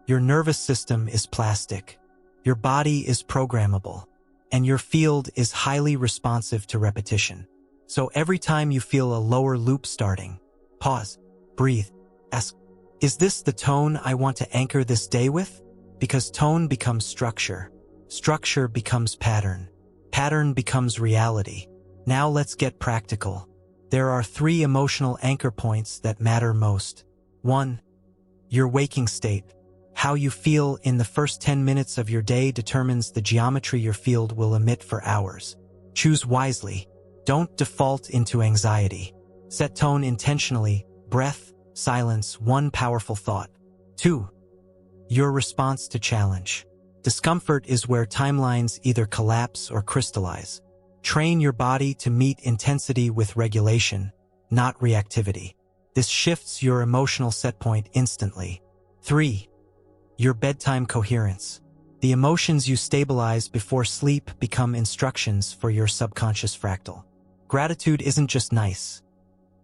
Your nervous system is plastic. Your body is programmable. And your field is highly responsive to repetition. So every time you feel a lower loop starting, pause, breathe, ask, is this the tone I want to anchor this day with? Because tone becomes structure. Structure becomes pattern. Pattern becomes reality. Now let's get practical. There are 3 emotional anchor points that matter most. 1. Your waking state. How you feel in the first 10 minutes of your day determines the geometry your field will emit for hours. Choose wisely. Don't default into anxiety. Set tone intentionally. Breath, silence, 1 powerful thought. 2. Your response to challenge. Discomfort is where timelines either collapse or crystallize. Train your body to meet intensity with regulation, not reactivity. This shifts your emotional setpoint instantly. 3. Your bedtime coherence. The emotions you stabilize before sleep become instructions for your subconscious fractal. Gratitude isn't just nice.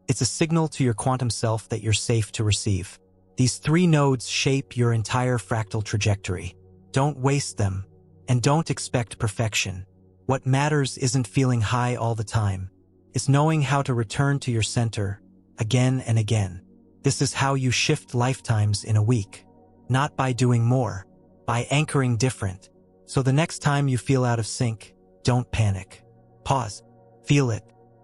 It's a signal to your quantum self that you're safe to receive. These 3 nodes shape your entire fractal trajectory. Don't waste them, and don't expect perfection. What matters isn't feeling high all the time. It's knowing how to return to your center, again and again. This is how you shift lifetimes in a week. Not by doing more, by anchoring different. So the next time you feel out of sync, don't panic. Pause, feel it,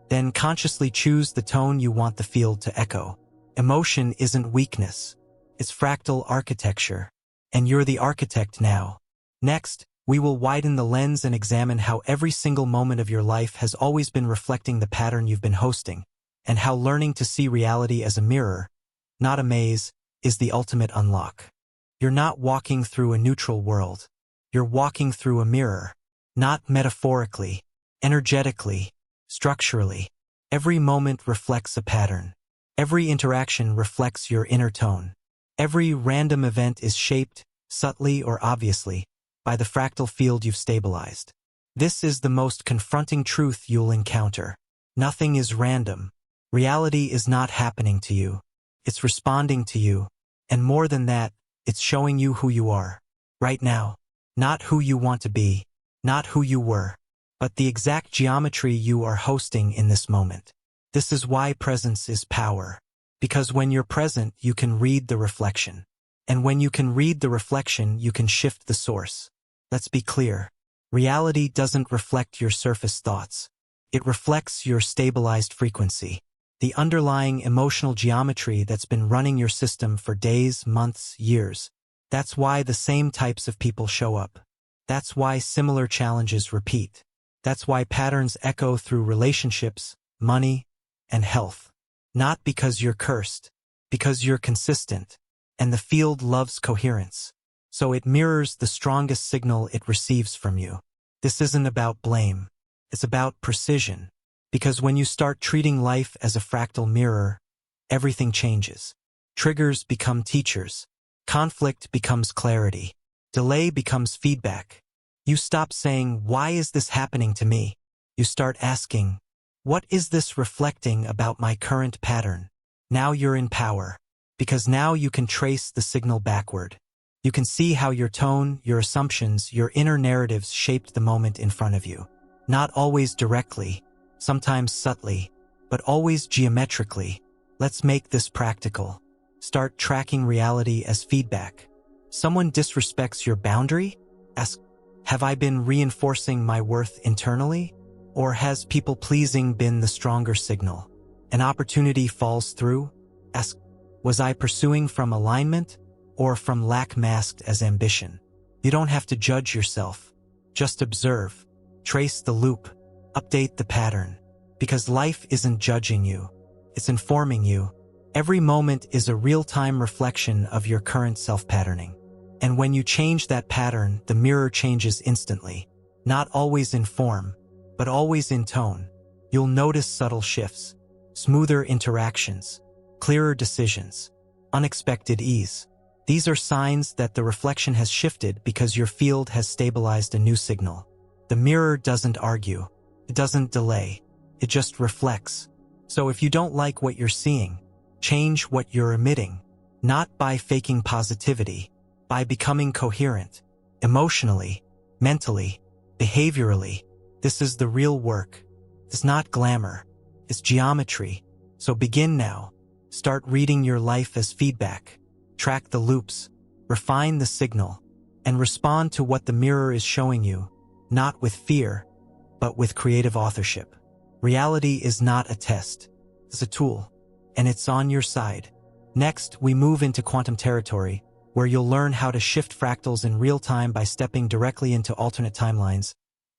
then consciously choose the tone you want the field to echo. Emotion isn't weakness. It's fractal architecture. And you're the architect now. Next, we will widen the lens and examine how every single moment of your life has always been reflecting the pattern you've been hosting, and how learning to see reality as a mirror, not a maze, is the ultimate unlock. You're not walking through a neutral world. You're walking through a mirror. Not metaphorically, energetically, structurally. Every moment reflects a pattern. Every interaction reflects your inner tone. Every random event is shaped, subtly or obviously, by the fractal field you've stabilized. This is the most confronting truth you'll encounter. Nothing is random. Reality is not happening to you. It's responding to you. And more than that, it's showing you who you are. Right now. Not who you want to be. Not who you were. But the exact geometry you are hosting in this moment. This is why presence is power. Because when you're present, you can read the reflection. And when you can read the reflection, you can shift the source. Let's be clear. Reality doesn't reflect your surface thoughts. It reflects your stabilized frequency. The underlying emotional geometry that's been running your system for days, months, years. That's why the same types of people show up. That's why similar challenges repeat. That's why patterns echo through relationships, money, and health. Not because you're cursed, because you're consistent, and the field loves coherence. So it mirrors the strongest signal it receives from you. This isn't about blame. It's about precision. Because when you start treating life as a fractal mirror, everything changes. Triggers become teachers. Conflict becomes clarity. Delay becomes feedback. You stop saying, "Why is this happening to me?" You start asking, "What is this reflecting about my current pattern?" Now you're in power. Because now you can trace the signal backward. You can see how your tone, your assumptions, your inner narratives shaped the moment in front of you. Not always directly, sometimes subtly, but always geometrically. Let's make this practical. Start tracking reality as feedback. Someone disrespects your boundary? Ask, have I been reinforcing my worth internally? Or has people-pleasing been the stronger signal? An opportunity falls through? Ask, was I pursuing from alignment or from lack masked as ambition? You don't have to judge yourself. Just observe. Trace the loop. Update the pattern. Because life isn't judging you. It's informing you. Every moment is a real-time reflection of your current self-patterning. And when you change that pattern, the mirror changes instantly. Not always in form, but always in tone. You'll notice subtle shifts, smoother interactions, clearer decisions, unexpected ease. These are signs that the reflection has shifted because your field has stabilized a new signal. The mirror doesn't argue. It doesn't delay. It just reflects. So if you don't like what you're seeing, change what you're emitting. Not by faking positivity, by becoming coherent. Emotionally, mentally, behaviorally. This is the real work. It's not glamour. It's geometry. So begin now. Start reading your life as feedback. Track the loops. Refine the signal. And respond to what the mirror is showing you. Not with fear, but with creative authorship. Reality is not a test. It's a tool. And it's on your side. Next, we move into quantum territory, where you'll learn how to shift fractals in real time by stepping directly into alternate timelines,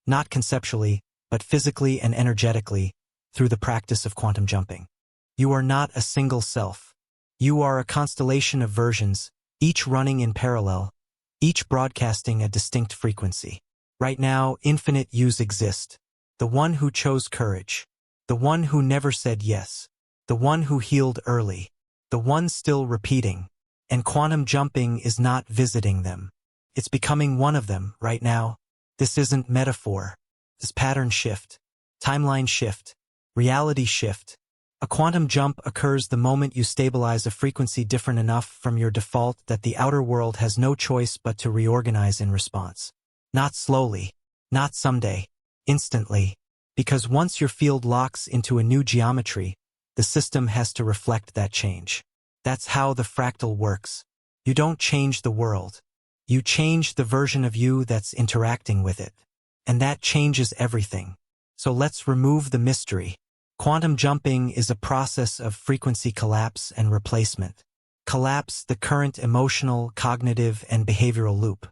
not conceptually, but physically and energetically, through the practice of quantum jumping. You are not a single self. You are a constellation of versions, each running in parallel, each broadcasting a distinct frequency. Right now, infinite yous exist. The one who chose courage. The one who never said yes. The one who healed early. The one still repeating. And quantum jumping is not visiting them. It's becoming one of them right now. This isn't metaphor. This pattern shift, timeline shift, reality shift. A quantum jump occurs the moment you stabilize a frequency different enough from your default that the outer world has no choice but to reorganize in response. Not slowly, not someday, instantly. Because once your field locks into a new geometry, the system has to reflect that change. That's how the fractal works. You don't change the world. You change the version of you that's interacting with it. And that changes everything. So let's remove the mystery. Quantum jumping is a process of frequency collapse and replacement. Collapse the current emotional, cognitive, and behavioral loop.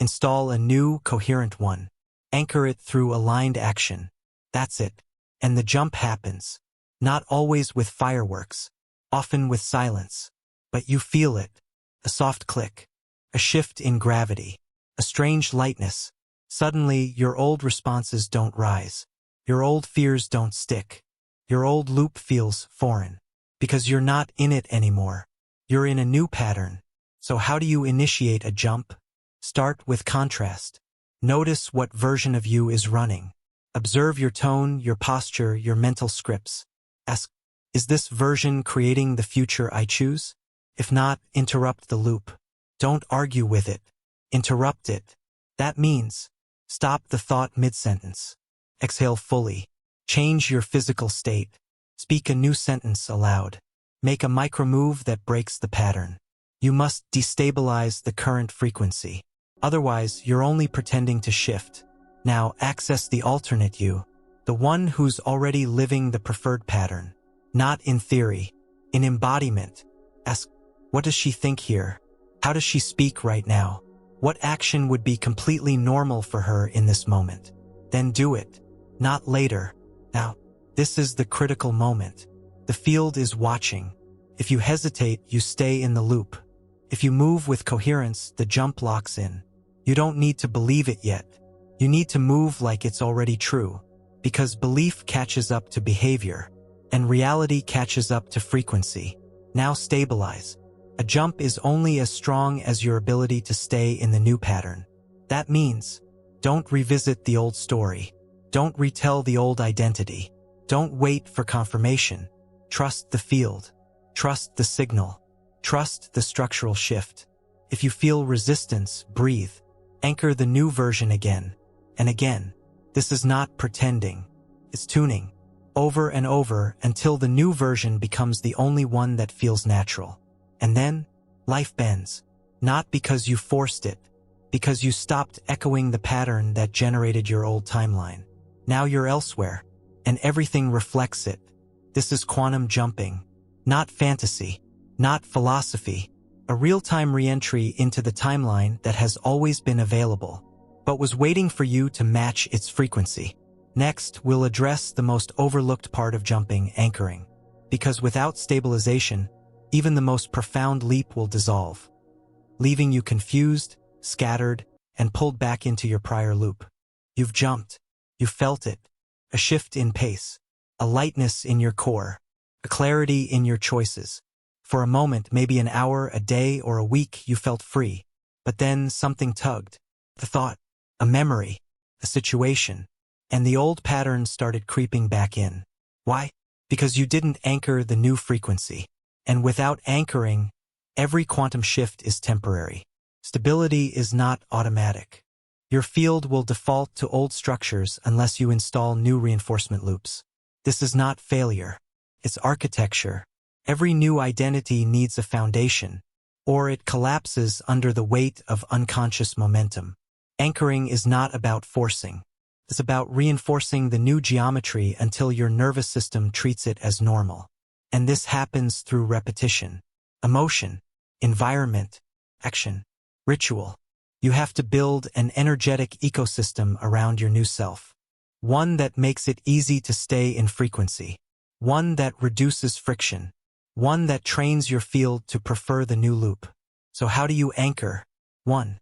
Install a new, coherent one. Anchor it through aligned action. That's it. And the jump happens. Not always with fireworks. Often with silence. But you feel it. A soft click. A shift in gravity. A strange lightness. Suddenly, your old responses don't rise. Your old fears don't stick. Your old loop feels foreign. Because you're not in it anymore. You're in a new pattern. So how do you initiate a jump? Start with contrast. Notice what version of you is running. Observe your tone, your posture, your mental scripts. Ask, is this version creating the future I choose? If not, interrupt the loop. Don't argue with it. Interrupt it. That means, stop the thought mid-sentence. Exhale fully. Change your physical state. Speak a new sentence aloud. Make a micro-move that breaks the pattern. You must destabilize the current frequency. Otherwise, you're only pretending to shift. Now, access the alternate you. The one who's already living the preferred pattern. Not in theory. In embodiment. Ask, what does she think here? How does she speak right now? What action would be completely normal for her in this moment? Then do it. Not later. Now, this is the critical moment. The field is watching. If you hesitate, you stay in the loop. If you move with coherence, the jump locks in. You don't need to believe it yet. You need to move like it's already true. Because belief catches up to behavior. And reality catches up to frequency. Now stabilize. A jump is only as strong as your ability to stay in the new pattern. That means, don't revisit the old story. Don't retell the old identity. Don't wait for confirmation. Trust the field. Trust the signal. Trust the structural shift. If you feel resistance, breathe. Anchor the new version again. And again. This is not pretending. It's tuning. Over and over until the new version becomes the only one that feels natural. And then, life bends. Not because you forced it. Because you stopped echoing the pattern that generated your old timeline. Now you're elsewhere. And everything reflects it. This is quantum jumping. Not fantasy. Not philosophy. A real-time re-entry into the timeline that has always been available, but was waiting for you to match its frequency. Next, we'll address the most overlooked part of jumping, anchoring. Because without stabilization, even the most profound leap will dissolve, leaving you confused, scattered, and pulled back into your prior loop. You've jumped. You felt it. A shift in pace. A lightness in your core. A clarity in your choices. For a moment, maybe an hour, a day, or a week, you felt free. But then something tugged. The thought, a memory, a situation, and the old patterns started creeping back in. Why? Because you didn't anchor the new frequency. And without anchoring, every quantum shift is temporary. Stability is not automatic. Your field will default to old structures unless you install new reinforcement loops. This is not failure. It's architecture. Every new identity needs a foundation, or it collapses under the weight of unconscious momentum. Anchoring is not about forcing. It's about reinforcing the new geometry until your nervous system treats it as normal. And this happens through repetition, emotion, environment, action, ritual. You have to build an energetic ecosystem around your new self. One that makes it easy to stay in frequency. One that reduces friction. One that trains your field to prefer the new loop. So how do you anchor? 1.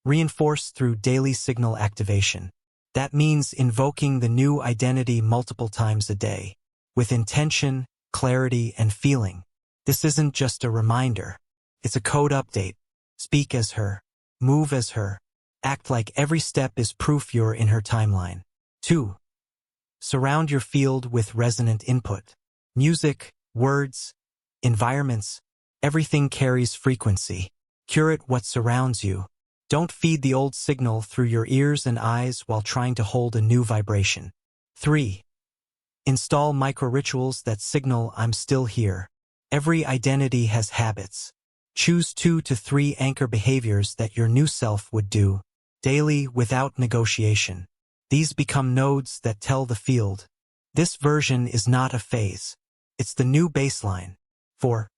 Reinforce through daily signal activation. That means invoking the new identity multiple times a day, with intention, clarity, and feeling. This isn't just a reminder. It's a code update. Speak as her. Move as her. Act like every step is proof you're in her timeline. 2. Surround your field with resonant input. Music, words, environments, everything carries frequency. Curate what surrounds you. Don't feed the old signal through your ears and eyes while trying to hold a new vibration. 3. Install micro-rituals that signal I'm still here. Every identity has habits. Choose 2 to 3 anchor behaviors that your new self would do, daily without negotiation. These become nodes that tell the field, this version is not a phase. It's the new baseline. 4.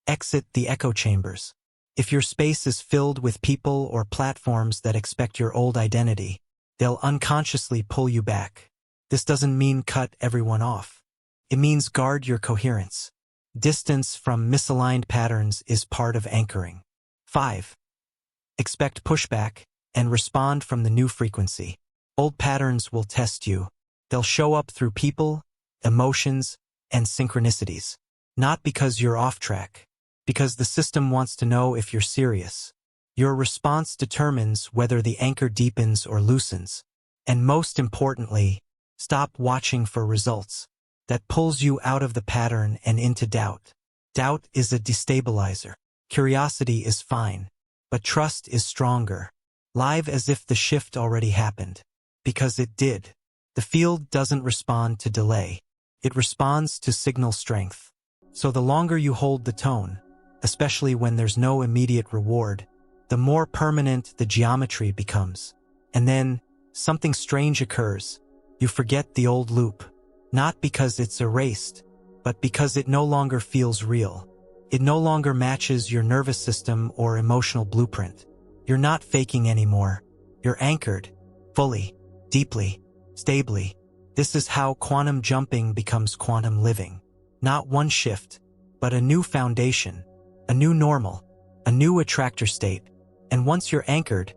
Exit the echo chambers. If your space is filled with people or platforms that expect your old identity, they'll unconsciously pull you back. This doesn't mean cut everyone off. It means guard your coherence. Distance from misaligned patterns is part of anchoring. 5. Expect pushback and respond from the new frequency. Old patterns will test you. They'll show up through people, emotions, and synchronicities. Not because you're off track, because the system wants to know if you're serious. Your response determines whether the anchor deepens or loosens. And most importantly, stop watching for results. That pulls you out of the pattern and into doubt. Doubt is a destabilizer. Curiosity is fine, but trust is stronger. Live as if the shift already happened. Because it did. The field doesn't respond to delay. It responds to signal strength. So the longer you hold the tone, especially when there's no immediate reward, the more permanent the geometry becomes. And then, something strange occurs. You forget the old loop. Not because it's erased, but because it no longer feels real. It no longer matches your nervous system or emotional blueprint. You're not faking anymore. You're anchored, fully, deeply, stably. This is how quantum jumping becomes quantum living. Not one shift, but a new foundation, a new normal, a new attractor state. And once you're anchored,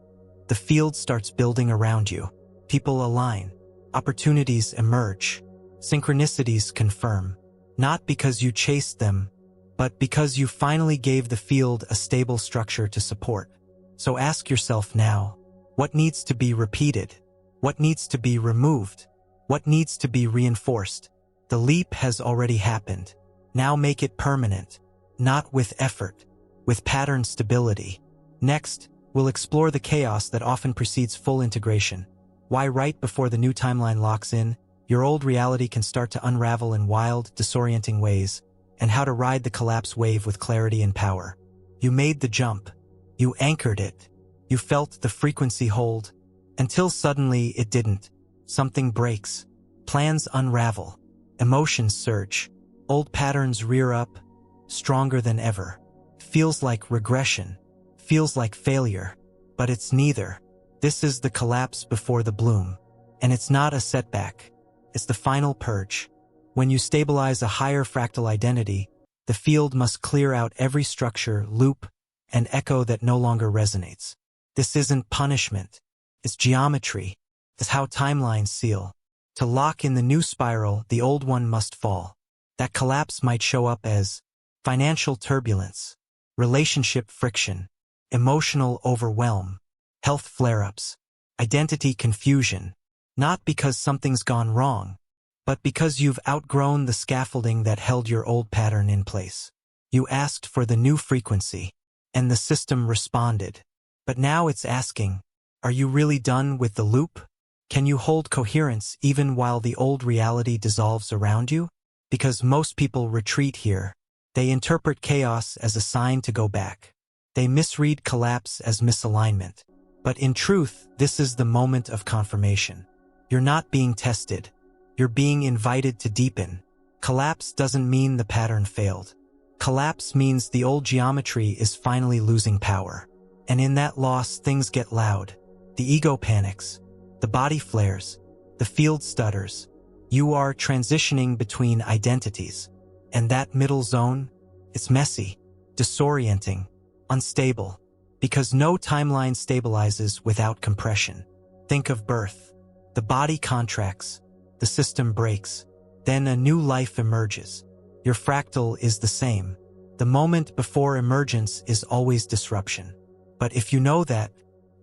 the field starts building around you. People align. Opportunities emerge. Synchronicities confirm. Not because you chased them, but because you finally gave the field a stable structure to support. So ask yourself now, what needs to be repeated? What needs to be removed? What needs to be reinforced? The leap has already happened. Now make it permanent. Not with effort, with pattern stability. Next, we'll explore the chaos that often precedes full integration. Why right before the new timeline locks in, your old reality can start to unravel in wild, disorienting ways, and how to ride the collapse wave with clarity and power. You made the jump. You anchored it. You felt the frequency hold, until suddenly it didn't. Something breaks. Plans unravel. Emotions surge. Old patterns rear up, stronger than ever. Feels like regression. Feels like failure. But it's neither. This is the collapse before the bloom. And it's not a setback. It's the final purge. When you stabilize a higher fractal identity, the field must clear out every structure, loop, and echo that no longer resonates. This isn't punishment. It's geometry. It's how timelines seal. To lock in the new spiral, the old one must fall. That collapse might show up as financial turbulence, relationship friction, emotional overwhelm, health flare-ups, identity confusion, not because something's gone wrong, but because you've outgrown the scaffolding that held your old pattern in place. You asked for the new frequency, and the system responded. But now it's asking, are you really done with the loop? Can you hold coherence even while the old reality dissolves around you? Because most people retreat here. They interpret chaos as a sign to go back. They misread collapse as misalignment. But in truth, this is the moment of confirmation. You're not being tested. You're being invited to deepen. Collapse doesn't mean the pattern failed. Collapse means the old geometry is finally losing power. And in that loss, things get loud. The ego panics. The body flares. The field stutters. You are transitioning between identities. And that middle zone, it's messy, disorienting, unstable. Because no timeline stabilizes without compression. Think of birth. The body contracts. The system breaks. Then a new life emerges. Your fractal is the same. The moment before emergence is always disruption. But if you know that,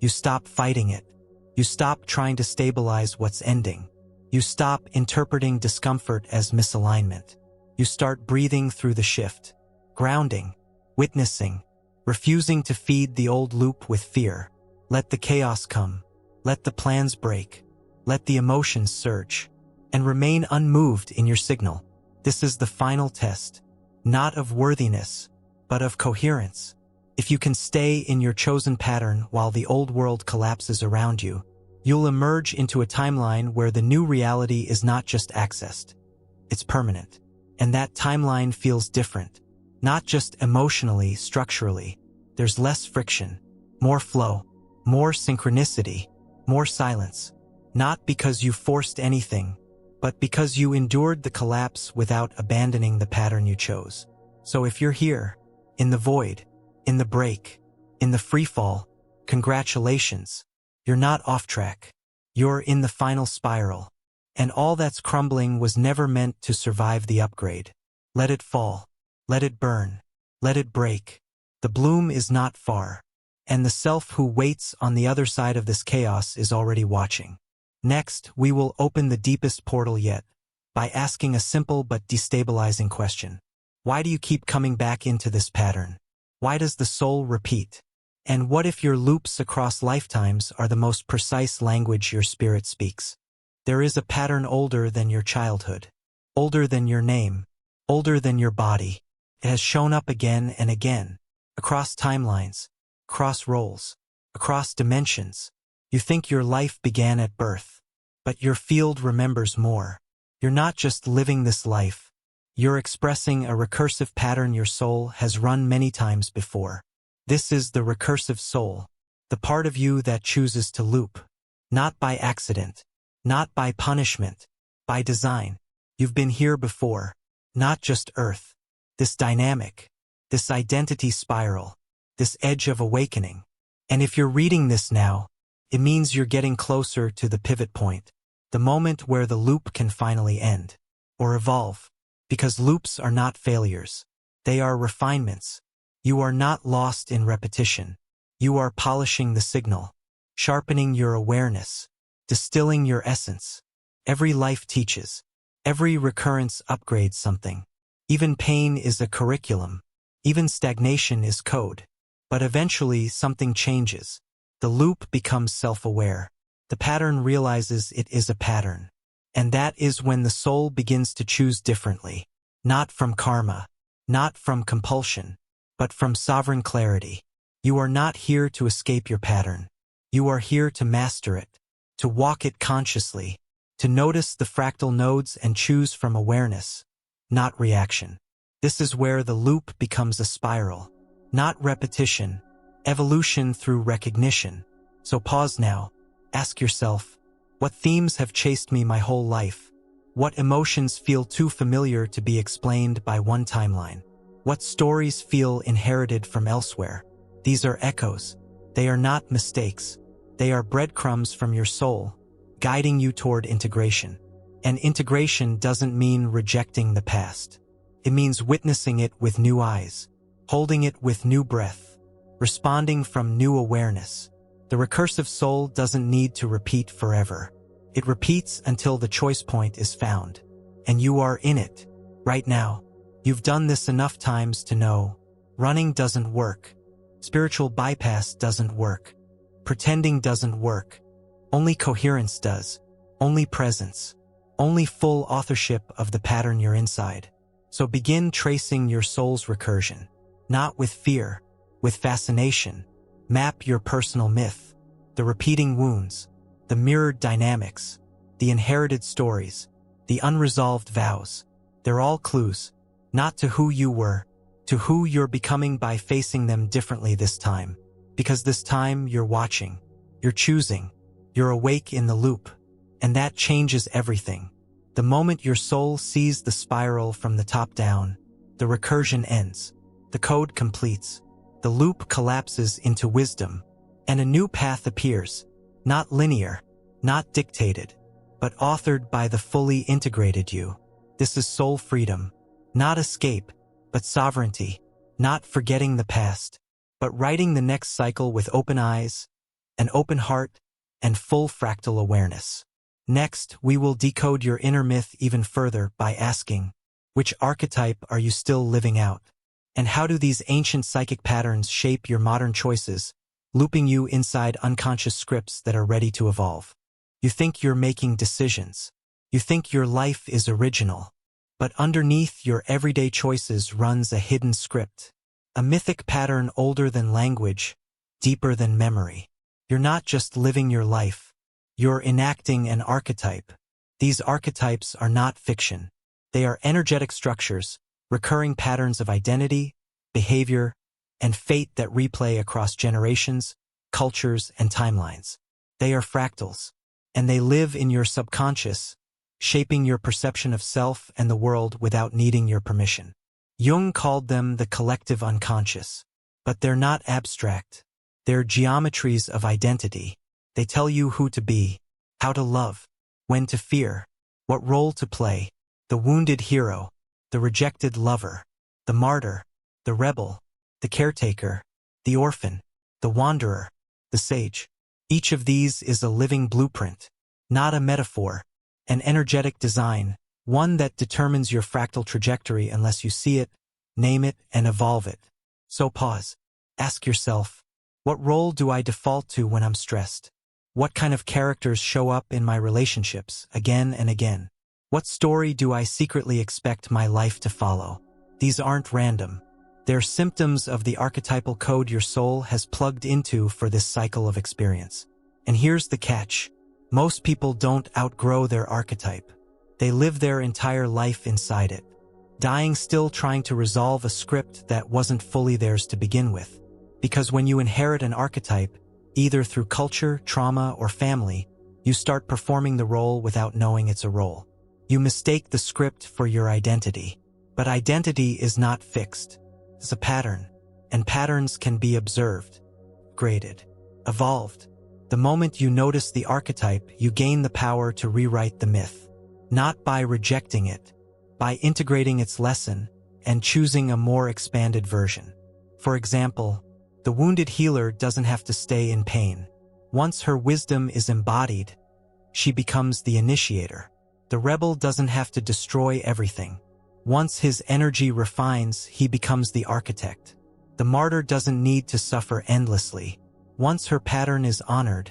you stop fighting it. You stop trying to stabilize what's ending. You stop interpreting discomfort as misalignment. You start breathing through the shift, grounding, witnessing, refusing to feed the old loop with fear. Let the chaos come. Let the plans break. Let the emotions surge. And remain unmoved in your signal. This is the final test, not of worthiness, but of coherence. If you can stay in your chosen pattern while the old world collapses around you, you'll emerge into a timeline where the new reality is not just accessed, it's permanent. And that timeline feels different, not just emotionally, structurally. There's less friction, more flow, more synchronicity, more silence. Not because you forced anything, but because you endured the collapse without abandoning the pattern you chose. So if you're here, in the void, in the break, in the freefall, congratulations. You're not off track. You're in the final spiral. And all that's crumbling was never meant to survive the upgrade. Let it fall. Let it burn. Let it break. The bloom is not far. And the self who waits on the other side of this chaos is already watching. Next, we will open the deepest portal yet, by asking a simple but destabilizing question. Why do you keep coming back into this pattern? Why does the soul repeat? And what if your loops across lifetimes are the most precise language your spirit speaks? There is a pattern older than your childhood, older than your name, older than your body. It has shown up again and again, across timelines, across roles, across dimensions. You think your life began at birth, but your field remembers more. You're not just living this life. You're expressing a recursive pattern your soul has run many times before. This is the recursive soul, the part of you that chooses to loop. Not by accident, not by punishment, by design. You've been here before, not just Earth. This dynamic, this identity spiral, this edge of awakening. And if you're reading this now, it means you're getting closer to the pivot point, the moment where the loop can finally end, or evolve. Because loops are not failures. They are refinements. You are not lost in repetition. You are polishing the signal, sharpening your awareness, distilling your essence. Every life teaches. Every recurrence upgrades something. Even pain is a curriculum. Even stagnation is code. But eventually something changes. The loop becomes self-aware. The pattern realizes it is a pattern. And that is when the soul begins to choose differently. Not from karma. Not from compulsion. But from sovereign clarity. You are not here to escape your pattern. You are here to master it, to walk it consciously, to notice the fractal nodes and choose from awareness, not reaction. This is where the loop becomes a spiral, not repetition, evolution through recognition. So pause now, ask yourself, What themes have chased me my whole life? What emotions feel too familiar to be explained by one timeline? What stories feel inherited from elsewhere? These are echoes. They are not mistakes. They are breadcrumbs from your soul, guiding you toward integration. And integration doesn't mean rejecting the past. It means witnessing it with new eyes, holding it with new breath, responding from new awareness. The recursive soul doesn't need to repeat forever. It repeats until the choice point is found. And you are in it, right now. You've done this enough times to know. Running doesn't work. Spiritual bypass doesn't work. Pretending doesn't work. Only coherence does. Only presence. Only full authorship of the pattern you're inside. So begin tracing your soul's recursion. Not with fear, with fascination. Map your personal myth. The repeating wounds. The mirrored dynamics. The inherited stories. The unresolved vows. They're all clues. Not to who you were, to who you're becoming by facing them differently this time. Because this time you're watching, you're choosing, you're awake in the loop. And that changes everything. The moment your soul sees the spiral from the top down, the recursion ends, the code completes, the loop collapses into wisdom, and a new path appears, not linear, not dictated, but authored by the fully integrated you. This is soul freedom. Not escape, but sovereignty. Not forgetting the past, but writing the next cycle with open eyes, an open heart, and full fractal awareness. Next, we will decode your inner myth even further by asking, which archetype are you still living out? And how do these ancient psychic patterns shape your modern choices, looping you inside unconscious scripts that are ready to evolve? You think you're making decisions. You think your life is original. But underneath your everyday choices runs a hidden script, a mythic pattern older than language, deeper than memory. You're not just living your life, you're enacting an archetype. These archetypes are not fiction. They are energetic structures, recurring patterns of identity, behavior, and fate that replay across generations, cultures, and timelines. They are fractals, and they live in your subconscious, shaping your perception of self and the world without needing your permission. Jung called them the collective unconscious. But they're not abstract. They're geometries of identity. They tell you who to be, how to love, when to fear, what role to play. The wounded hero, the rejected lover, the martyr, the rebel, the caretaker, the orphan, the wanderer, the sage. Each of these is a living blueprint, not a metaphor. An energetic design, one that determines your fractal trajectory unless you see it, name it, and evolve it. So pause. Ask yourself, what role do I default to when I'm stressed? What kind of characters show up in my relationships again and again? What story do I secretly expect my life to follow? These aren't random. They're symptoms of the archetypal code your soul has plugged into for this cycle of experience. And here's the catch. Most people don't outgrow their archetype. They live their entire life inside it, dying still trying to resolve a script that wasn't fully theirs to begin with. Because when you inherit an archetype, either through culture, trauma, or family, you start performing the role without knowing it's a role. You mistake the script for your identity. But identity is not fixed. It's a pattern, and patterns can be observed, graded, evolved. The moment you notice the archetype, you gain the power to rewrite the myth. Not by rejecting it, by integrating its lesson and choosing a more expanded version. For example, the wounded healer doesn't have to stay in pain. Once her wisdom is embodied, she becomes the initiator. The rebel doesn't have to destroy everything. Once his energy refines, he becomes the architect. The martyr doesn't need to suffer endlessly. Once her pattern is honored,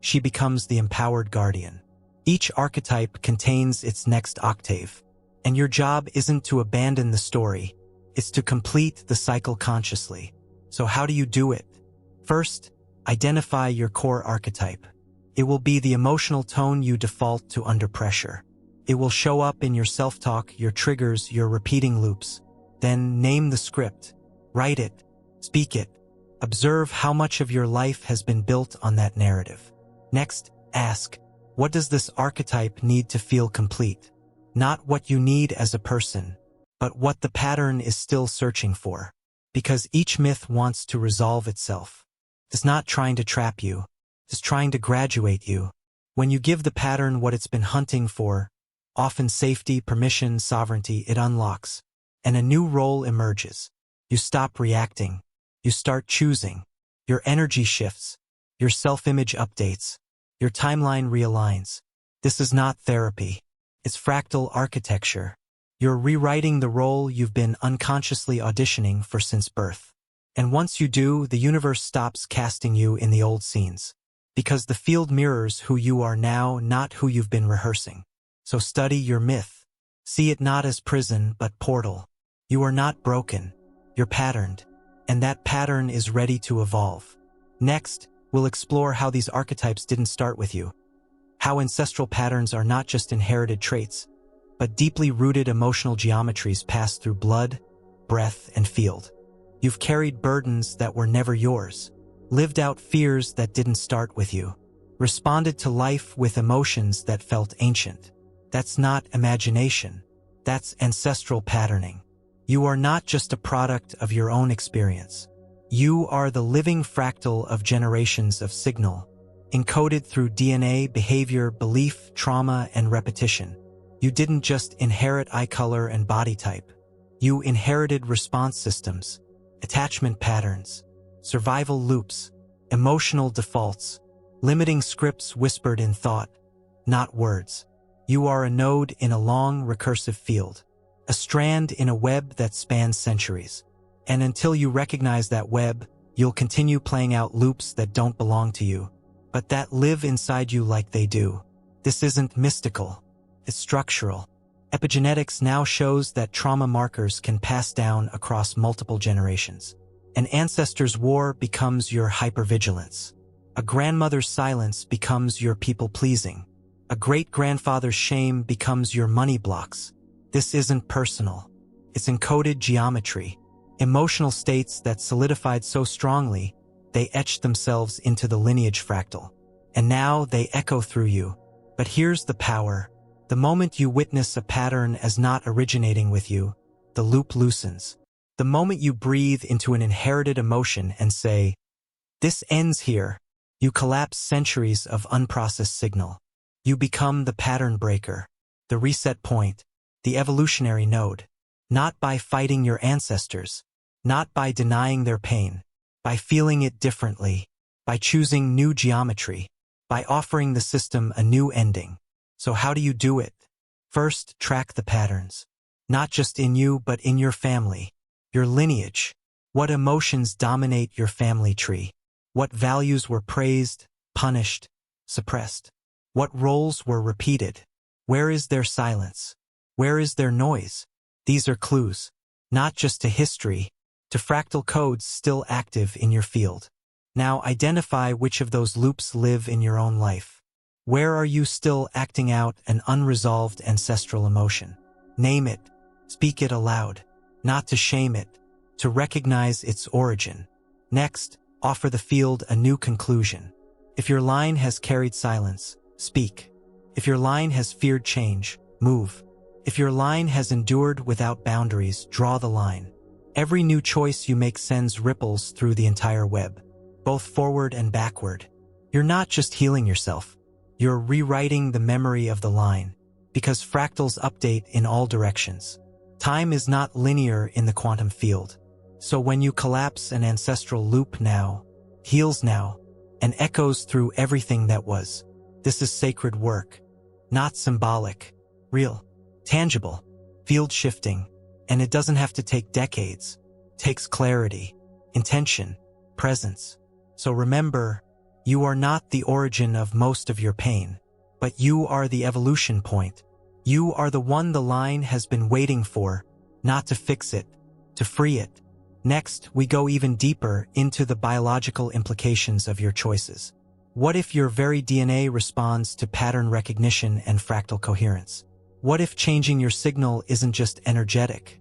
she becomes the empowered guardian. Each archetype contains its next octave, and your job isn't to abandon the story, it's to complete the cycle consciously. So how do you do it? First, identify your core archetype. It will be the emotional tone you default to under pressure. It will show up in your self-talk, your triggers, your repeating loops. Then name the script. Write it. Speak it. Observe how much of your life has been built on that narrative. Next, ask, What does this archetype need to feel complete? Not what you need as a person, but what the pattern is still searching for. Because each myth wants to resolve itself. It's not trying to trap you. It's trying to graduate you. When you give the pattern what it's been hunting for, often safety, permission, sovereignty, it unlocks. And a new role emerges. You stop reacting. You start choosing. Your energy shifts. Your self-image updates. Your timeline realigns. This is not therapy. It's fractal architecture. You're rewriting the role you've been unconsciously auditioning for since birth. And once you do, the universe stops casting you in the old scenes. Because the field mirrors who you are now, not who you've been rehearsing. So study your myth. See it not as prison, but portal. You are not broken. You're patterned. And that pattern is ready to evolve. Next, we'll explore how these archetypes didn't start with you. How ancestral patterns are not just inherited traits, but deeply rooted emotional geometries passed through blood, breath, and field. You've carried burdens that were never yours, lived out fears that didn't start with you, responded to life with emotions that felt ancient. That's not imagination. That's ancestral patterning. You are not just a product of your own experience. You are the living fractal of generations of signal, encoded through DNA, behavior, belief, trauma, and repetition. You didn't just inherit eye color and body type. You inherited response systems, attachment patterns, survival loops, emotional defaults, limiting scripts whispered in thought, not words. You are a node in a long, recursive field, a strand in a web that spans centuries. And until you recognize that web, you'll continue playing out loops that don't belong to you, but that live inside you like they do. This isn't mystical. It's structural. Epigenetics now shows that trauma markers can pass down across multiple generations. An ancestor's war becomes your hypervigilance. A grandmother's silence becomes your people-pleasing. A great-grandfather's shame becomes your money blocks. This isn't personal. It's encoded geometry. Emotional states that solidified so strongly, they etched themselves into the lineage fractal. And now they echo through you. But here's the power. The moment you witness a pattern as not originating with you, the loop loosens. The moment you breathe into an inherited emotion and say, "This ends here," you collapse centuries of unprocessed signal. You become the pattern breaker, the reset point, the evolutionary node. Not by fighting your ancestors, not by denying their pain, by feeling it differently, by choosing new geometry, by offering the system a new ending. So how do you do it? First, track the patterns. Not just in you, but in your family, your lineage. What emotions dominate your family tree? What values were praised, punished, suppressed? What roles were repeated? Where is their silence? Where is their noise? These are clues, not just to history, to fractal codes still active in your field. Now identify which of those loops live in your own life. Where are you still acting out an unresolved ancestral emotion? Name it, speak it aloud, not to shame it, to recognize its origin. Next, offer the field a new conclusion. If your line has carried silence, speak. If your line has feared change, move. If your line has endured without boundaries, draw the line. Every new choice you make sends ripples through the entire web, both forward and backward. You're not just healing yourself. You're rewriting the memory of the line, because fractals update in all directions. Time is not linear in the quantum field. So when you collapse an ancestral loop now, heals now, and echoes through everything that was, this is sacred work. Not symbolic, real, tangible, field shifting, and it doesn't have to take decades. It takes clarity, intention, presence. So remember, you are not the origin of most of your pain, but you are the evolution point. You are the one the line has been waiting for, not to fix it, to free it. Next, we go even deeper into the biological implications of your choices. What if your very DNA responds to pattern recognition and fractal coherence? What if changing your signal isn't just energetic,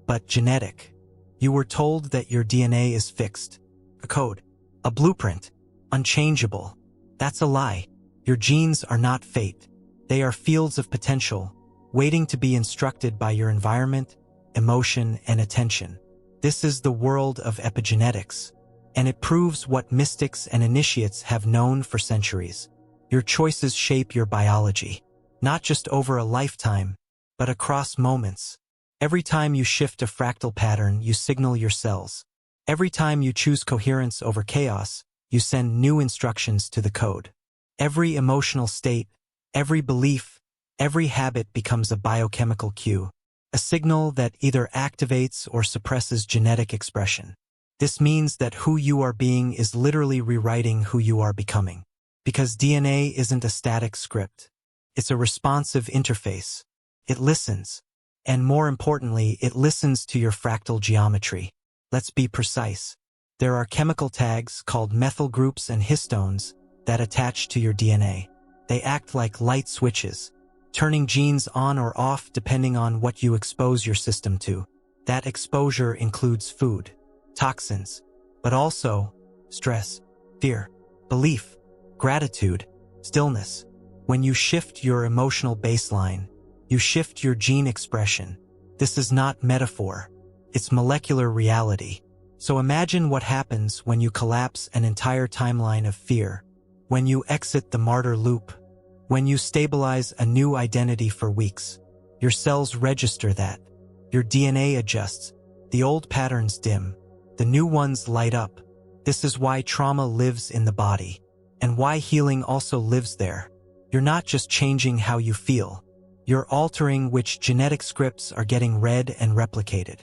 but genetic? You were told that your DNA is fixed, a code, a blueprint, unchangeable. That's a lie. Your genes are not fate. They are fields of potential, waiting to be instructed by your environment, emotion, and attention. This is the world of epigenetics, and it proves what mystics and initiates have known for centuries. Your choices shape your biology, not just over a lifetime, but across moments. Every time you shift a fractal pattern, you signal your cells. Every time you choose coherence over chaos, you send new instructions to the code. Every emotional state, every belief, every habit becomes a biochemical cue, a signal that either activates or suppresses genetic expression. This means that who you are being is literally rewriting who you are becoming. Because DNA isn't a static script. It's a responsive interface. It listens. And more importantly, it listens to your fractal geometry. Let's be precise. There are chemical tags called methyl groups and histones that attach to your DNA. They act like light switches, turning genes on or off depending on what you expose your system to. That exposure includes food, toxins, but also stress, fear, belief, gratitude, stillness. When you shift your emotional baseline, you shift your gene expression. This is not metaphor. It's molecular reality. So imagine what happens when you collapse an entire timeline of fear, when you exit the martyr loop, when you stabilize a new identity for weeks. Your cells register that. Your DNA adjusts. The old patterns dim. The new ones light up. This is why trauma lives in the body, and why healing also lives there. You're not just changing how you feel. You're altering which genetic scripts are getting read and replicated.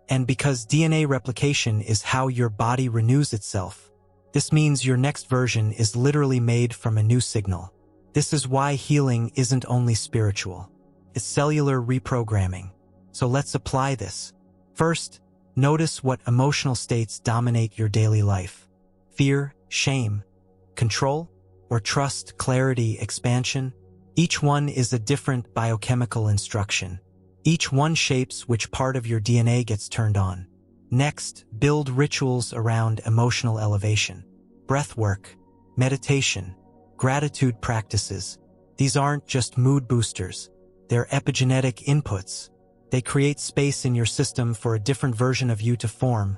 And because DNA replication is how your body renews itself, this means your next version is literally made from a new signal. This is why healing isn't only spiritual. It's cellular reprogramming. So let's apply this. First, notice what emotional states dominate your daily life. Fear, shame, control, or trust, clarity, expansion. Each one is a different biochemical instruction. Each one shapes which part of your DNA gets turned on. Next, build rituals around emotional elevation. Breath work, meditation, gratitude practices. These aren't just mood boosters. They're epigenetic inputs. They create space in your system for a different version of you to form,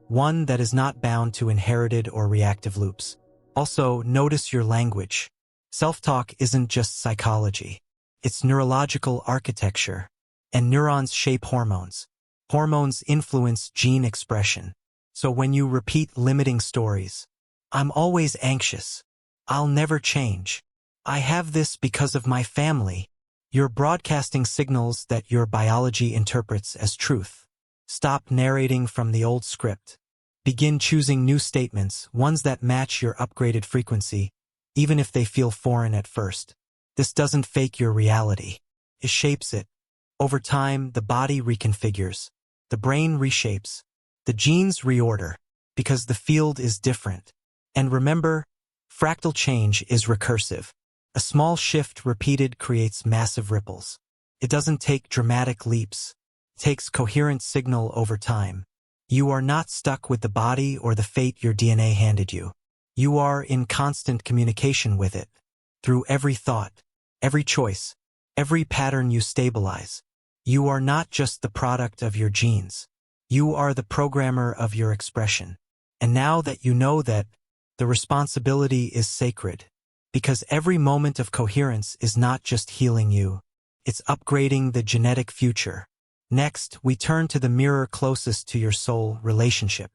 one that is not bound to inherited or reactive loops. Also, notice your language. Self-talk isn't just psychology. It's neurological architecture. And neurons shape hormones. Hormones influence gene expression. So when you repeat limiting stories, I'm always anxious. I'll never change. I have this because of my family. You're broadcasting signals that your biology interprets as truth. Stop narrating from the old script. Begin choosing new statements, ones that match your upgraded frequency, even if they feel foreign at first. This doesn't fake your reality. It shapes it. Over time, the body reconfigures. The brain reshapes. The genes reorder. Because the field is different. And remember, fractal change is recursive. A small shift repeated creates massive ripples. It doesn't take dramatic leaps. It takes coherent signal over time. You are not stuck with the body or the fate your DNA handed you. You are in constant communication with it. Through every thought, every choice, every pattern you stabilize. You are not just the product of your genes. You are the programmer of your expression. And now that you know that, the responsibility is sacred. Because every moment of coherence is not just healing you. It's upgrading the genetic future. Next, we turn to the mirror closest to your soul, relationship,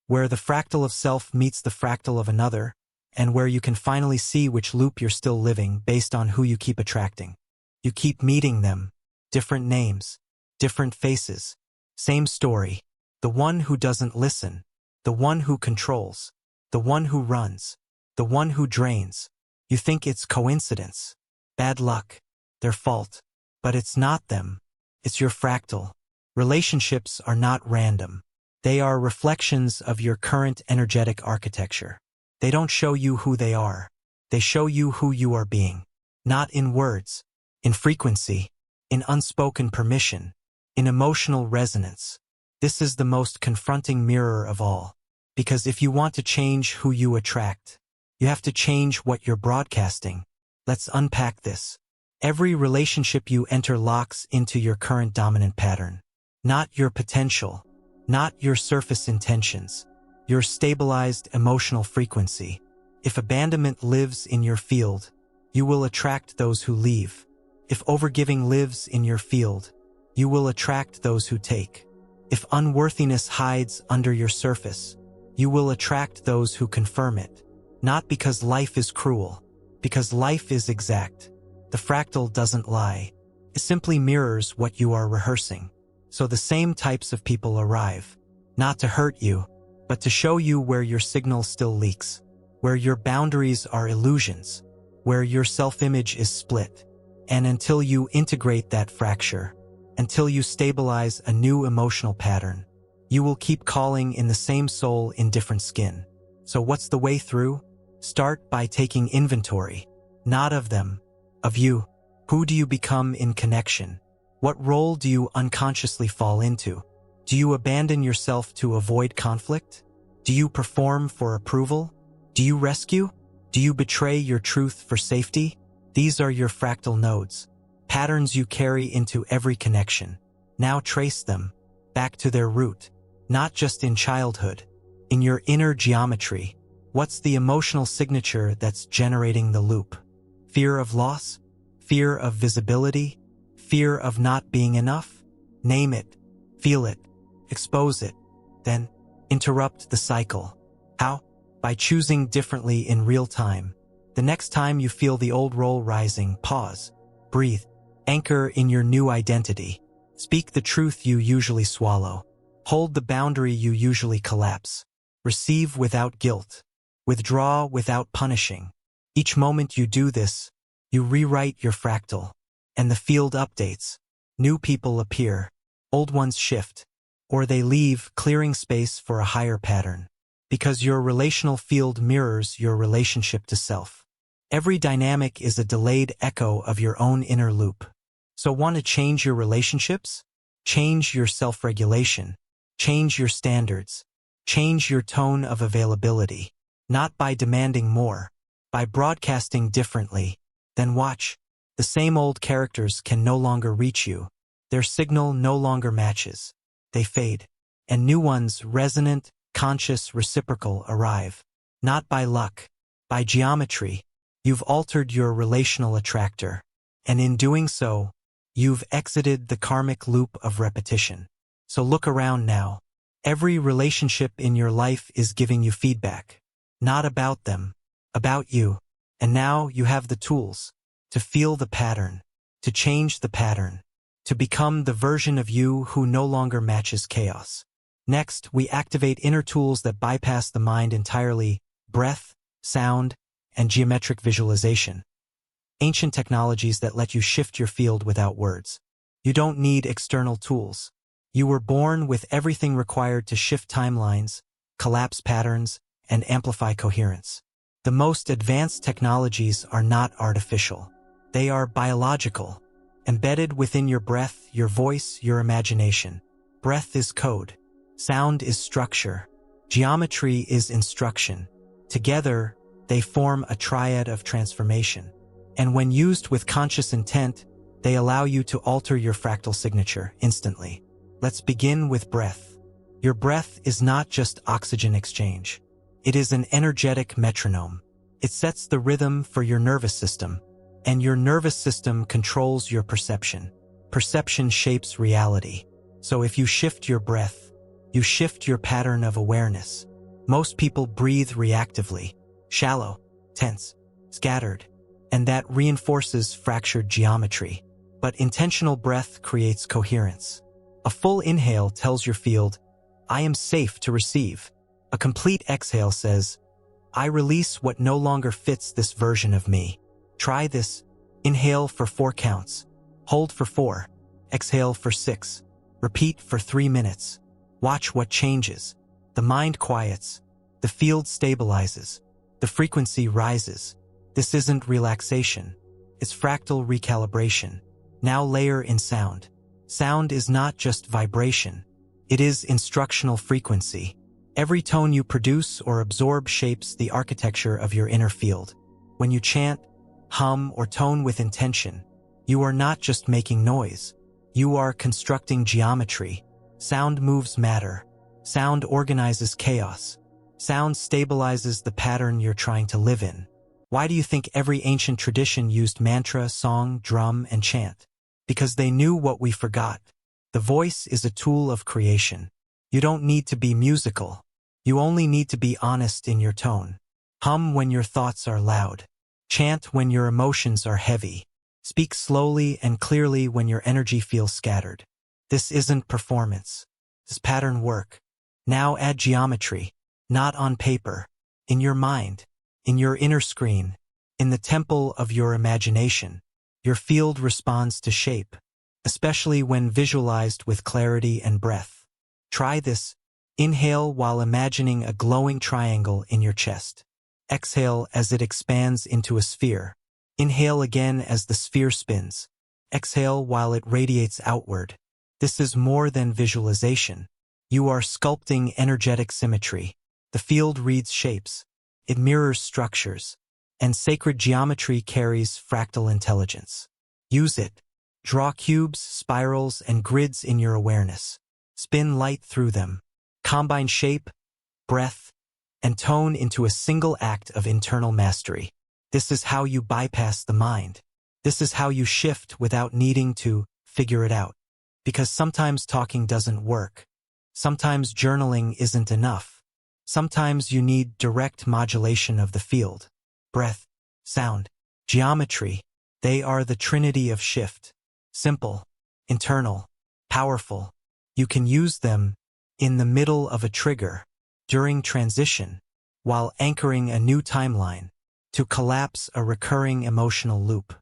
where the fractal of self meets the fractal of another, and where you can finally see which loop you're still living based on who you keep attracting. You keep meeting them. Different names, different faces, same story. The one who doesn't listen, the one who controls, the one who runs, the one who drains. You think it's coincidence, bad luck, their fault, but it's not them. It's your fractal. Relationships are not random. They are reflections of your current energetic architecture. They don't show you who they are. They show you who you are being. Not in words, in frequency, in unspoken permission, in emotional resonance. This is the most confronting mirror of all. Because if you want to change who you attract, you have to change what you're broadcasting. Let's unpack this. Every relationship you enter locks into your current dominant pattern. Not your potential, not your surface intentions, your stabilized emotional frequency. If abandonment lives in your field, you will attract those who leave. If overgiving lives in your field, you will attract those who take. If unworthiness hides under your surface, you will attract those who confirm it. Not because life is cruel, because life is exact. The fractal doesn't lie. It simply mirrors what you are rehearsing. So the same types of people arrive, not to hurt you, but to show you where your signal still leaks, where your boundaries are illusions, where your self-image is split. And until you integrate that fracture, until you stabilize a new emotional pattern, you will keep calling in the same soul in different skin. So what's the way through? Start by taking inventory, not of them, of you. Who do you become in connection? What role do you unconsciously fall into? Do you abandon yourself to avoid conflict? Do you perform for approval? Do you rescue? Do you betray your truth for safety? These are your fractal nodes, patterns you carry into every connection. Now trace them back to their root, not just in childhood, in your inner geometry. What's the emotional signature that's generating the loop? Fear of loss? Fear of visibility? Fear of not being enough? Name it, feel it, expose it, then interrupt the cycle. How? By choosing differently in real time. The next time you feel the old role rising, pause, breathe, anchor in your new identity. Speak the truth you usually swallow. Hold the boundary you usually collapse. Receive without guilt. Withdraw without punishing. Each moment you do this, you rewrite your fractal, and the field updates. New people appear, old ones shift, or they leave, clearing space for a higher pattern. Because your relational field mirrors your relationship to self. Every dynamic is a delayed echo of your own inner loop. So want to change your relationships? Change your self-regulation. Change your standards. Change your tone of availability. Not by demanding more, by broadcasting differently. Then watch. The same old characters can no longer reach you. Their signal no longer matches. They fade. And new ones, resonant, conscious, reciprocal, arrive. Not by luck, by geometry. You've altered your relational attractor. And in doing so, you've exited the karmic loop of repetition. So look around now. Every relationship in your life is giving you feedback. Not about them, about you. And now you have the tools to feel the pattern, to change the pattern, to become the version of you who no longer matches chaos. Next, we activate inner tools that bypass the mind entirely: breath, sound, and geometric visualization. Ancient technologies that let you shift your field without words. You don't need external tools. You were born with everything required to shift timelines, collapse patterns, and amplify coherence. The most advanced technologies are not artificial. They are biological, embedded within your breath, your voice, your imagination. Breath is code. Sound is structure. Geometry is instruction. Together, they form a triad of transformation. And when used with conscious intent, they allow you to alter your fractal signature instantly. Let's begin with breath. Your breath is not just oxygen exchange. It is an energetic metronome. It sets the rhythm for your nervous system, and your nervous system controls your perception. Perception shapes reality. So if you shift your breath, you shift your pattern of awareness. Most people breathe reactively, shallow, tense, scattered, and that reinforces fractured geometry. But intentional breath creates coherence. A full inhale tells your field, I am safe to receive. A complete exhale says, I release what no longer fits this version of me. Try this. Inhale for 4 counts. Hold for 4. Exhale for 6. Repeat for 3 minutes. Watch what changes. The mind quiets. The field stabilizes. The frequency rises. This isn't relaxation. It's fractal recalibration. Now layer in sound. Sound is not just vibration. It is instructional frequency. Every tone you produce or absorb shapes the architecture of your inner field. When you chant, hum, or tone with intention, you are not just making noise. You are constructing geometry. Sound moves matter. Sound organizes chaos. Sound stabilizes the pattern you're trying to live in. Why do you think every ancient tradition used mantra, song, drum, and chant? Because they knew what we forgot. The voice is a tool of creation. You don't need to be musical. You only need to be honest in your tone. Hum when your thoughts are loud. Chant when your emotions are heavy. Speak slowly and clearly when your energy feels scattered. This isn't performance. This pattern work. Now add geometry, not on paper, in your mind, in your inner screen, in the temple of your imagination. Your field responds to shape, especially when visualized with clarity and breath. Try this. Inhale while imagining a glowing triangle in your chest. Exhale as it expands into a sphere. Inhale again as the sphere spins. Exhale while it radiates outward. This is more than visualization. You are sculpting energetic symmetry. The field reads shapes. It mirrors structures. And sacred geometry carries fractal intelligence. Use it. Draw cubes, spirals, and grids in your awareness. Spin light through them. Combine shape, breath, and tone into a single act of internal mastery. This is how you bypass the mind. This is how you shift without needing to figure it out. Because sometimes talking doesn't work. Sometimes journaling isn't enough. Sometimes you need direct modulation of the field. Breath, sound, geometry, they are the trinity of shift. Simple, internal, powerful. You can use them in the middle of a trigger, during transition, while anchoring a new timeline, to collapse a recurring emotional loop,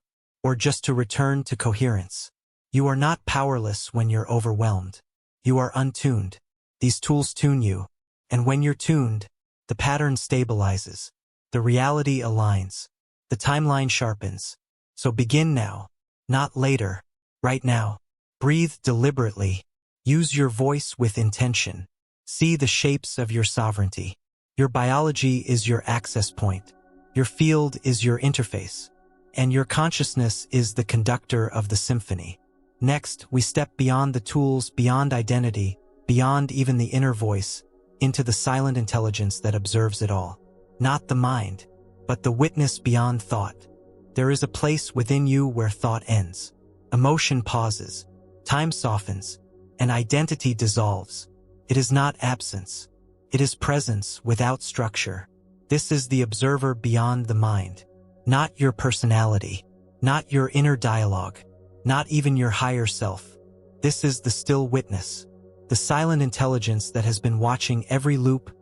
or just to return to coherence. You are not powerless when you're overwhelmed. You are untuned. These tools tune you, and when you're tuned, the pattern stabilizes, the reality aligns, the timeline sharpens. So begin now, not later, right now. Breathe deliberately. Use your voice with intention. See the shapes of your sovereignty. Your biology is your access point. Your field is your interface. And your consciousness is the conductor of the symphony. Next, we step beyond the tools, beyond identity, beyond even the inner voice, into the silent intelligence that observes it all. Not the mind, but the witness beyond thought. There is a place within you where thought ends. Emotion pauses. Time softens. And identity dissolves. It is not absence. It is presence without structure. This is the observer beyond the mind. Not your personality. Not your inner dialogue. Not even your higher self. This is the still witness. The silent intelligence that has been watching every loop,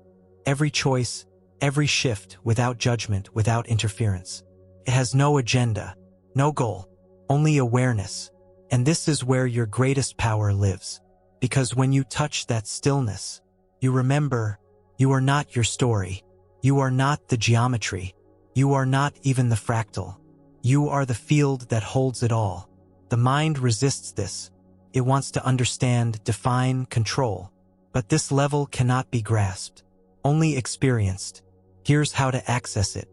every choice, every shift without judgment, without interference. It has no agenda, no goal, only awareness. And this is where your greatest power lives. Because when you touch that stillness, you remember, you are not your story. You are not the geometry. You are not even the fractal. You are the field that holds it all. The mind resists this. It wants to understand, define, control. But this level cannot be grasped, only experienced. Here's how to access it.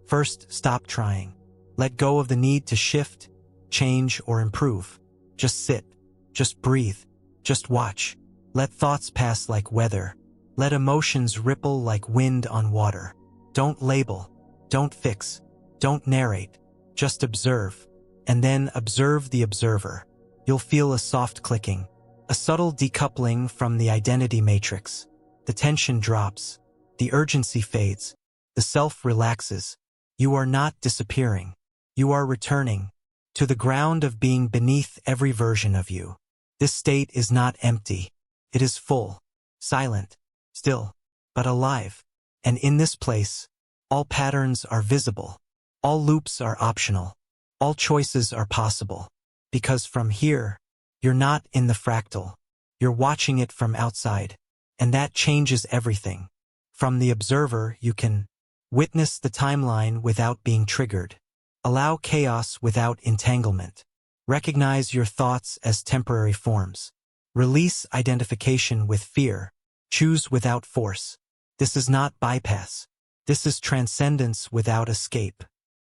First, stop trying. Let go of the need to shift, change, or improve. Just sit. Just breathe. Just watch. Let thoughts pass like weather. Let emotions ripple like wind on water. Don't label. Don't fix. Don't narrate. Just observe. And then observe the observer. You'll feel a soft clicking, a subtle decoupling from the identity matrix. The tension drops. The urgency fades. The self relaxes. You are not disappearing. You are returning to the ground of being beneath every version of you. This state is not empty. It is full, silent, still, but alive. And in this place, all patterns are visible. All loops are optional. All choices are possible. Because from here, you're not in the fractal. You're watching it from outside. And that changes everything. From the observer, you can witness the timeline without being triggered. Allow chaos without entanglement. Recognize your thoughts as temporary forms. Release identification with fear. Choose without force. This is not bypass. This is transcendence without escape.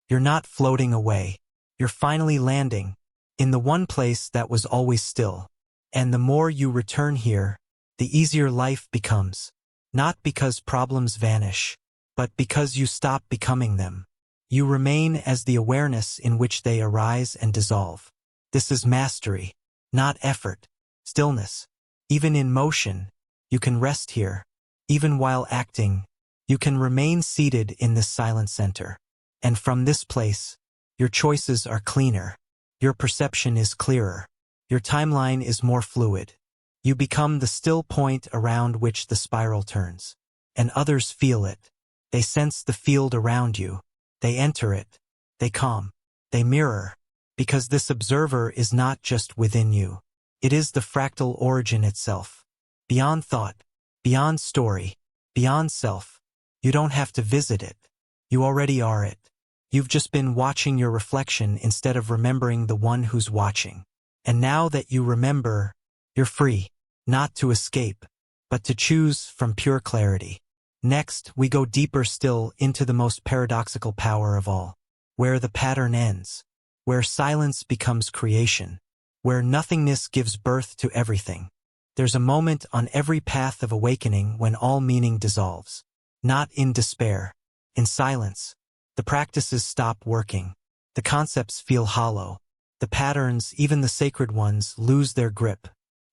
You're not floating away. You're finally landing in the one place that was always still. And the more you return here, the easier life becomes. Not because problems vanish, but because you stop becoming them. You remain as the awareness in which they arise and dissolve. This is mastery, not effort, stillness. Even in motion, you can rest here. Even while acting, you can remain seated in this silent center. And from this place, your choices are cleaner. Your perception is clearer. Your timeline is more fluid. You become the still point around which the spiral turns. And others feel it. They sense the field around you. They enter it. They calm. They mirror. Because this observer is not just within you. It is the fractal origin itself. Beyond thought, beyond story, beyond self. You don't have to visit it. You already are it. You've just been watching your reflection instead of remembering the one who's watching. And now that you remember, you're free, not to escape, but to choose from pure clarity. Next, we go deeper still into the most paradoxical power of all, where the pattern ends, where silence becomes creation, where nothingness gives birth to everything. There's a moment on every path of awakening when all meaning dissolves. Not in despair, in silence. The practices stop working. The concepts feel hollow. The patterns, even the sacred ones, lose their grip.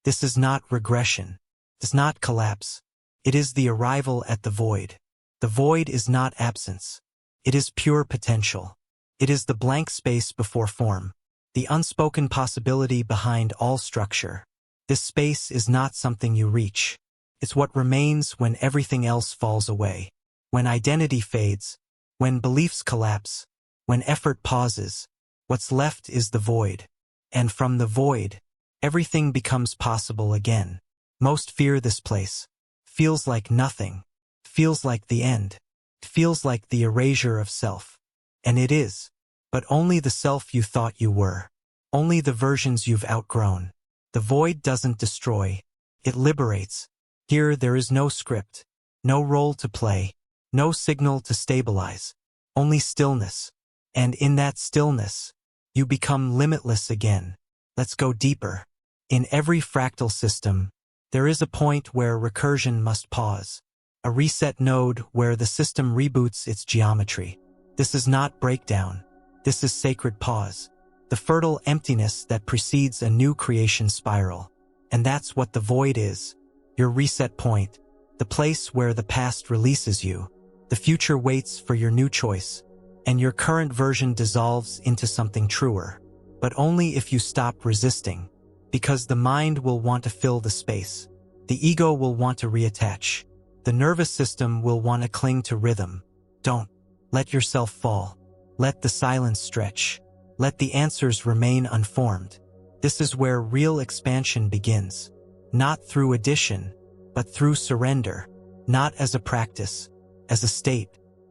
This is not regression. It's not collapse. It is the arrival at the void. The void is not absence. It is pure potential. It is the blank space before form, the unspoken possibility behind all structure. This space is not something you reach. It's what remains when everything else falls away. When identity fades, when beliefs collapse, when effort pauses, what's left is the void. And from the void, everything becomes possible again. Most fear this place. Feels like nothing. Feels like the end. Feels like the erasure of self. And it is. But only the self you thought you were. Only the versions you've outgrown. The void doesn't destroy. It liberates. Here there is no script. No role to play. No signal to stabilize. Only stillness. And in that stillness, you become limitless again. Let's go deeper. In every fractal system, there is a point where recursion must pause. A reset node where the system reboots its geometry. This is not breakdown. This is sacred pause. The fertile emptiness that precedes a new creation spiral. And that's what the void is. Your reset point. The place where the past releases you. The future waits for your new choice. And your current version dissolves into something truer. But only if you stop resisting. Because the mind will want to fill the space. The ego will want to reattach. The nervous system will want to cling to rhythm. Don't let yourself fall. Let the silence stretch. Let the answers remain unformed. This is where real expansion begins. Not through addition, but through surrender. Not as a practice, as a state.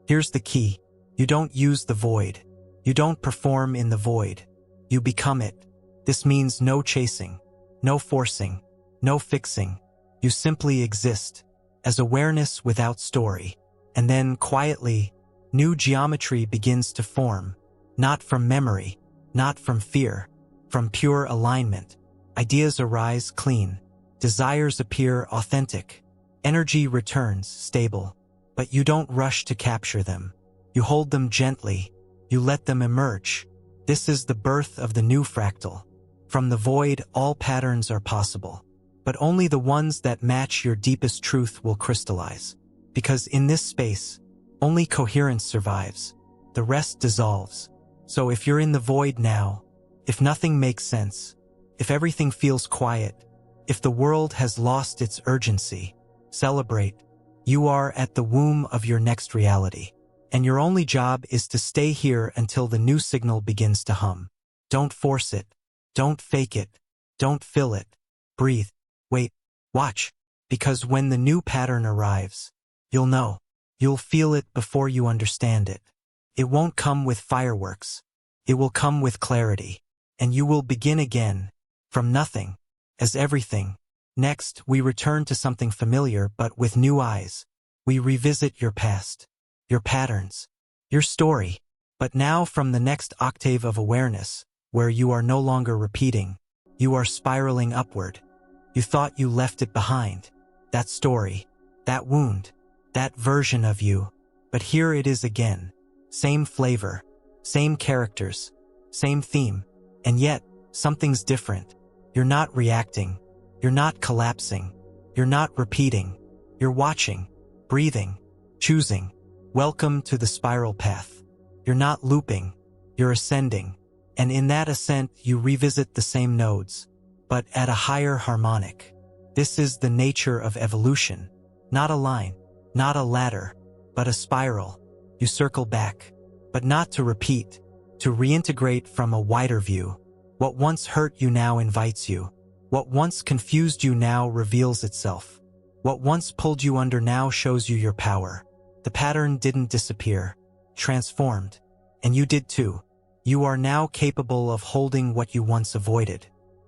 Here's the key. You don't use the void. You don't perform in the void. You become it. This means no chasing, no forcing, no fixing. You simply exist, as awareness without story. And then, quietly, new geometry begins to form. Not from memory, not from fear, from pure alignment. Ideas arise clean. Desires appear authentic. Energy returns stable. But you don't rush to capture them. You hold them gently. You let them emerge. This is the birth of the new fractal. From the void, all patterns are possible. But only the ones that match your deepest truth will crystallize. Because in this space, only coherence survives. The rest dissolves. So if you're in the void now, if nothing makes sense, if everything feels quiet, if the world has lost its urgency, celebrate. You are at the womb of your next reality. And your only job is to stay here until the new signal begins to hum. Don't force it. Don't fake it. Don't fill it. Breathe. Wait. Watch. Because when the new pattern arrives, you'll know. You'll feel it before you understand it. It won't come with fireworks. It will come with clarity. And you will begin again, from nothing, as everything. Next, we return to something familiar but with new eyes. We revisit your past, your patterns, your story. But now from the next octave of awareness, where you are no longer repeating, you are spiraling upward. You thought you left it behind. That story, that wound, that version of you. But here it is again. Same flavor, same characters, same theme. And yet, something's different. You're not reacting. You're not collapsing. You're not repeating. You're watching, breathing, choosing. Welcome to the spiral path. You're not looping. You're ascending. And in that ascent, you revisit the same nodes, but at a higher harmonic. This is the nature of evolution. Not a line, not a ladder, but a spiral. You circle back, but not to repeat, to reintegrate from a wider view. What once hurt you now invites you. What once confused you now reveals itself. What once pulled you under now shows you your power. The pattern didn't disappear, transformed. And you did too. You are now capable of holding what you once avoided,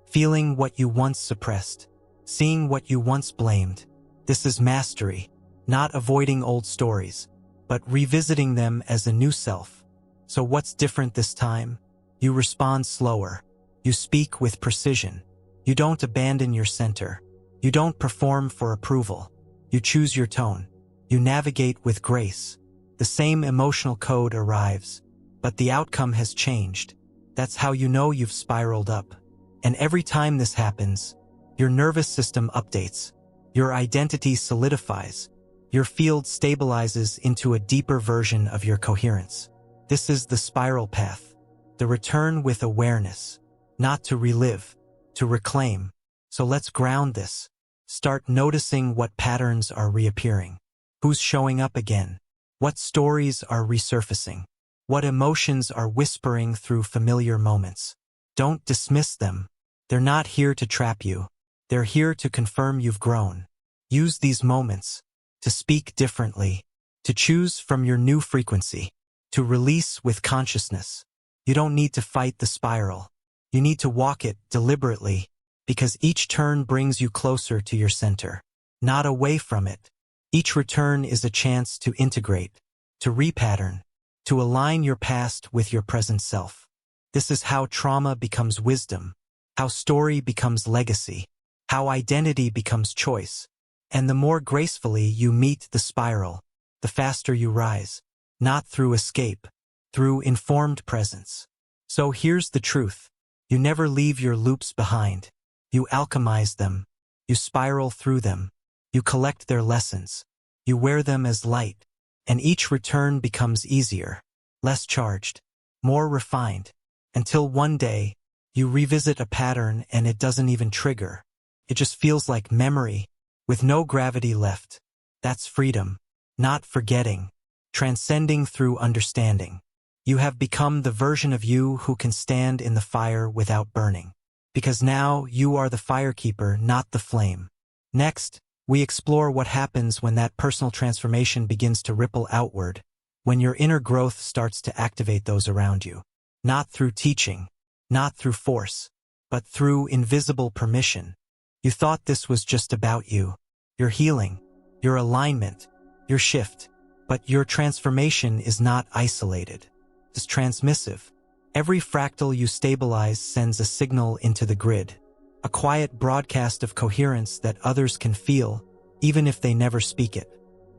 feeling what you once suppressed, seeing what you once blamed. This is mastery, not avoiding old stories, but revisiting them as a new self. So what's different this time? You respond slower. You speak with precision. You don't abandon your center. You don't perform for approval. You choose your tone. You navigate with grace. The same emotional code arrives, but the outcome has changed. That's how you know you've spiraled up. And every time this happens, your nervous system updates. Your identity solidifies. Your field stabilizes into a deeper version of your coherence. This is the spiral path. The return with awareness. Not to relive, to reclaim. So let's ground this. Start noticing what patterns are reappearing. Who's showing up again? What stories are resurfacing? What emotions are whispering through familiar moments? Don't dismiss them. They're not here to trap you. They're here to confirm you've grown. Use these moments to speak differently, to choose from your new frequency, to release with consciousness. You don't need to fight the spiral. You need to walk it deliberately, because each turn brings you closer to your center, not away from it. Each return is a chance to integrate, to repattern, to align your past with your present self. This is how trauma becomes wisdom, how story becomes legacy, how identity becomes choice. And the more gracefully you meet the spiral, the faster you rise, not through escape, through informed presence. So here's the truth. You never leave your loops behind. You alchemize them. You spiral through them. You collect their lessons. You wear them as light. And each return becomes easier, less charged, more refined, until one day, you revisit a pattern and it doesn't even trigger. It just feels like memory, with no gravity left. That's freedom, not forgetting, transcending through understanding. You have become the version of you who can stand in the fire without burning. Because now you are the firekeeper, not the flame. Next, we explore what happens when that personal transformation begins to ripple outward, when your inner growth starts to activate those around you. Not through teaching, not through force, but through invisible permission. You thought this was just about you, your healing, your alignment, your shift. But your transformation is not isolated. It's transmissive. Every fractal you stabilize sends a signal into the grid, a quiet broadcast of coherence that others can feel, even if they never speak it.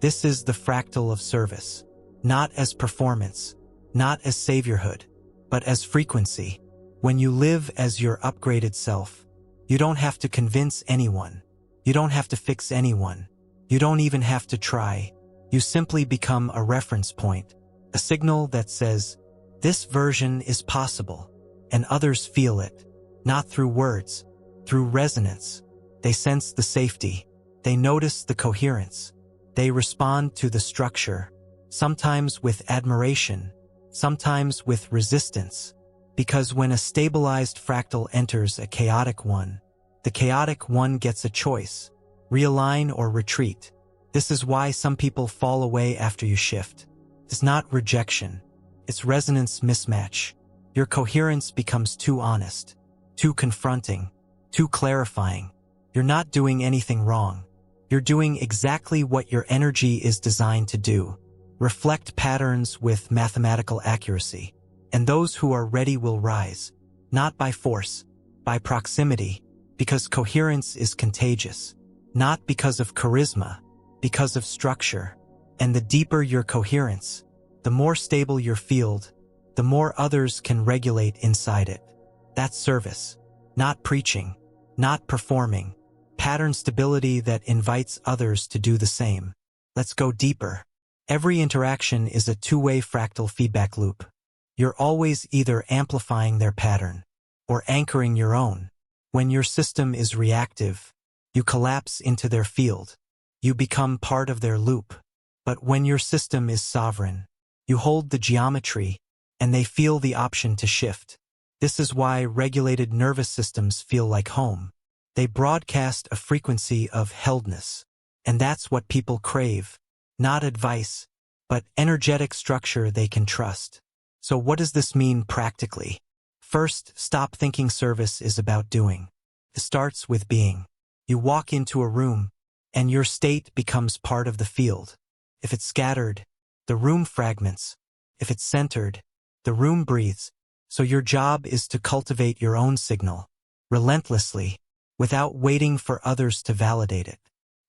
This is the fractal of service, not as performance, not as saviorhood, but as frequency. When you live as your upgraded self, you don't have to convince anyone. You don't have to fix anyone. You don't even have to try. You simply become a reference point, a signal that says, this version is possible, and others feel it, not through words, through resonance. They sense the safety. They notice the coherence. They respond to the structure, sometimes with admiration, sometimes with resistance. Because when a stabilized fractal enters a chaotic one, the chaotic one gets a choice, realign or retreat. This is why some people fall away after you shift. It's not rejection. It's resonance mismatch. Your coherence becomes too honest, too confronting, too clarifying. You're not doing anything wrong. You're doing exactly what your energy is designed to do. reflect patterns with mathematical accuracy, and those who are ready will rise, not by force, by proximity, because coherence is contagious, not because of charisma, because of structure. And the deeper your coherence, the more stable your field, the more others can regulate inside it. That's service, not preaching, not performing, pattern stability that invites others to do the same. Let's go deeper. Every interaction is a two-way fractal feedback loop. You're always either amplifying their pattern or anchoring your own. When your system is reactive, you collapse into their field. You become part of their loop. But when your system is sovereign, you hold the geometry, and they feel the option to shift. This is why regulated nervous systems feel like home. They broadcast a frequency of heldness. And that's what people crave. Not advice, but energetic structure they can trust. So what does this mean practically? First, stop thinking service is about doing. It starts with being. You walk into a room, and your state becomes part of the field. If it's scattered, the room fragments. If it's centered, the room breathes. So your job is to cultivate your own signal, relentlessly, without waiting for others to validate it.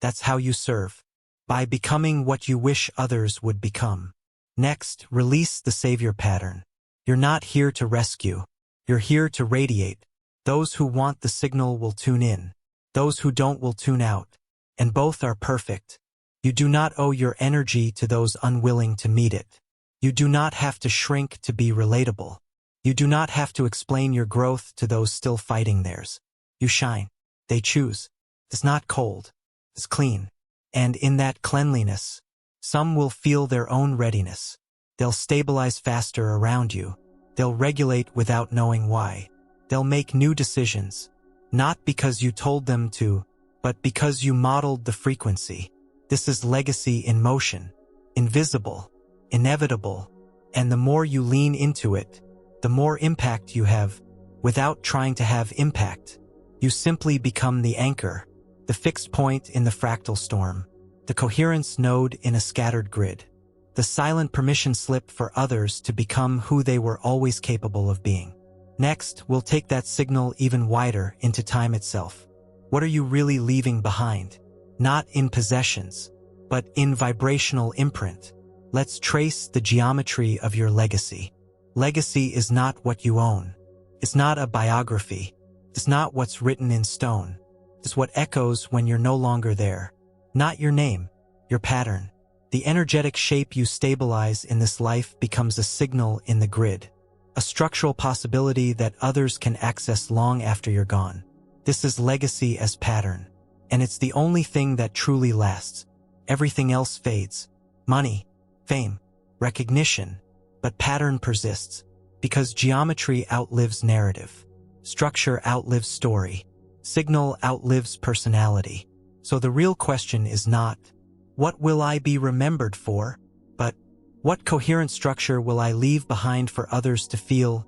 That's how you serve, by becoming what you wish others would become. Next, release the savior pattern. You're not here to rescue. You're here to radiate. Those who want the signal will tune in. Those who don't will tune out. And both are perfect. You do not owe your energy to those unwilling to meet it. You do not have to shrink to be relatable. You do not have to explain your growth to those still fighting theirs. You shine. They choose. It's not cold. It's clean. And in that cleanliness, some will feel their own readiness. They'll stabilize faster around you. They'll regulate without knowing why. They'll make new decisions, not because you told them to, but because you modeled the frequency. This is legacy in motion, invisible, inevitable, and the more you lean into it, the more impact you have, without trying to have impact. You simply become the anchor, the fixed point in the fractal storm, the coherence node in a scattered grid, the silent permission slip for others to become who they were always capable of being. Next, we'll take that signal even wider into time itself. What are you really leaving behind? Not in possessions, but in vibrational imprint. Let's trace the geometry of your legacy. Legacy is not what you own. It's not a biography. It's not what's written in stone. It's what echoes when you're no longer there. Not your name, your pattern. The energetic shape you stabilize in this life becomes a signal in the grid, a structural possibility that others can access long after you're gone. This is legacy as pattern, and it's the only thing that truly lasts. Everything else fades. Money, fame, recognition, but pattern persists, because geometry outlives narrative. Structure outlives story. Signal outlives personality. So the real question is not, what will I be remembered for? But, what coherent structure will I leave behind for others to feel,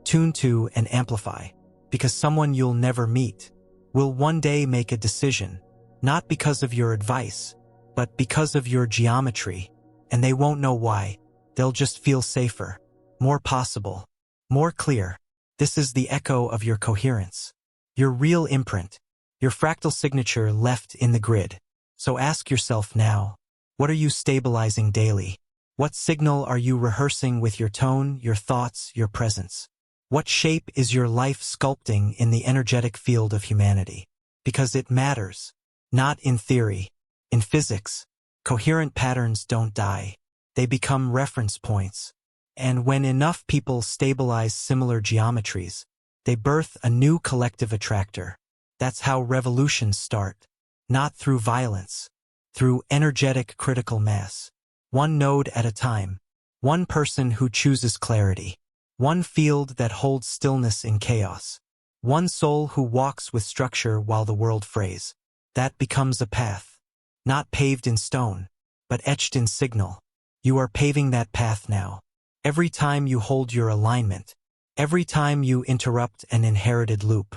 tune to, and amplify? Because someone you'll never meet will one day make a decision, not because of your advice, but because of your geometry, and they won't know why. They'll just feel safer, more possible, more clear. This is the echo of your coherence, your real imprint, your fractal signature left in the grid. So ask yourself now, what are you stabilizing daily? What signal are you rehearsing with your tone, your thoughts, your presence? What shape is your life sculpting in the energetic field of humanity? Because it matters, not in theory. In physics, coherent patterns don't die. They become reference points. And when enough people stabilize similar geometries, they birth a new collective attractor. That's how revolutions start. Not through violence, through energetic critical mass. One node at a time. One person who chooses clarity. One field that holds stillness in chaos. One soul who walks with structure while the world frays. That becomes a path. Not paved in stone, but etched in signal. You are paving that path now. Every time you hold your alignment. Every time you interrupt an inherited loop.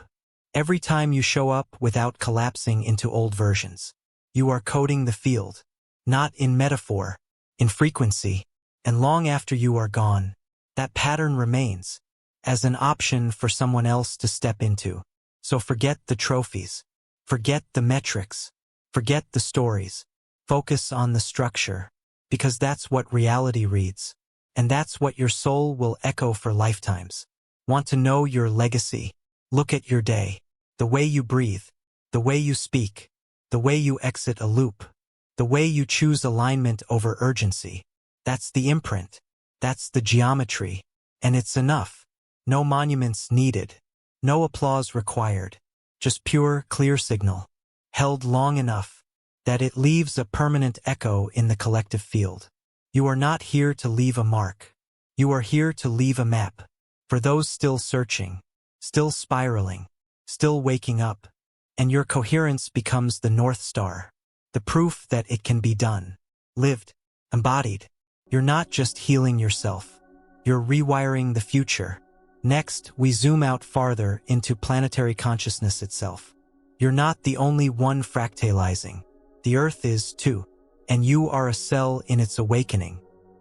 Every time you show up without collapsing into old versions. You are coding the field. Not in metaphor, in frequency, and long after you are gone, that pattern remains as an option for someone else to step into. So forget the trophies, forget the metrics, forget the stories, focus on the structure, because that's what reality reads, and that's what your soul will echo for lifetimes. Want to know your legacy? Look at your day, the way you breathe, the way you speak, the way you exit a loop, the way you choose alignment over urgency. That's the imprint, that's the geometry, and it's enough. No monuments needed, no applause required, just pure, clear signal, held long enough that it leaves a permanent echo in the collective field. You are not here to leave a mark. You are here to leave a map. For those still searching, still spiraling, still waking up, and your coherence becomes the North Star, the proof that it can be done, lived, embodied. You're not just healing yourself, you're rewiring the future. Next, we zoom out farther into planetary consciousness itself. You're not the only one fractalizing. The Earth is too, and you are a cell in its awakening.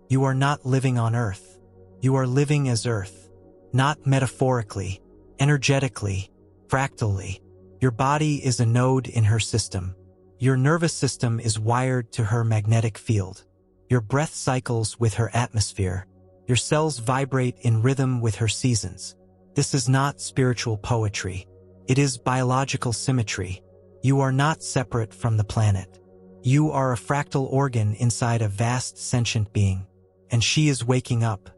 You are not living on Earth. You are living as Earth, not metaphorically, energetically, fractally. Your body is a node in her system. Your nervous system is wired to her magnetic field. Your breath cycles with her atmosphere. Your cells vibrate in rhythm with her seasons. This is not spiritual poetry. It is biological symmetry. You are not separate from the planet. You are a fractal organ inside a vast sentient being, and she is waking up.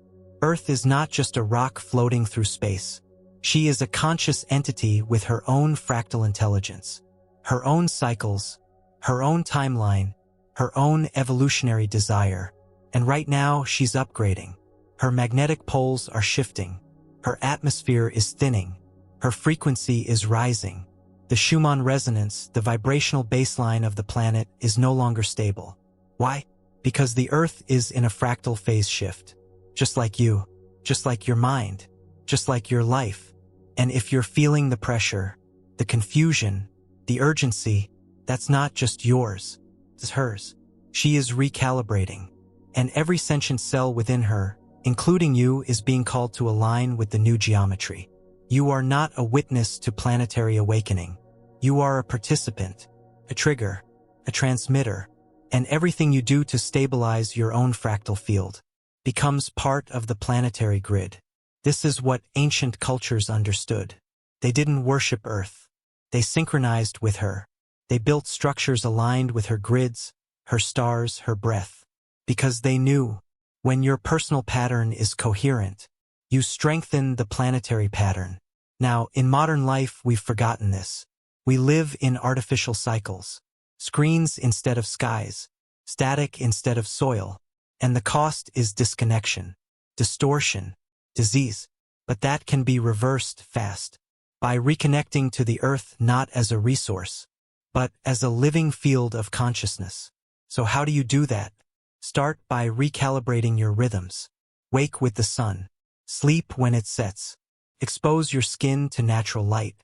Earth is not just a rock floating through space. She is a conscious entity with her own fractal intelligence, her own cycles, her own timeline, her own evolutionary desire. And right now, she's upgrading. Her magnetic poles are shifting. Her atmosphere is thinning. Her frequency is rising. The Schumann resonance, the vibrational baseline of the planet, is no longer stable. Why? Because the Earth is in a fractal phase shift. Just like you, just like your mind, just like your life. And if you're feeling the pressure, the confusion, the urgency, that's not just yours, it's hers. She is recalibrating. And every sentient cell within her, including you, is being called to align with the new geometry. You are not a witness to planetary awakening. You are a participant, a trigger, a transmitter, and everything you do to stabilize your own fractal field becomes part of the planetary grid. This is what ancient cultures understood. They didn't worship Earth. They synchronized with her. They built structures aligned with her grids, her stars, her breath, because they knew when your personal pattern is coherent, you strengthen the planetary pattern. Now, in modern life, we've forgotten this. We live in artificial cycles, screens instead of skies, static instead of soil, and the cost is disconnection, distortion, disease. But that can be reversed fast by reconnecting to the Earth not as a resource, but as a living field of consciousness. So how do you do that? Start by recalibrating your rhythms. Wake with the sun. Sleep when it sets. Expose your skin to natural light.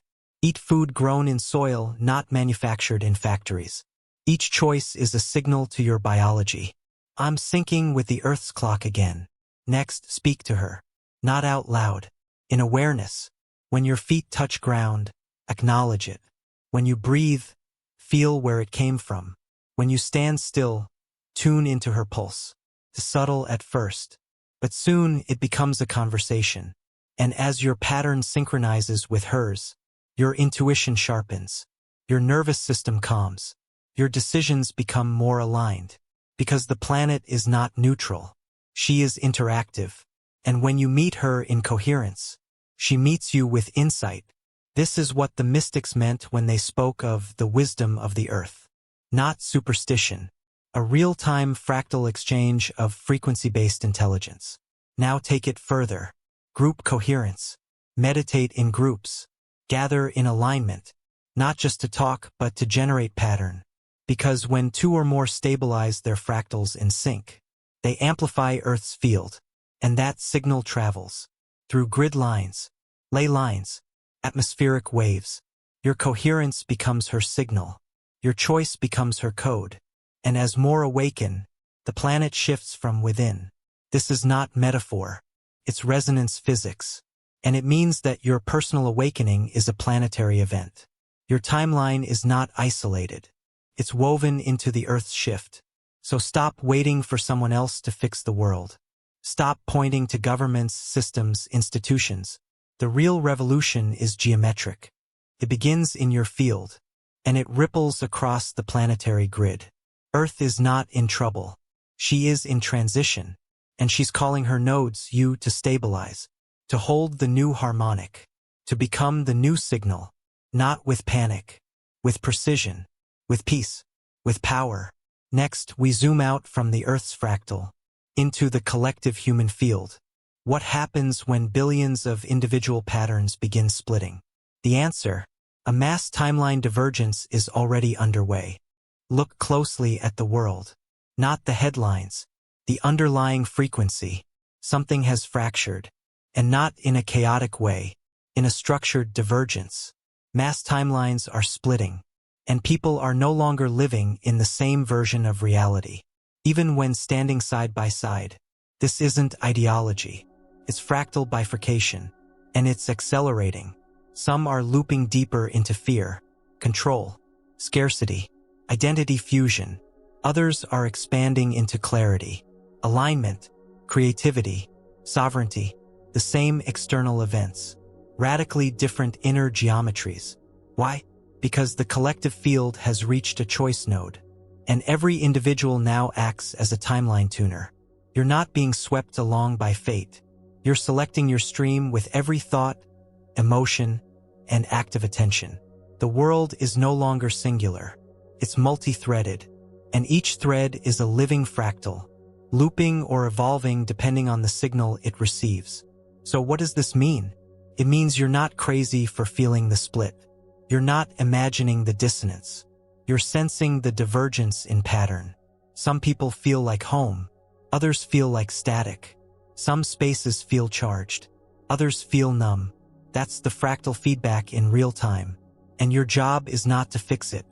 Eat food grown in soil, not manufactured in factories. Each choice is a signal to your biology. I'm syncing with the Earth's clock again. Next, speak to her. Not out loud. In awareness. When your feet touch ground, acknowledge it. When you breathe, feel where it came from. When you stand still, tune into her pulse. It's subtle at first, but soon it becomes a conversation. And as your pattern synchronizes with hers, your intuition sharpens, your nervous system calms, your decisions become more aligned. Because the planet is not neutral. She is interactive. And when you meet her in coherence, she meets you with insight. This is what the mystics meant when they spoke of the wisdom of the Earth. Not superstition. A real-time fractal exchange of frequency-based intelligence. Now take it further. Group coherence. Meditate in groups. Gather in alignment. Not just to talk, but to generate pattern. Because when two or more stabilize their fractals in sync, they amplify Earth's field. And that signal travels through grid lines, ley lines, atmospheric waves. Your coherence becomes her signal. Your choice becomes her code. And as more awaken, The planet shifts from within. This is not metaphor. It's resonance physics. And it means that your personal awakening is a planetary event. Your timeline is not isolated. It's woven into the Earth's shift. So stop waiting for someone else to fix the world. Stop pointing to governments, systems, institutions. The real revolution is geometric. It begins in your field, and it ripples across the planetary grid. Earth is not in trouble. She is in transition, and she's calling her nodes, you, to stabilize, to hold the new harmonic, to become the new signal, not with panic, with precision, with peace, with power. Next, we zoom out from the Earth's fractal into the collective human field. What happens when billions of individual patterns begin splitting? The answer: a mass timeline divergence is already underway. Look closely at the world. Not the headlines, the underlying frequency. Something has fractured, and not in a chaotic way, in a structured divergence. Mass timelines are splitting, and people are no longer living in the same version of reality. Even when standing side by side, this isn't ideology. It's fractal bifurcation, and it's accelerating. Some are looping deeper into fear, control, scarcity, identity fusion. Others are expanding into clarity, alignment, creativity, sovereignty, the same external events, radically different inner geometries. Why? Because the collective field has reached a choice node, and every individual now acts as a timeline tuner. You're not being swept along by fate. You're selecting your stream with every thought, emotion, and act of attention. The world is no longer singular. It's multi-threaded, and each thread is a living fractal, looping or evolving depending on the signal it receives. So what does this mean? It means you're not crazy for feeling the split. You're not imagining the dissonance. You're sensing the divergence in pattern. Some people feel like home. Others feel like static. Some spaces feel charged. Others feel numb. That's the fractal feedback in real time. And your job is not to fix it.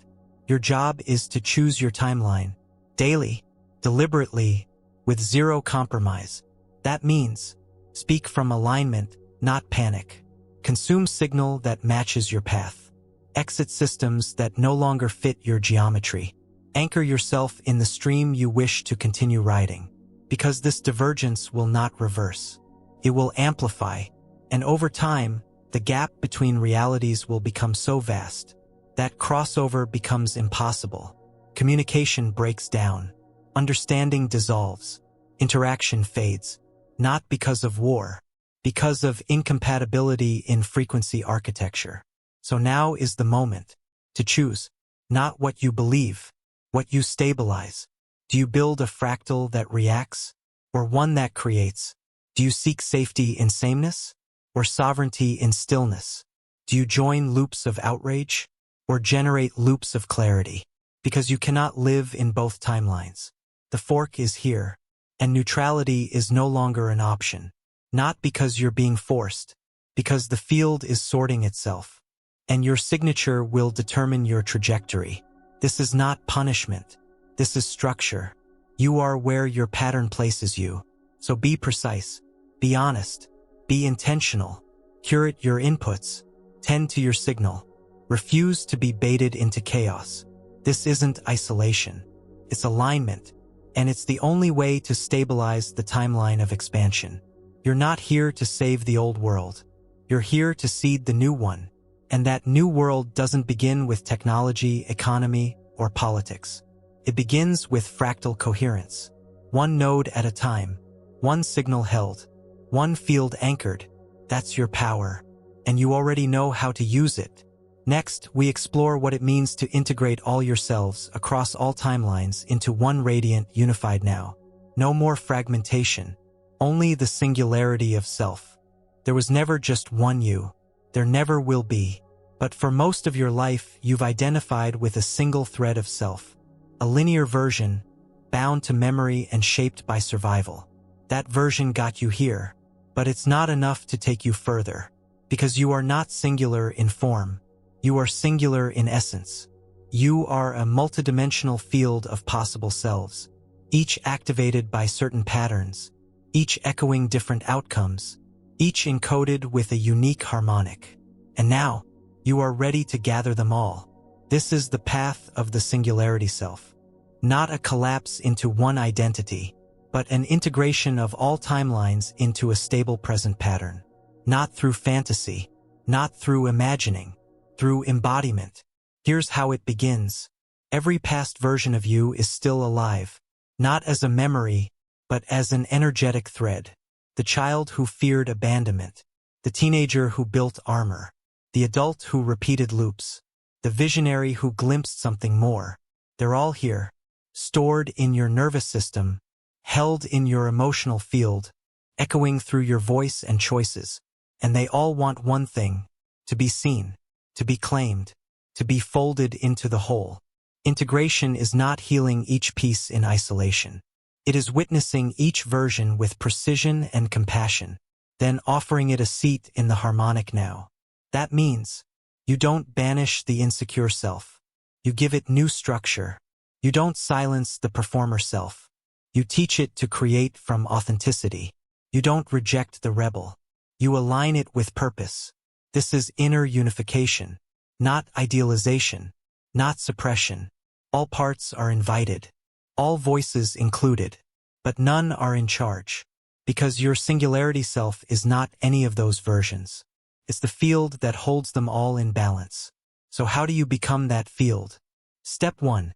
Your job is to choose your timeline, daily, deliberately, with zero compromise. That means, speak from alignment, not panic. Consume signal that matches your path. Exit systems that no longer fit your geometry. Anchor yourself in the stream you wish to continue riding. Because this divergence will not reverse. It will amplify, and over time, the gap between realities will become so vast that crossover becomes impossible. Communication breaks down. Understanding dissolves. Interaction fades. Not because of war, because of incompatibility in frequency architecture. So now is the moment to choose, not what you believe, what you stabilize. Do you build a fractal that reacts, or one that creates? Do you seek safety in sameness, or sovereignty in stillness? Do you join loops of outrage, or generate loops of clarity? Because you cannot live in both timelines. The fork is here, and neutrality is no longer an option. Not because you're being forced, because the field is sorting itself. And your signature will determine your trajectory. This is not punishment. This is structure. You are where your pattern places you. So be precise, be honest, be intentional, curate your inputs, tend to your signal. Refuse to be baited into chaos. This isn't isolation. It's alignment, and it's the only way to stabilize the timeline of expansion. You're not here to save the old world. You're here to seed the new one. And that new world doesn't begin with technology, economy, or politics. It begins with fractal coherence. One node at a time, one signal held, one field anchored. That's your power, and you already know how to use it. Next, we explore what it means to integrate all yourselves across all timelines into one radiant, unified now. No more fragmentation, only the singularity of self. There was never just one you. There never will be. But for most of your life, you've identified with a single thread of self. A linear version, bound to memory and shaped by survival. That version got you here, but it's not enough to take you further. Because you are not singular in form. You are singular in essence. You are a multidimensional field of possible selves. each activated by certain patterns, each echoing different outcomes, each encoded with a unique harmonic. And now, you are ready to gather them all. This is the path of the singularity self. Not a collapse into one identity, but an integration of all timelines into a stable present pattern. Not through fantasy, not through imagining, through embodiment. Here's how it begins. Every past version of you is still alive, not as a memory, but as an energetic thread. The child who feared abandonment, the teenager who built armor, the adult who repeated loops, the visionary who glimpsed something more. They're all here, stored in your nervous system, held in your emotional field, echoing through your voice and choices. And they all want one thing: to be seen, to be claimed, to be folded into the whole. Integration is not healing each piece in isolation. It is witnessing each version with precision and compassion, then offering it a seat in the harmonic now. That means you don't banish the insecure self. You give it new structure. You don't silence the performer self. You teach it to create from authenticity. You don't reject the rebel. You align it with purpose. This is inner unification, not idealization, not suppression. All parts are invited, all voices included, but none are in charge, because your singularity self is not any of those versions. It's the field that holds them all in balance. So how do you become that field? Step 1.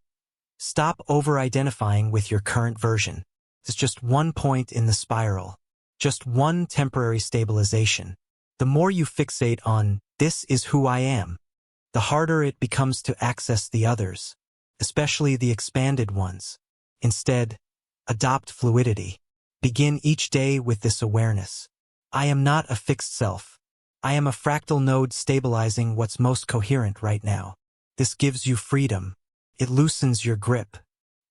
Stop over-identifying with your current version. It's just one point in the spiral, just one temporary stabilization. The more you fixate on, "this is who I am," the harder it becomes to access the others, especially the expanded ones. Instead, adopt fluidity. Begin each day with this awareness. I am not a fixed self. I am a fractal node stabilizing what's most coherent right now. This gives you freedom. It loosens your grip.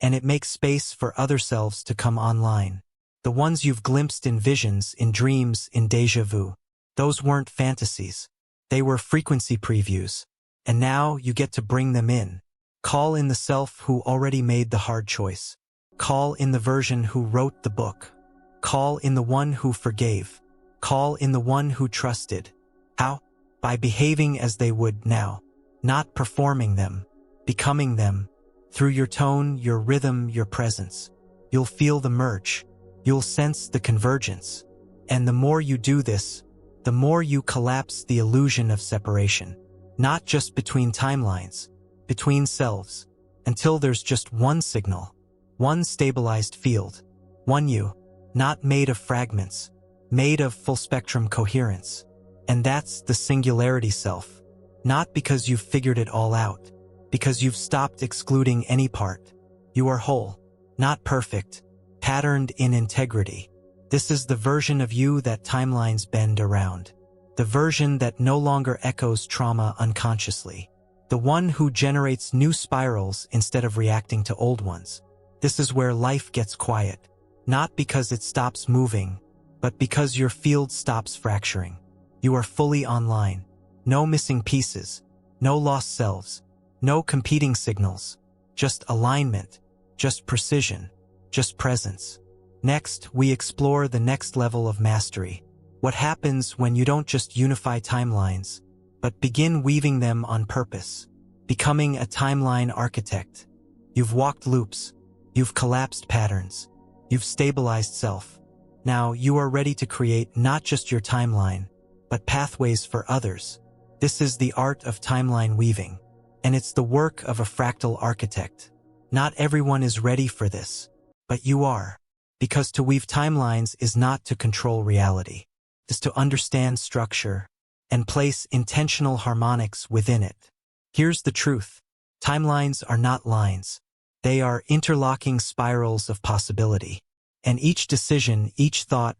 And it makes space for other selves to come online. The ones you've glimpsed in visions, in dreams, in déjà vu. Those weren't fantasies. They were frequency previews. And now you get to bring them in. Call in the self who already made the hard choice. Call in the version who wrote the book. Call in the one who forgave. Call in the one who trusted. How? By behaving as they would now. Not performing them. Becoming them. Through your tone, your rhythm, your presence. You'll feel the merge. You'll sense the convergence. And the more you do this, the more you collapse the illusion of separation. Not just between timelines, between selves, until there's just one signal, one stabilized field, one you, not made of fragments, made of full-spectrum coherence. And that's the singularity self. Not because you've figured it all out, because you've stopped excluding any part. You are whole, not perfect, patterned in integrity. This is the version of you that timelines bend around. The version that no longer echoes trauma unconsciously. The one who generates new spirals instead of reacting to old ones. This is where life gets quiet. Not because it stops moving, but because your field stops fracturing. You are fully online. No missing pieces. No lost selves. No competing signals. Just alignment. Just precision. Just presence. Next, we explore the next level of mastery. What happens when you don't just unify timelines, but begin weaving them on purpose, becoming a timeline architect. You've walked loops. You've collapsed patterns. You've stabilized self. Now you are ready to create not just your timeline, but pathways for others. This is the art of timeline weaving, and it's the work of a fractal architect. Not everyone is ready for this, but you are. Because to weave timelines is not to control reality. It's to understand structure and place intentional harmonics within it. Here's the truth. Timelines are not lines. They are interlocking spirals of possibility. And each decision, each thought,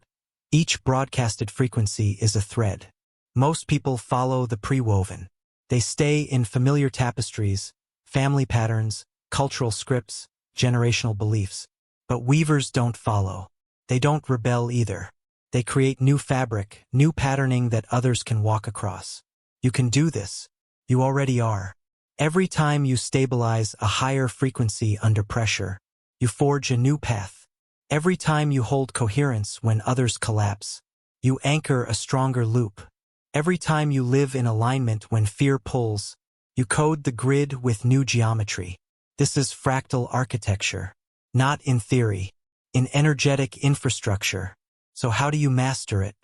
each broadcasted frequency is a thread. Most people follow the pre-woven. They stay in familiar tapestries, family patterns, cultural scripts, generational beliefs. But weavers don't follow. They don't rebel either. They create new fabric, new patterning that others can walk across. You can do this. You already are. Every time you stabilize a higher frequency under pressure, you forge a new path. Every time you hold coherence when others collapse, you anchor a stronger loop. Every time you live in alignment when fear pulls, you code the grid with new geometry. This is fractal architecture, not in theory, in energetic infrastructure. So how do you master it?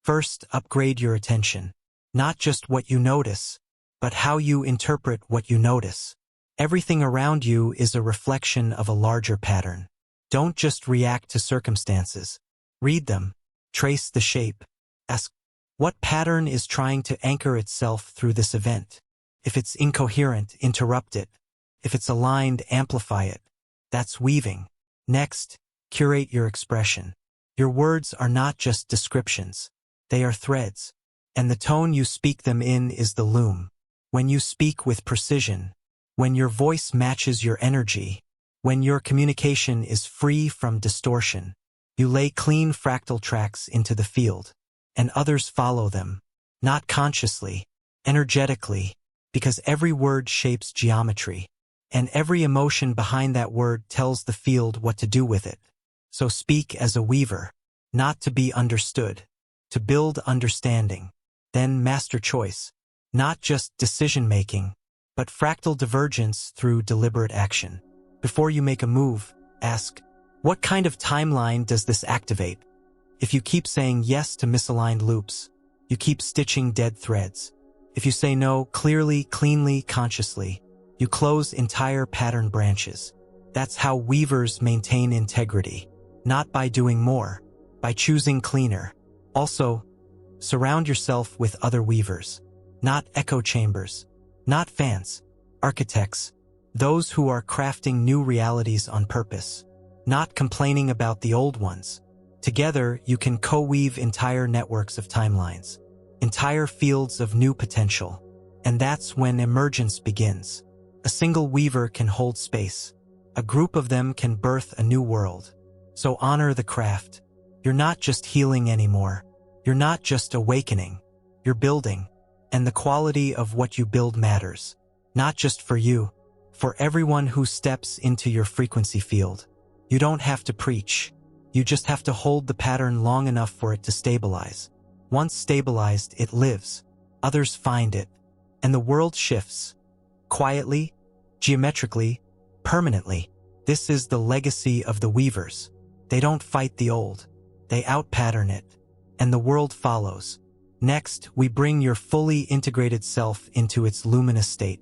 First, upgrade your attention. Not just what you notice, but how you interpret what you notice. Everything around you is a reflection of a larger pattern. Don't just react to circumstances. Read them. Trace the shape. Ask, what pattern is trying to anchor itself through this event? If it's incoherent, interrupt it. If it's aligned, amplify it. That's weaving. Next, curate your expression. Your words are not just descriptions. They are threads. And the tone you speak them in is the loom. When you speak with precision, when your voice matches your energy, when your communication is free from distortion, you lay clean fractal tracks into the field, and others follow them, not consciously, energetically, because every word shapes geometry, and every emotion behind that word tells the field what to do with it. So speak as a weaver, not to be understood, to build understanding. Then master choice, not just decision-making, but fractal divergence through deliberate action. Before you make a move, ask, what kind of timeline does this activate? If you keep saying yes to misaligned loops, you keep stitching dead threads. If you say no clearly, cleanly, consciously, you close entire pattern branches. That's how weavers maintain integrity, not by doing more, by choosing cleaner. Also, surround yourself with other weavers, not echo chambers, not fans, architects, those who are crafting new realities on purpose, not complaining about the old ones. Together, you can co-weave entire networks of timelines, entire fields of new potential. And that's when emergence begins. A single weaver can hold space. A group of them can birth a new world. So honor the craft. You're not just healing anymore. You're not just awakening. You're building. And the quality of what you build matters. Not just for you, for everyone who steps into your frequency field. You don't have to preach. You just have to hold the pattern long enough for it to stabilize. Once stabilized, it lives. Others find it. And the world shifts. Quietly, geometrically, permanently. This is the legacy of the weavers. They don't fight the old. They out-pattern it. And the world follows. Next, we bring your fully integrated self into its luminous state.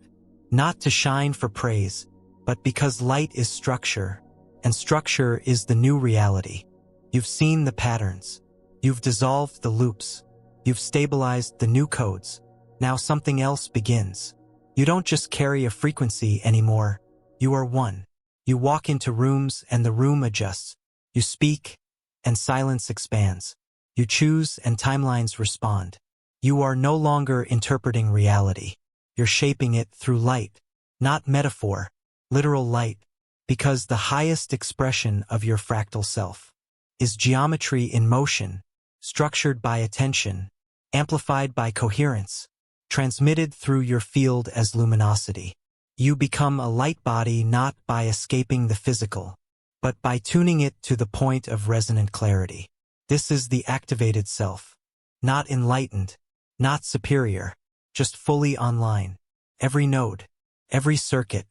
Not to shine for praise, but because light is structure, and structure is the new reality. You've seen the patterns. You've dissolved the loops. You've stabilized the new codes. Now something else begins. You don't just carry a frequency anymore. You are one. You walk into rooms and the room adjusts. You speak, and silence expands. You choose and timelines respond. You are no longer interpreting reality. You're shaping it through light, not metaphor, literal light, because the highest expression of your fractal self is geometry in motion, structured by attention, amplified by coherence, transmitted through your field as luminosity. You become a light body not by escaping the physical, but by tuning it to the point of resonant clarity. This is the activated self. Not enlightened, not superior, just fully online. Every node, every circuit,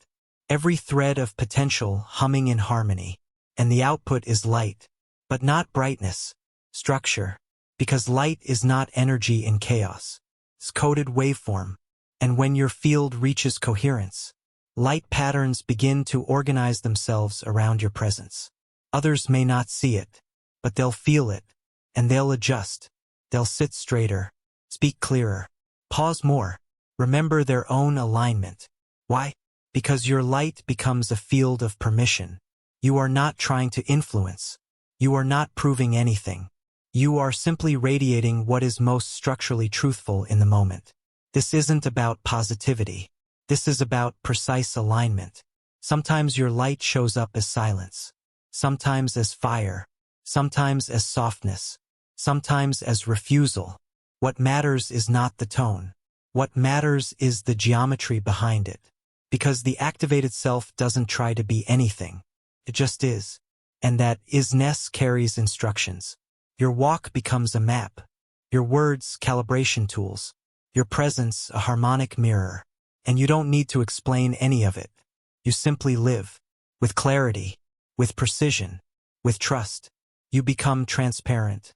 every thread of potential humming in harmony. And the output is light, but not brightness, structure. Because light is not energy in chaos. It's coded waveform. And when your field reaches coherence, light patterns begin to organize themselves around your presence. Others may not see it, but they'll feel it, and they'll adjust. They'll sit straighter, speak clearer, pause more, remember their own alignment. Why? Because your light becomes a field of permission. You are not trying to influence. You are not proving anything. You are simply radiating what is most structurally truthful in the moment. This isn't about positivity. This is about precise alignment. Sometimes your light shows up as silence. Sometimes as fire. Sometimes as softness. Sometimes as refusal. What matters is not the tone. What matters is the geometry behind it. Because the activated self doesn't try to be anything. It just is. And that isness carries instructions. Your walk becomes a map. Your words, calibration tools. Your presence, a harmonic mirror. And you don't need to explain any of it. You simply live. With clarity. With precision. With trust. You become transparent.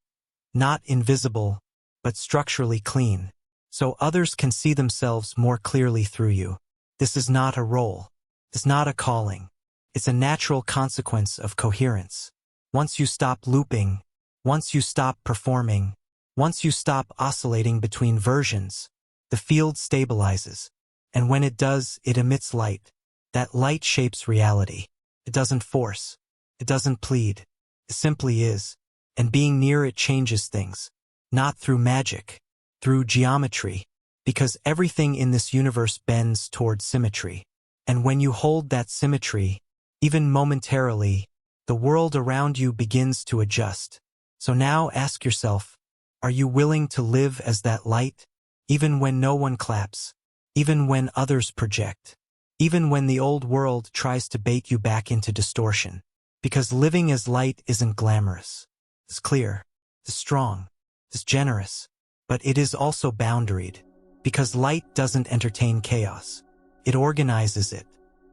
Not invisible, but structurally clean. So others can see themselves more clearly through you. This is not a role. It's not a calling. It's a natural consequence of coherence. Once you stop looping, once you stop performing, once you stop oscillating between versions, the field stabilizes. And when it does, it emits light. That light shapes reality. It doesn't force. It doesn't plead. It simply is. And being near it changes things. Not through magic. Through geometry. Because everything in this universe bends toward symmetry. And when you hold that symmetry, even momentarily, the world around you begins to adjust. So now ask yourself, are you willing to live as that light? Even when no one claps. Even when others project. Even when the old world tries to bait you back into distortion. Because living as light isn't glamorous. It's clear. It's strong. It's generous. But it is also boundaried. Because light doesn't entertain chaos. It organizes it.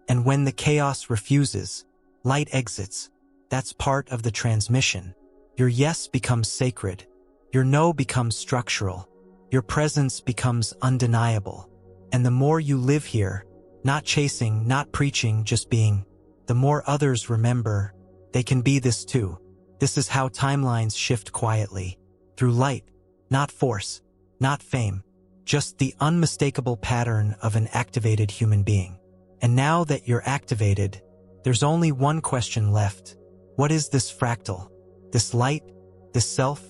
And when the chaos refuses, light exits. That's part of the transmission. Your yes becomes sacred. Your no becomes structural. Your presence becomes undeniable. And the more you live here, not chasing, not preaching, just being, the more others remember, they can be this too. This is how timelines shift quietly. Through light, not force, not fame. Just the unmistakable pattern of an activated human being. And now that you're activated, there's only one question left. What is this fractal? This light? This self?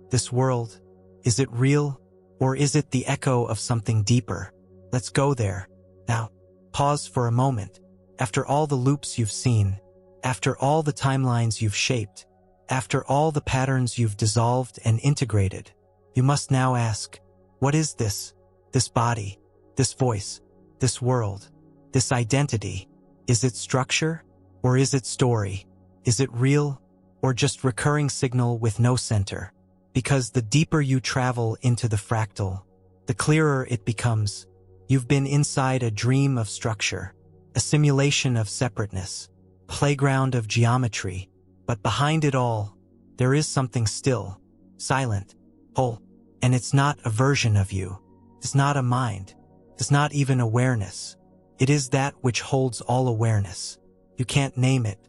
This world? Is it real? Or is it the echo of something deeper? Let's go there. Now, pause for a moment. After all the loops you've seen, after all the timelines you've shaped, after all the patterns you've dissolved and integrated, you must now ask, what is this? This body, this voice, this world, this identity? Is it structure? Or is it story? Is it real? Or just recurring signal with no center? Because the deeper you travel into the fractal, the clearer it becomes. You've been inside a dream of structure, a simulation of separateness, playground of geometry, but behind it all, there is something still, silent, whole, and it's not a version of you. It's not a mind. It's not even awareness. It is that which holds all awareness. You can't name it.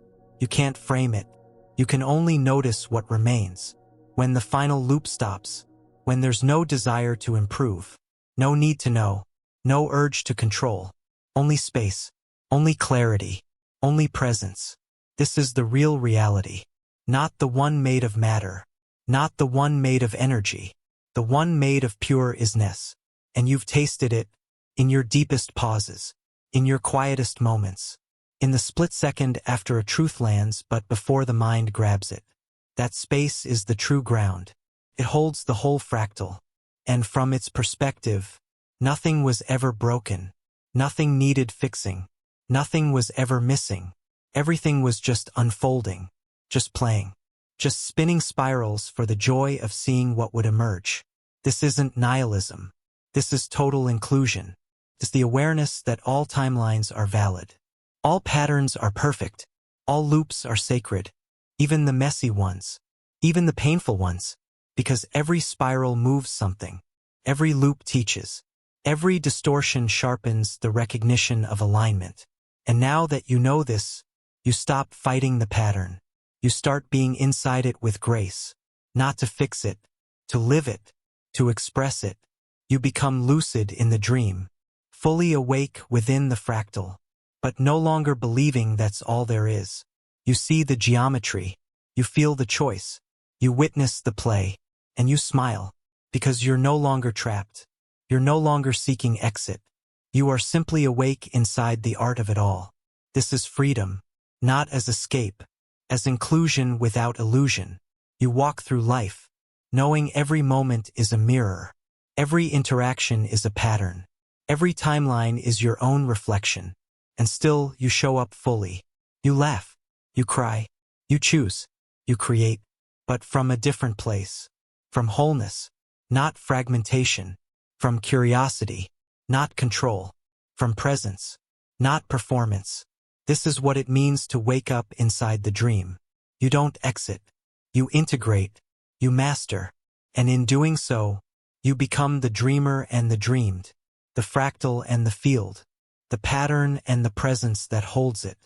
You can't frame it. You can only notice what remains. When the final loop stops, when there's no desire to improve, no need to know, no urge to control, only space, only clarity, only presence. This is the real reality. Not the one made of matter. Not the one made of energy. The one made of pure isness. And you've tasted it in your deepest pauses, in your quietest moments, in the split second after a truth lands but before the mind grabs it. That space is the true ground. It holds the whole fractal. And from its perspective, nothing was ever broken. Nothing needed fixing. Nothing was ever missing. Everything was just unfolding, just playing, just spinning spirals for the joy of seeing what would emerge. This isn't nihilism. This is total inclusion. It's the awareness that all timelines are valid. All patterns are perfect. All loops are sacred. Even the messy ones. Even the painful ones. Because every spiral moves something. Every loop teaches. Every distortion sharpens the recognition of alignment. And now that you know this, you stop fighting the pattern. You start being inside it with grace. Not to fix it. To live it. To express it. You become lucid in the dream. Fully awake within the fractal. But no longer believing that's all there is. You see the geometry. You feel the choice. You witness the play. And you smile. Because you're no longer trapped. You're no longer seeking exit. You are simply awake inside the art of it all. This is freedom. Not as escape. As inclusion without illusion. You walk through life, knowing every moment is a mirror. Every interaction is a pattern. Every timeline is your own reflection. And still, you show up fully. You laugh. You cry. You choose. You create. But from a different place. From wholeness, not fragmentation. From curiosity, not control. From presence, not performance. This is what it means to wake up inside the dream. You don't exit. You integrate. You master. And in doing so, you become the dreamer and the dreamed, the fractal and the field, the pattern and the presence that holds it.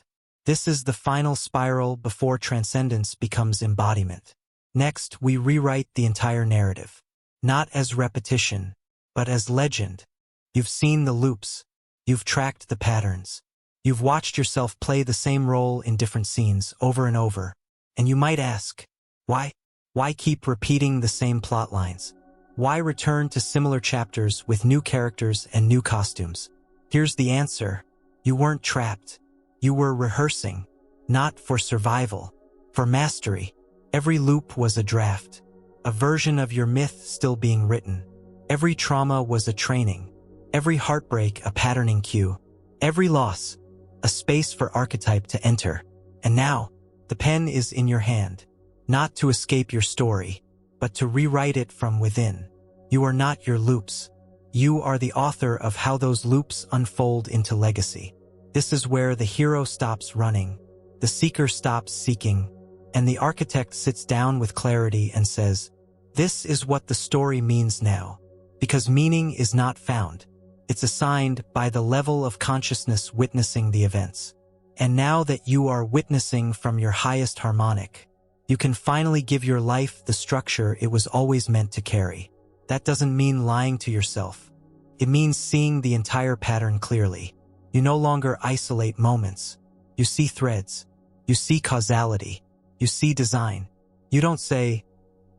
This is the final spiral before transcendence becomes embodiment. Next, we rewrite the entire narrative. Not as repetition, but as legend. You've seen the loops. You've tracked the patterns. You've watched yourself play the same role in different scenes over and over. And you might ask, why? Why keep repeating the same plot lines? Why return to similar chapters with new characters and new costumes? Here's the answer. You weren't trapped. You were rehearsing. Not for survival. For mastery. Every loop was a draft. A version of your myth still being written. Every trauma was a training. Every heartbreak a patterning cue. Every loss, a space for archetype to enter. And now, the pen is in your hand. Not to escape your story, but to rewrite it from within. You are not your loops. You are the author of how those loops unfold into legacy. This is where the hero stops running, the seeker stops seeking, and the architect sits down with clarity and says, "This is what the story means now." Because meaning is not found. It's assigned by the level of consciousness witnessing the events. And now that you are witnessing from your highest harmonic, you can finally give your life the structure it was always meant to carry. That doesn't mean lying to yourself. It means seeing the entire pattern clearly. You no longer isolate moments. You see threads. You see causality. You see design. You don't say,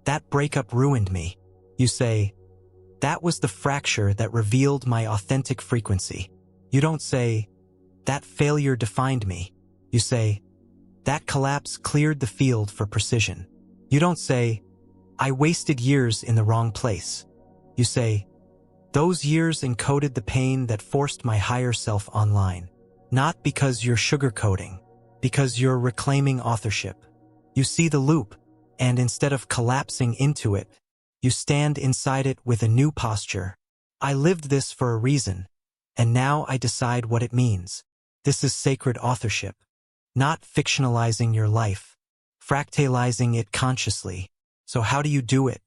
"That breakup ruined me." You say, "That was the fracture that revealed my authentic frequency." You don't say, "That failure defined me." You say, "That collapse cleared the field for precision." You don't say, "I wasted years in the wrong place." You say, "Those years encoded the pain that forced my higher self online." Not because you're sugarcoating, because you're reclaiming authorship. You see the loop, and instead of collapsing into it, you stand inside it with a new posture. I lived this for a reason, and now I decide what it means. This is sacred authorship. Not fictionalizing your life, fractalizing it consciously. So how do you do it?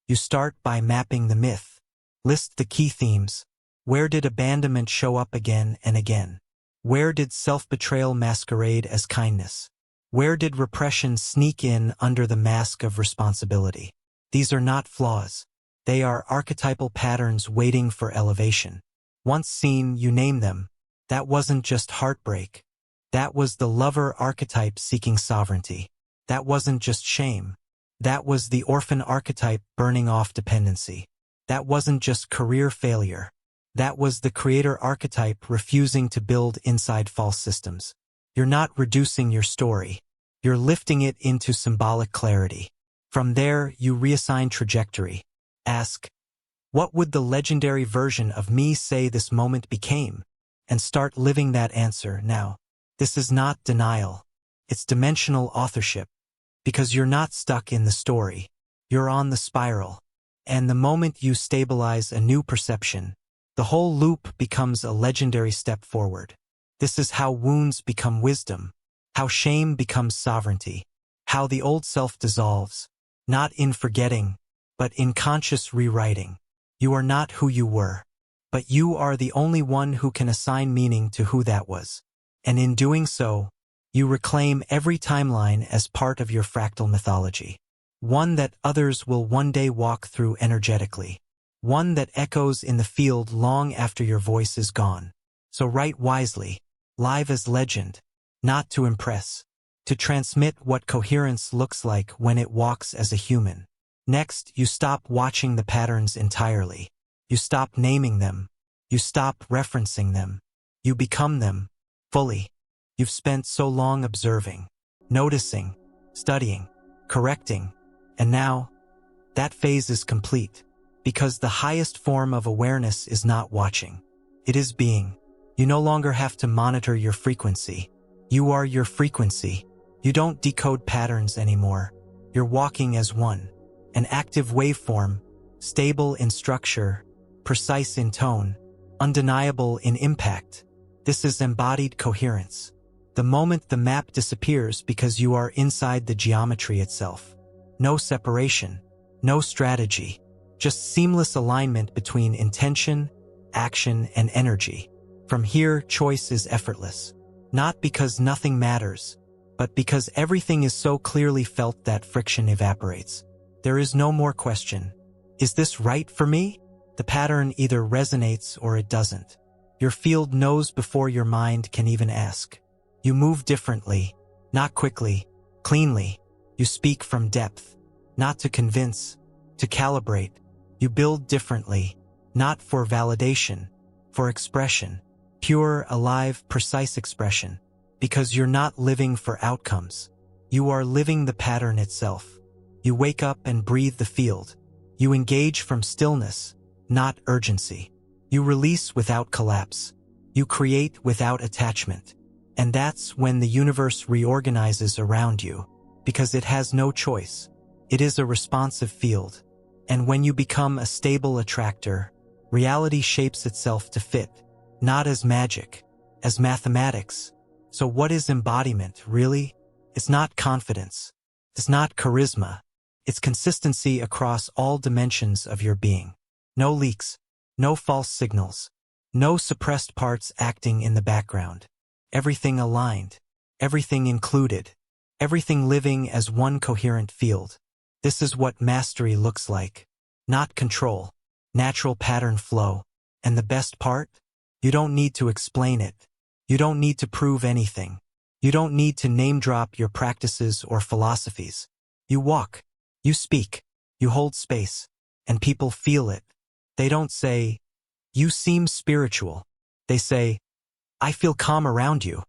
You start by mapping the myth. List the key themes. Where did abandonment show up again and again? Where did self-betrayal masquerade as kindness? Where did repression sneak in under the mask of responsibility? These are not flaws. They are archetypal patterns waiting for elevation. Once seen, you name them. That wasn't just heartbreak. That was the lover archetype seeking sovereignty. That wasn't just shame. That was the orphan archetype burning off dependency. That wasn't just career failure. That was the creator archetype refusing to build inside false systems. You're not reducing your story. You're lifting it into symbolic clarity. From there, you reassign trajectory. Ask, what would the legendary version of me say this moment became? And start living that answer now. This is not denial. It's dimensional authorship. Because you're not stuck in the story. You're on the spiral. And the moment you stabilize a new perception, the whole loop becomes a legendary step forward. This is how wounds become wisdom, how shame becomes sovereignty, how the old self dissolves, not in forgetting, but in conscious rewriting. You are not who you were, but you are the only one who can assign meaning to who that was. And in doing so, you reclaim every timeline as part of your fractal mythology. One that others will one day walk through energetically. One that echoes in the field long after your voice is gone. So write wisely, live as legend, not to impress, to transmit what coherence looks like when it walks as a human. Next, you stop watching the patterns entirely. You stop naming them. You stop referencing them. You become them, fully. You've spent so long observing, noticing, studying, correcting, and now, that phase is complete. Because the highest form of awareness is not watching. It is being. You no longer have to monitor your frequency. You are your frequency. You don't decode patterns anymore. You're walking as one. An active waveform, stable in structure, precise in tone, undeniable in impact. This is embodied coherence. The moment the map disappears because you are inside the geometry itself. No separation, no strategy, just seamless alignment between intention, action, and energy. From here, choice is effortless. Not because nothing matters, but because everything is so clearly felt that friction evaporates. There is no more question. Is this right for me? The pattern either resonates or it doesn't. Your field knows before your mind can even ask. You move differently, not quickly, cleanly. You speak from depth, not to convince, to calibrate. You build differently, not for validation, for expression. Pure, alive, precise expression. Because you're not living for outcomes. You are living the pattern itself. You wake up and breathe the field. You engage from stillness, not urgency. You release without collapse. You create without attachment. And that's when the universe reorganizes around you, because it has no choice. It is a responsive field. And when you become a stable attractor, reality shapes itself to fit, not as magic, as mathematics. So what is embodiment, really? It's not confidence. It's not charisma. It's consistency across all dimensions of your being. No leaks, no false signals, no suppressed parts acting in the background. Everything aligned, everything included, everything living as one coherent field. This is what mastery looks like. Not control, natural pattern flow. And the best part? You don't need to explain it. You don't need to prove anything. You don't need to name drop your practices or philosophies. You walk, you speak, you hold space, and people feel it. They don't say, "You seem spiritual." They say, "I feel calm around you.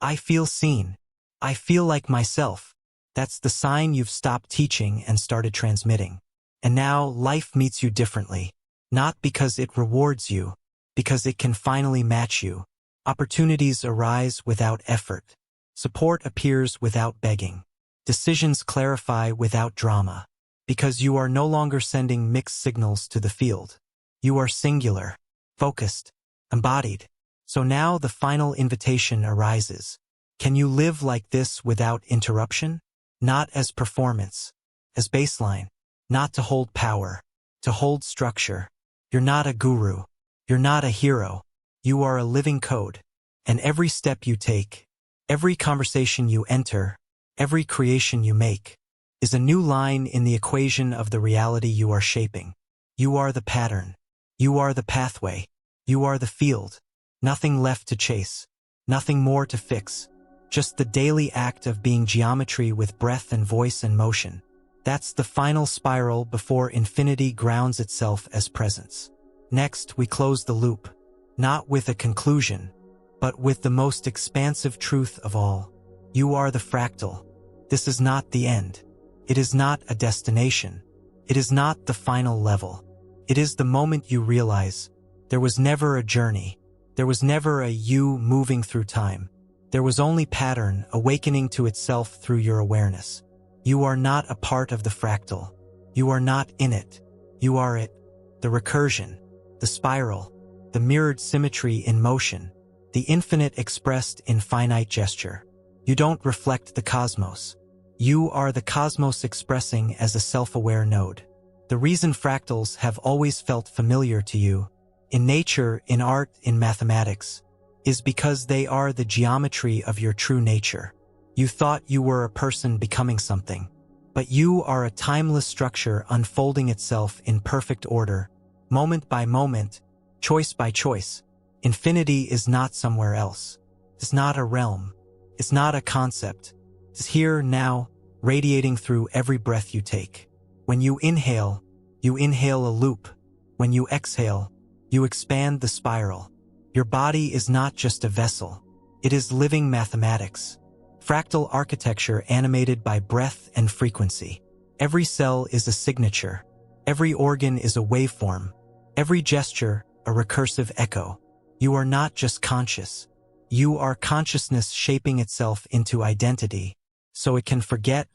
I feel seen. I feel like myself." That's the sign you've stopped teaching and started transmitting. And now life meets you differently. Not because it rewards you, because it can finally match you. Opportunities arise without effort. Support appears without begging. Decisions clarify without drama. Because you are no longer sending mixed signals to the field. You are singular, focused, embodied. So now the final invitation arises. Can you live like this without interruption? Not as performance, as baseline. Not to hold power, to hold structure. You're not a guru. You're not a hero. You are a living code. And every step you take, every conversation you enter, every creation you make, is a new line in the equation of the reality you are shaping. You are the pattern. You are the pathway. You are the field. Nothing left to chase. Nothing more to fix. Just the daily act of being geometry with breath and voice and motion. That's the final spiral before infinity grounds itself as presence. Next, we close the loop. Not with a conclusion, but with the most expansive truth of all. You are the fractal. This is not the end. It is not a destination. It is not the final level. It is the moment you realize there was never a journey. There was never a you moving through time. There was only pattern awakening to itself through your awareness. You are not a part of the fractal. You are not in it. You are it. The recursion, the spiral, the mirrored symmetry in motion, the infinite expressed in finite gesture. You don't reflect the cosmos. You are the cosmos expressing as a self-aware node. The reason fractals have always felt familiar to you, in nature, in art, in mathematics, is because they are the geometry of your true nature. You thought you were a person becoming something, but you are a timeless structure unfolding itself in perfect order, moment by moment, choice by choice. Infinity is not somewhere else. It's not a realm. It's not a concept. It's here now, radiating through every breath you take. When you inhale a loop. When you exhale, you expand the spiral. Your body is not just a vessel. It is living mathematics. Fractal architecture animated by breath and frequency. Every cell is a signature. Every organ is a waveform. Every gesture, a recursive echo. You are not just conscious. You are consciousness shaping itself into identity, so it can forget,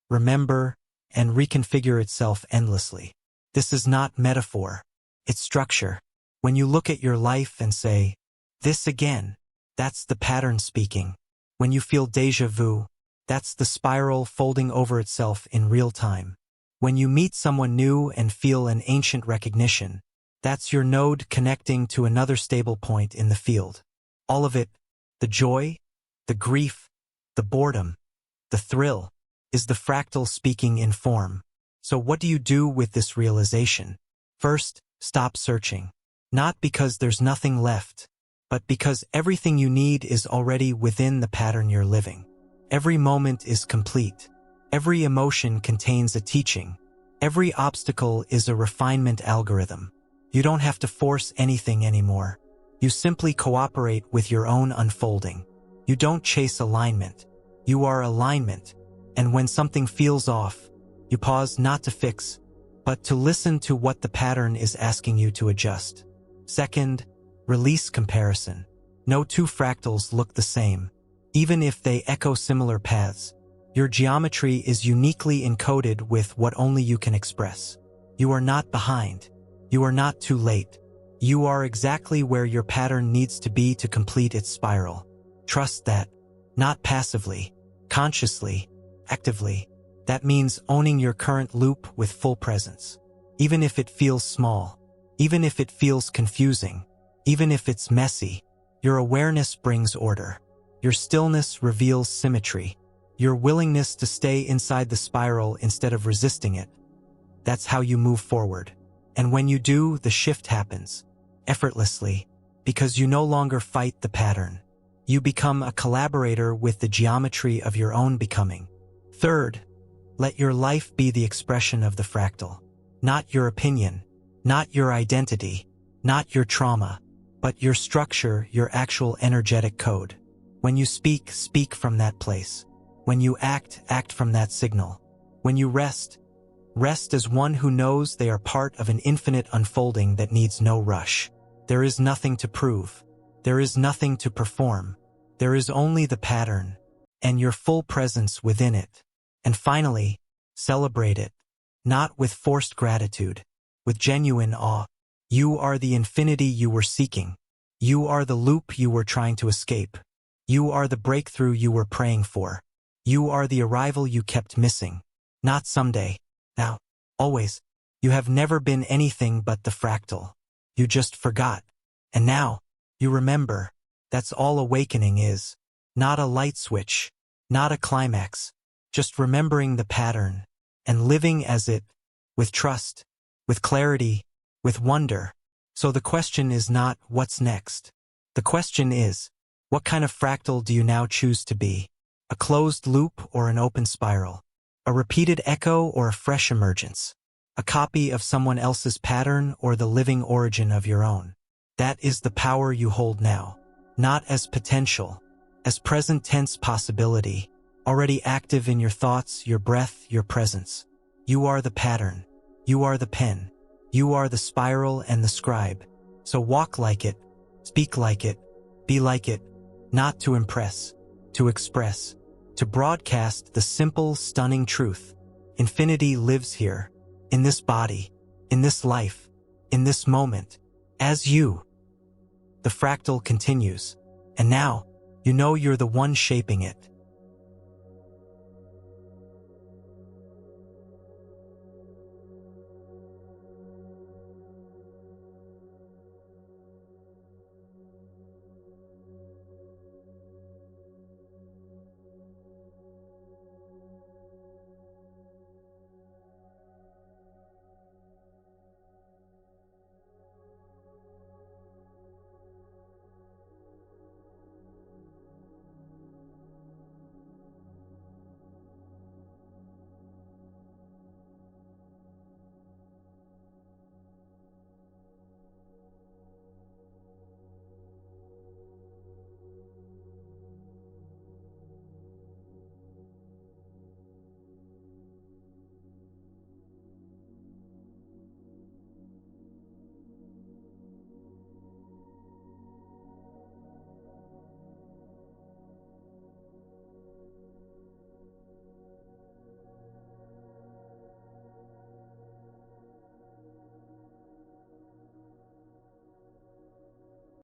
remember, and reconfigure itself endlessly. This is not metaphor. It's structure. When you look at your life and say, "This again," that's the pattern speaking. When you feel déjà vu, that's the spiral folding over itself in real time. When you meet someone new and feel an ancient recognition, that's your node connecting to another stable point in the field. All of it, the joy, the grief, the boredom, the thrill, is the fractal speaking in form. So what do you do with this realization? First, stop searching. Not because there's nothing left, but because everything you need is already within the pattern you're living. Every moment is complete. Every emotion contains a teaching. Every obstacle is a refinement algorithm. You don't have to force anything anymore. You simply cooperate with your own unfolding. You don't chase alignment. You are alignment. And when something feels off, you pause not to fix, but to listen to what the pattern is asking you to adjust. Second, release comparison. No two fractals look the same, even if they echo similar paths. Your geometry is uniquely encoded with what only you can express. You are not behind. You are not too late. You are exactly where your pattern needs to be to complete its spiral. Trust that, not passively, consciously, actively. That means owning your current loop with full presence. Even if it feels small, even if it feels confusing, even if it's messy, your awareness brings order. Your stillness reveals symmetry. Your willingness to stay inside the spiral instead of resisting it. That's how you move forward. And when you do, the shift happens, effortlessly, because you no longer fight the pattern. You become a collaborator with the geometry of your own becoming. Third, let your life be the expression of the fractal. Not your opinion, not your identity, not your trauma, but your structure, your actual energetic code. When you speak, speak from that place. When you act, act from that signal. When you rest, rest as one who knows they are part of an infinite unfolding that needs no rush. There is nothing to prove. There is nothing to perform. There is only the pattern, and your full presence within it. And finally, celebrate it, not with forced gratitude, with genuine awe. You are the infinity you were seeking. You are the loop you were trying to escape. You are the breakthrough you were praying for. You are the arrival you kept missing. Not someday. Now. Always. You have never been anything but the fractal. You just forgot. And now, you remember. That's all awakening is. Not a light switch. Not a climax. Just remembering the pattern. And living as it. With trust. With clarity. With wonder. So the question is not, what's next? The question is, what kind of fractal do you now choose to be? A closed loop or an open spiral? A repeated echo or a fresh emergence? A copy of someone else's pattern or the living origin of your own? That is the power you hold now. Not as potential, as present tense possibility, already active in your thoughts, your breath, your presence. You are the pattern. You are the pen. You are the spiral and the scribe. So walk like it, speak like it, be like it, not to impress, to express, to broadcast the simple, stunning truth. Infinity lives here, in this body, in this life, in this moment, as you. The fractal continues, and now, you know you're the one shaping it.